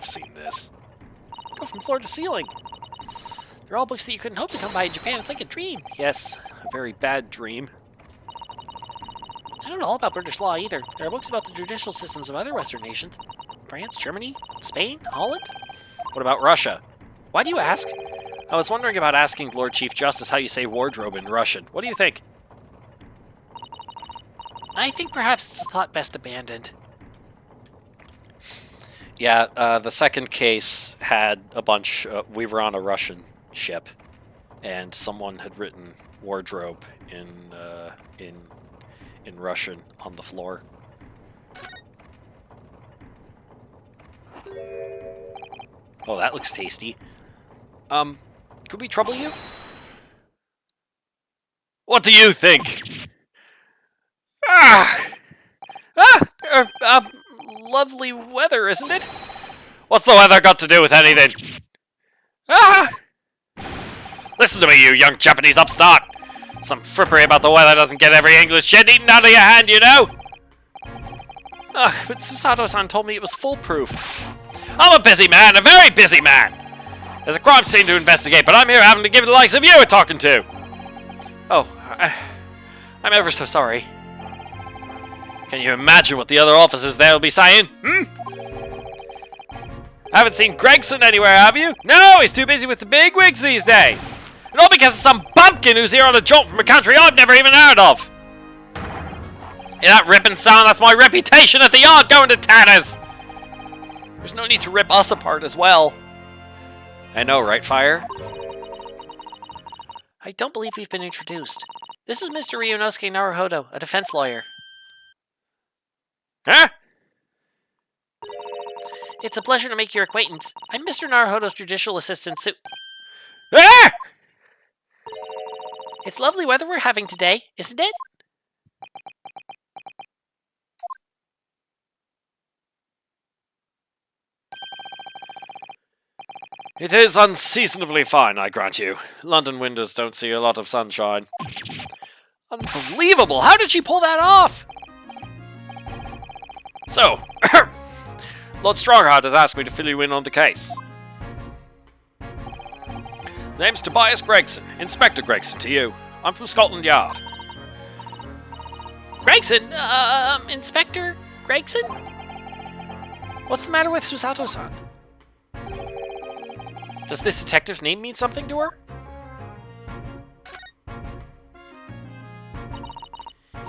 seen this. Go from floor to ceiling. They're all books that you couldn't hope to come by in Japan. It's like a dream. Yes, a very bad dream. I don't know all about British law either. There are books about the judicial systems of other Western nations. France, Germany, Spain, Holland? What about Russia? Why do you ask? I was wondering about asking Lord Chief Justice how you say wardrobe in Russian. What do you think? I think perhaps it's a thought best abandoned. Yeah, the second case had a bunch... we were on a Russian ship, and someone had written wardrobe in Russian on the floor. Oh, that looks tasty. Could we trouble you? What do you think? Lovely weather, isn't it? What's the weather got to do with anything? Listen to me, you young Japanese upstart! Some frippery about the weather doesn't get every English shit eaten out of your hand, you know? But Susato-san told me it was foolproof. I'm a busy man, a very busy man! There's a crime scene to investigate, but I'm here having to give the likes of you a talking to! Oh, I'm ever so sorry. Can you imagine what the other officers there will be saying? Haven't seen Gregson anywhere, have you? No, he's too busy with the big wigs these days. And all because of some bumpkin who's here on a jaunt from a country I've never even heard of. Hear that ripping sound? That's my reputation at the yard going to tatters. There's no need to rip us apart as well. I know, right, Fire? I don't believe we've been introduced. This is Mr. Ryunosuke Naruhodo, a defense lawyer. Huh? It's a pleasure to make your acquaintance. I'm Mr. Naruhodo's judicial assistant, Ah! It's lovely weather we're having today, isn't it? It is unseasonably fine, I grant you. London winters don't see a lot of sunshine. Unbelievable! How did she pull that off? So, Lord Strongheart has asked me to fill you in on the case. Name's Tobias Gregson. Inspector Gregson to you. I'm from Scotland Yard. Gregson? Inspector Gregson? What's the matter with Susato-san? Does this detective's name mean something to her?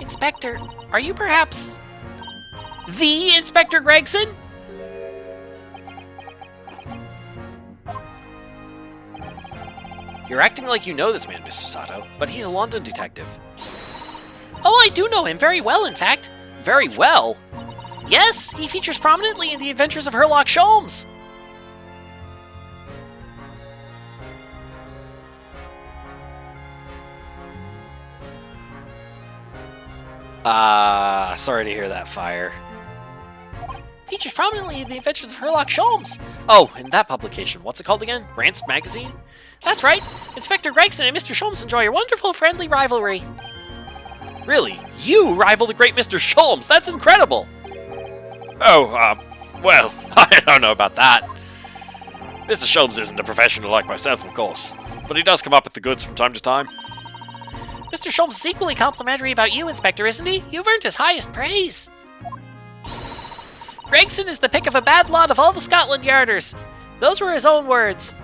Inspector, are you perhaps... The Inspector Gregson? You're acting like you know this man, Mr. Sato, but he's a London detective. Oh, I do know him very well, in fact. Very well. Yes, he features prominently in the adventures of Sherlock Holmes. Sorry to hear that, Fire. Features prominently in the adventures of Sherlock Holmes. Oh, in that publication, what's it called again? Rance Magazine? That's right. Inspector Gregson and Mr. Sholmes enjoy a wonderful friendly rivalry. Really? You rival the great Mr. Sholmes? That's incredible! Oh, well, I don't know about that. Mr. Sholmes isn't a professional like myself, of course, but he does come up with the goods from time to time. Mr. Sholmes is equally complimentary about you, Inspector, isn't he? You've earned his highest praise. Gregson is the pick of a bad lot of all the Scotland Yarders. Those were his own words.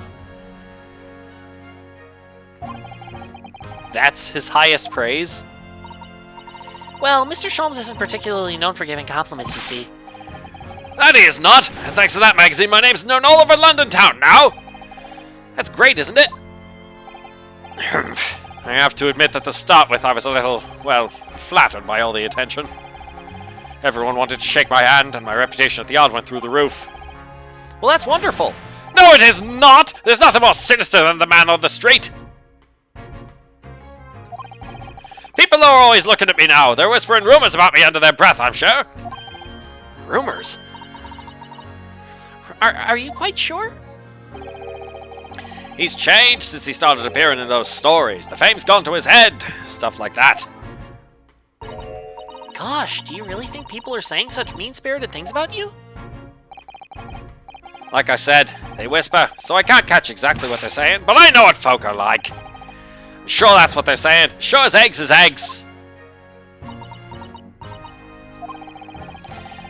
That's his highest praise? Well, Mr. Sholmes isn't particularly known for giving compliments, you see. That he is not, and thanks to that magazine, my name's known all over London town now. That's great, isn't it? I have to admit that to start with, I was a little, well, flattered by all the attention. Everyone wanted to shake my hand, and my reputation at the Yard went through the roof. Well, that's wonderful. No, it is not! There's nothing more sinister than the man on the street! People are always looking at me now. They're whispering rumors about me under their breath, I'm sure. Rumors? Are you quite sure? He's changed since he started appearing in those stories. The fame's gone to his head. Stuff like that. Gosh, do you really think people are saying such mean-spirited things about you? Like I said, they whisper, so I can't catch exactly what they're saying, but I know what folk are like. I'm sure that's what they're saying. Sure as eggs is eggs.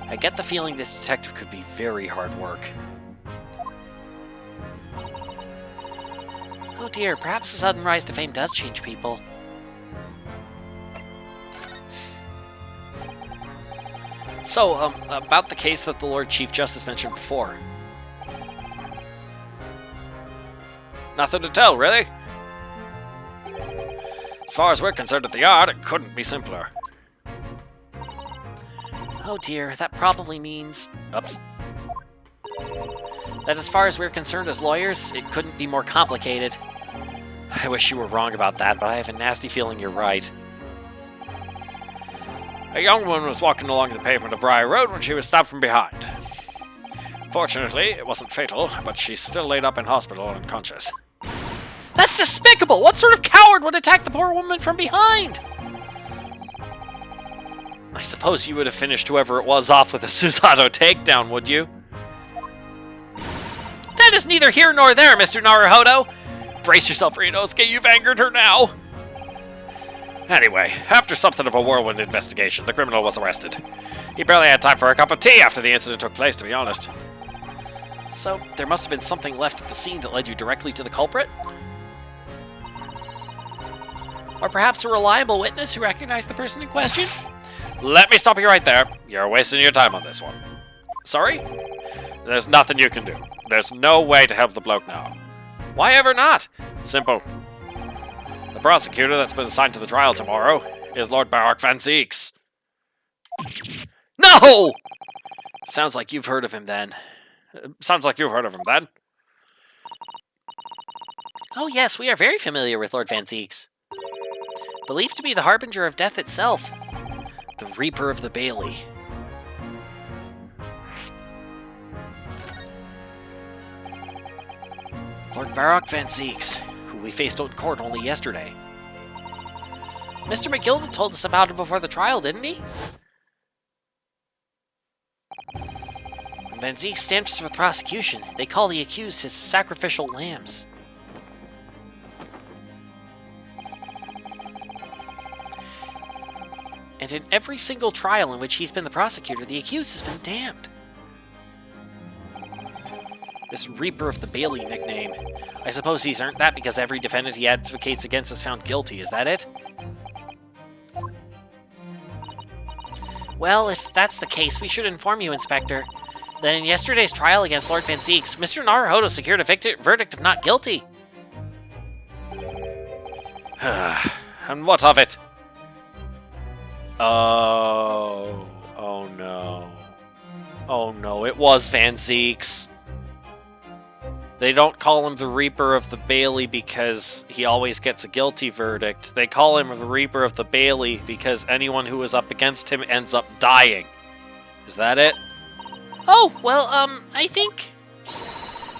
I get the feeling this detective could be very hard work. Oh dear, perhaps the sudden rise to fame does change people. So, about the case that the Lord Chief Justice mentioned before. Nothing to tell, really. As far as we're concerned at the Yard, it couldn't be simpler. Oh dear, that probably means... Oops. that as far as we're concerned as lawyers, it couldn't be more complicated. I wish you were wrong about that, but I have a nasty feeling you're right. A young woman was walking along the pavement of Briar Road when she was stopped from behind. Fortunately, it wasn't fatal, but she's still laid up in hospital unconscious. That's despicable! What sort of coward would attack the poor woman from behind? I suppose you would have finished whoever it was off with a Susato takedown, would you? That is neither here nor there, Mr. Naruhodo! Brace yourself, Inosuke, you've angered her now! Anyway, after something of a whirlwind investigation, the criminal was arrested. He barely had time for a cup of tea after the incident took place, to be honest. So, there must have been something left at the scene that led you directly to the culprit? Or perhaps a reliable witness who recognized the person in question? Let me stop you right there. You're wasting your time on this one. Sorry? There's nothing you can do. There's no way to help the bloke now. Why ever not? Simple. The prosecutor that's been assigned to the trial tomorrow is Lord Baroque Van Zeeks. No! Sounds like you've heard of him then. Sounds like you've heard of him then. Oh yes, we are very familiar with Lord Van Zeeks. Believed to be the harbinger of death itself. The Reaper of the Bailey. Lord Baroque Van Zeeks, who we faced in court only yesterday. Mr. McGilda told us about him before the trial, didn't he? Van Zeeks stands for the prosecution. They call the accused his sacrificial lambs. And in every single trial in which he's been the prosecutor, the accused has been damned. This Reaper of the Bailey nickname. I suppose he's earned that because every defendant he advocates against is found guilty, is that it? Well, if that's the case, we should inform you, Inspector. That in yesterday's trial against Lord Van Zieks, Mr. Naruhodo secured a verdict of not guilty. And what of it? Oh no. Oh no, it was Van Zieks. They don't call him the Reaper of the Bailey because he always gets a guilty verdict. They call him the Reaper of the Bailey because anyone who is up against him ends up dying. Is that it? Oh, well, I think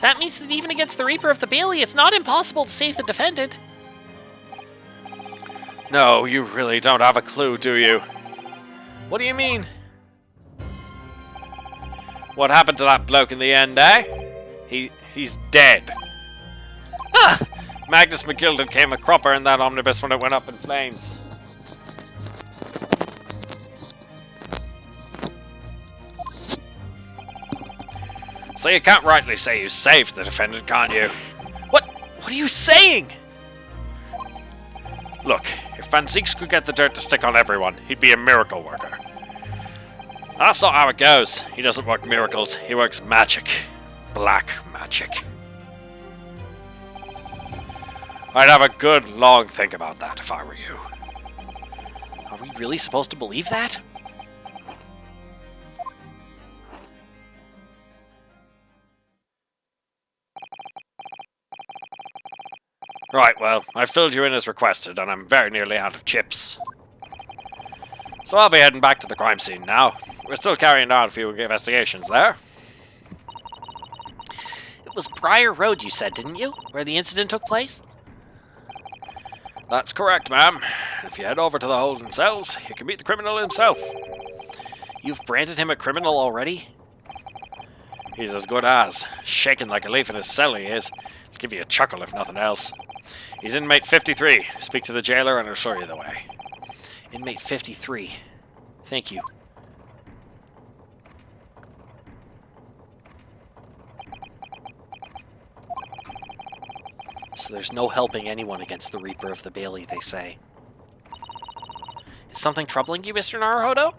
that means that even against the Reaper of the Bailey, it's not impossible to save the defendant. No, you really don't have a clue, do you? What do you mean? What happened to that bloke in the end, eh? He's dead. Ah! Magnus McGilded came a cropper in that omnibus when it went up in flames. So you can't rightly say you saved the defendant, can't you? What are you saying? Look, if Van Zieks could get the dirt to stick on everyone, he'd be a miracle worker. That's not how it goes. He doesn't work miracles, he works magic. Black magic. I'd have a good long think about that if I were you. Are we really supposed to believe that? Right, well, I filled you in as requested, and I'm very nearly out of chips. So I'll be heading back to the crime scene now. We're still carrying out a few investigations there. It was Briar Road, you said, didn't you? Where the incident took place? That's correct, ma'am. If you head over to the holding cells, you can meet the criminal himself. You've branded him a criminal already? He's as good as. Shaking like a leaf in his cell, he is. He'll give you a chuckle if nothing else. He's inmate 53. Speak to the jailer and he'll show you the way. Inmate 53. Thank you. So there's no helping anyone against the Reaper of the Bailey, they say. Is something troubling you, Mr. Naruhodo?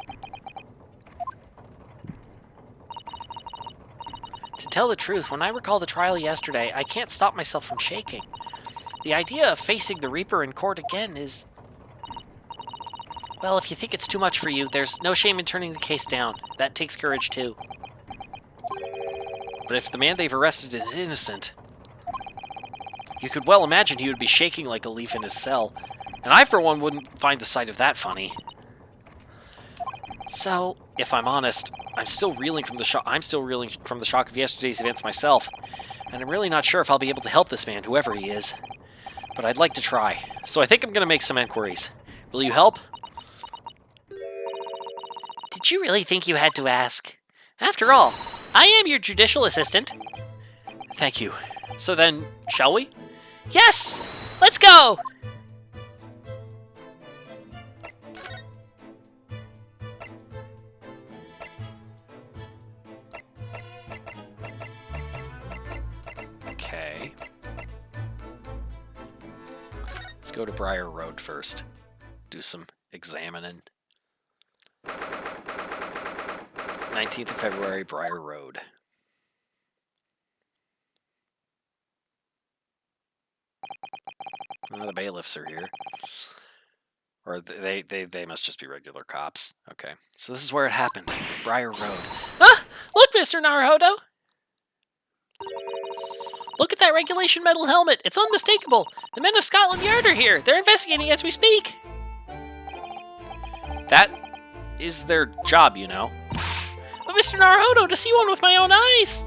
To tell the truth, when I recall the trial yesterday, I can't stop myself from shaking. The idea of facing the Reaper in court again is... Well, if you think it's too much for you, there's no shame in turning the case down. That takes courage, too. But if the man they've arrested is innocent, you could well imagine he would be shaking like a leaf in his cell. And I, for one, wouldn't find the sight of that funny. So, if I'm honest, I'm still reeling from the shock of yesterday's events myself. And I'm really not sure if I'll be able to help this man, whoever he is. But I'd like to try. So I think I'm going to make some inquiries. Will you help? Did you really think you had to ask? After all, I am your judicial assistant. Thank you. So then, shall we? Yes! Let's go! Okay. Let's go to Briar Road first. Do some examining. 19th of February, Briar Road. The bailiffs are here. Or they must just be regular cops. Okay. So this is where it happened. Briar Road. Ah! Look, Mr. Naruhodo! Look at that regulation metal helmet. It's unmistakable. The men of Scotland Yard are here. They're investigating as we speak. That is their job, you know. But Mr. Naruhodo, to see one with my own eyes!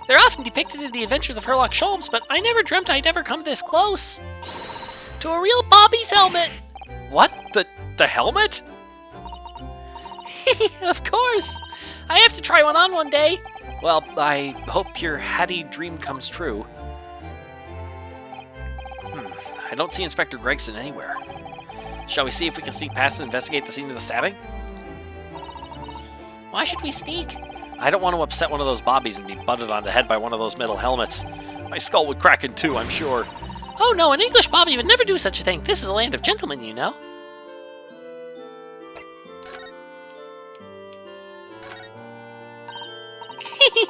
They're often depicted in the adventures of Herlock Sholmes, but I never dreamt I'd ever come this close. To a real Bobby's helmet! What? The helmet? Of course! I have to try one on one day. Well, I hope your Hattie dream comes true. I don't see Inspector Gregson anywhere. Shall we see if we can sneak past and investigate the scene of the stabbing? Why should we sneak? I don't want to upset one of those bobbies and be butted on the head by one of those metal helmets. My skull would crack in two, I'm sure. Oh no, an English bobby would never do such a thing. This is a land of gentlemen, you know.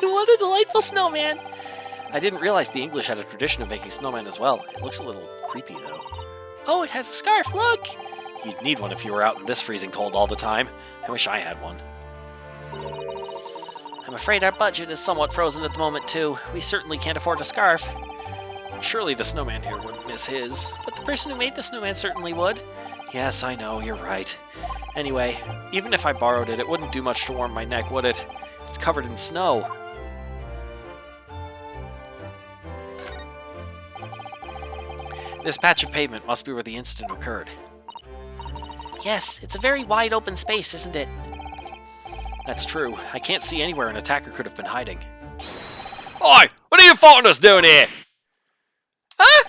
What a delightful snowman! I didn't realize the English had a tradition of making snowmen as well. It looks a little creepy, though. Oh, it has a scarf, look! You'd need one if you were out in this freezing cold all the time. I wish I had one. I'm afraid our budget is somewhat frozen at the moment, too. We certainly can't afford a scarf. Surely the snowman here wouldn't miss his, but the person who made the snowman certainly would. Yes, I know, you're right. Anyway, even if I borrowed it, it wouldn't do much to warm my neck, would it? It's covered in snow. This patch of pavement must be where the incident occurred. Yes, it's a very wide open space, isn't it? That's true. I can't see anywhere an attacker could have been hiding. Oi! What are you foreigners doing here? Huh?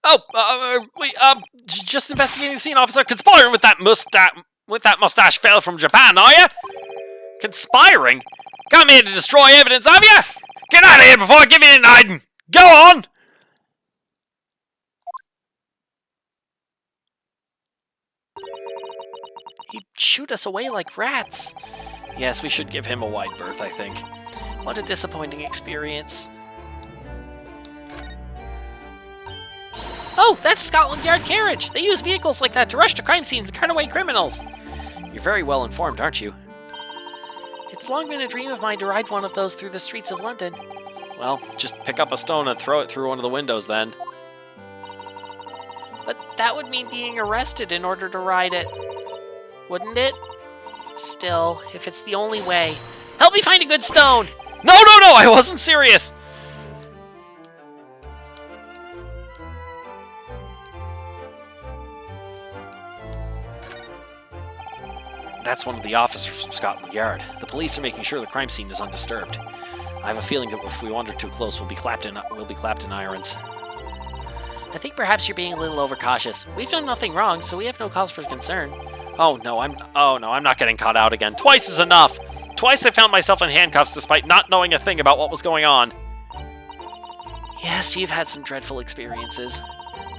Oh, just investigating the scene, officer. Conspiring with that mustache fella from Japan, are you? Conspiring? Come here to destroy evidence, have you? Get out of here before I give you an hiding! Go on! He'd shoot us away like rats. Yes, we should give him a wide berth, I think. What a disappointing experience. Oh, that's Scotland Yard carriage! They use vehicles like that to rush to crime scenes and cart away criminals! You're very well informed, aren't you? It's long been a dream of mine to ride one of those through the streets of London. Well, just pick up a stone and throw it through one of the windows then. But that would mean being arrested in order to ride it. Wouldn't it? Still, if it's the only way. Help me find a good stone! No, I wasn't serious! That's one of the officers from Scotland Yard. The police are making sure the crime scene is undisturbed. I have a feeling that if we wander too close, we'll be clapped in irons. I think perhaps you're being a little overcautious. We've done nothing wrong, so we have no cause for concern. Oh no, I'm not getting caught out again. Twice is enough. Twice I found myself in handcuffs despite not knowing a thing about what was going on. Yes, you've had some dreadful experiences.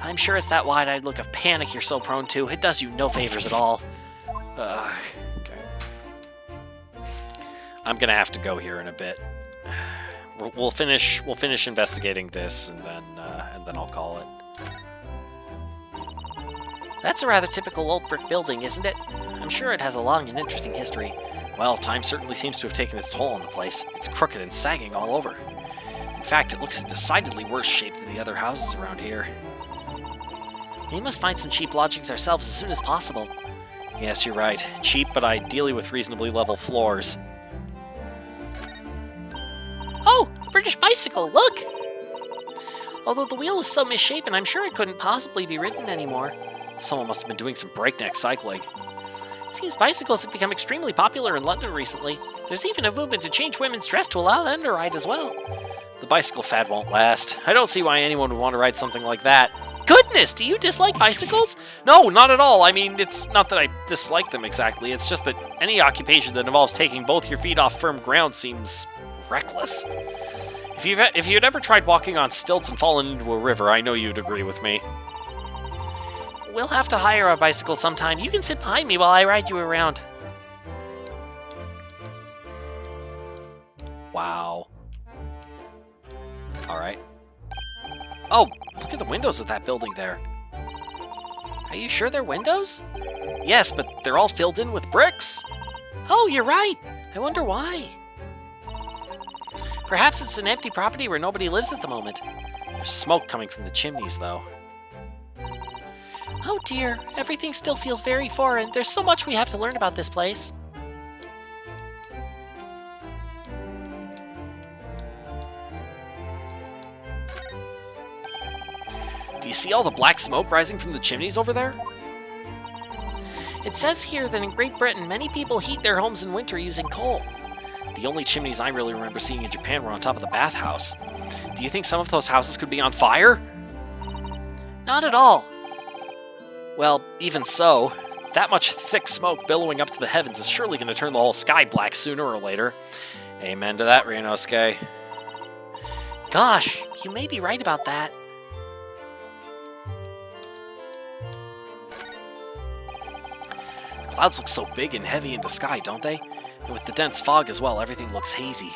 I'm sure it's that wide-eyed look of panic you're so prone to. It does you no favors at all. Okay. I'm gonna have to go here in a bit. We'll finish investigating this, and then I'll call it. That's a rather typical old brick building, isn't it? I'm sure it has a long and interesting history. Well, time certainly seems to have taken its toll on the place. It's crooked and sagging all over. In fact, it looks decidedly worse shaped than the other houses around here. We must find some cheap lodgings ourselves as soon as possible. Yes, you're right. Cheap, but ideally with reasonably level floors. Oh, a British bicycle, look! Although the wheel is so misshapen, I'm sure it couldn't possibly be ridden anymore. Someone must have been doing some breakneck cycling. It seems bicycles have become extremely popular in London recently. There's even a movement to change women's dress to allow them to ride as well. The bicycle fad won't last. I don't see why anyone would want to ride something like that. Goodness, do you dislike bicycles? No, not at all. I mean, it's not that I dislike them exactly. It's just that any occupation that involves taking both your feet off firm ground seems reckless. If you'd ever tried walking on stilts and fallen into a river, I know you'd agree with me. We'll have to hire a bicycle sometime. You can sit behind me while I ride you around. Wow. Alright. Oh, look at the windows of that building there. Are you sure they're windows? Yes, but they're all filled in with bricks. Oh, you're right. I wonder why. Perhaps it's an empty property where nobody lives at the moment. There's smoke coming from the chimneys, though. Oh dear, everything still feels very foreign. There's so much we have to learn about this place. Do you see all the black smoke rising from the chimneys over there? It says here that in Great Britain, many people heat their homes in winter using coal. The only chimneys I really remember seeing in Japan were on top of the bathhouse. Do you think some of those houses could be on fire? Not at all. Well, even so, that much thick smoke billowing up to the heavens is surely going to turn the whole sky black sooner or later. Amen to that, Ryunosuke. Gosh, you may be right about that. The clouds look so big and heavy in the sky, don't they? And with the dense fog as well, everything looks hazy.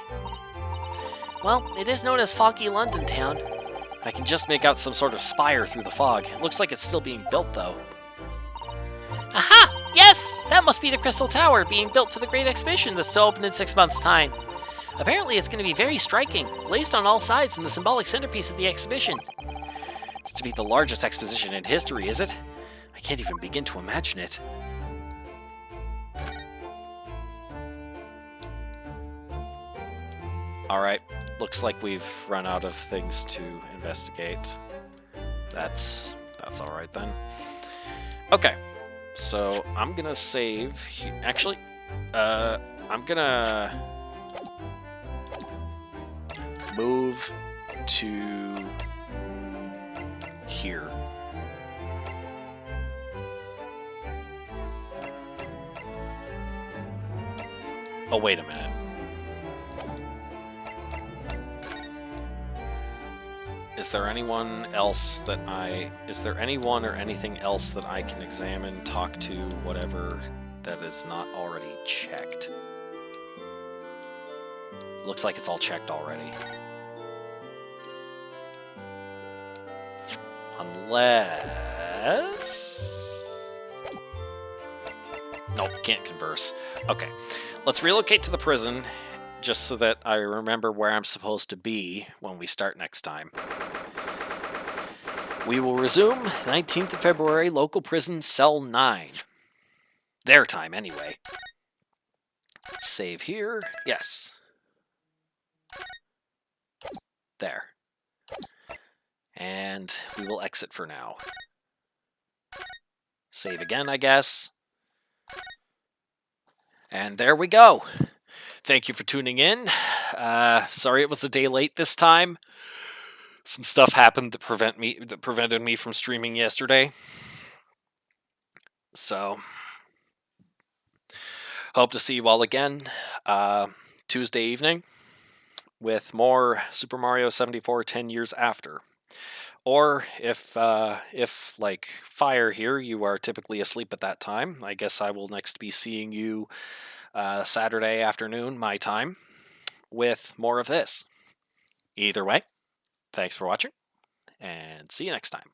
Well, it is known as Foggy London Town. I can just make out some sort of spire through the fog. It looks like it's still being built, though. Aha! Yes! That must be the Crystal Tower being built for the Great Exhibition that's to open in 6 months' time. Apparently, it's going to be very striking, glazed on all sides and the symbolic centerpiece of the exhibition. It's to be the largest exposition in history, is it? I can't even begin to imagine it. Alright, looks like we've run out of things to investigate. That's alright then. Okay, so I'm gonna save. Actually, I'm gonna move to here. Oh, wait a minute. Is there anyone else that is there anyone or anything else that I can examine, talk to, whatever, that is not already checked? Looks like it's all checked already. Unless... Nope, can't converse. Okay, let's relocate to the prison, just so that I remember where I'm supposed to be when we start next time. We will resume 19th of February, local prison, cell 9. Their time, anyway. Let's save here. Yes. There. And we will exit for now. Save again, I guess. And there we go. Thank you for tuning in. Sorry it was a day late this time. Some stuff happened that prevented me from streaming yesterday. So, hope to see you all again Tuesday evening with more Super Mario 74 10 years after. Or if like Fire here, you are typically asleep at that time, I guess I will next be seeing you Saturday afternoon, my time, with more of this. Either way, thanks for watching, and see you next time.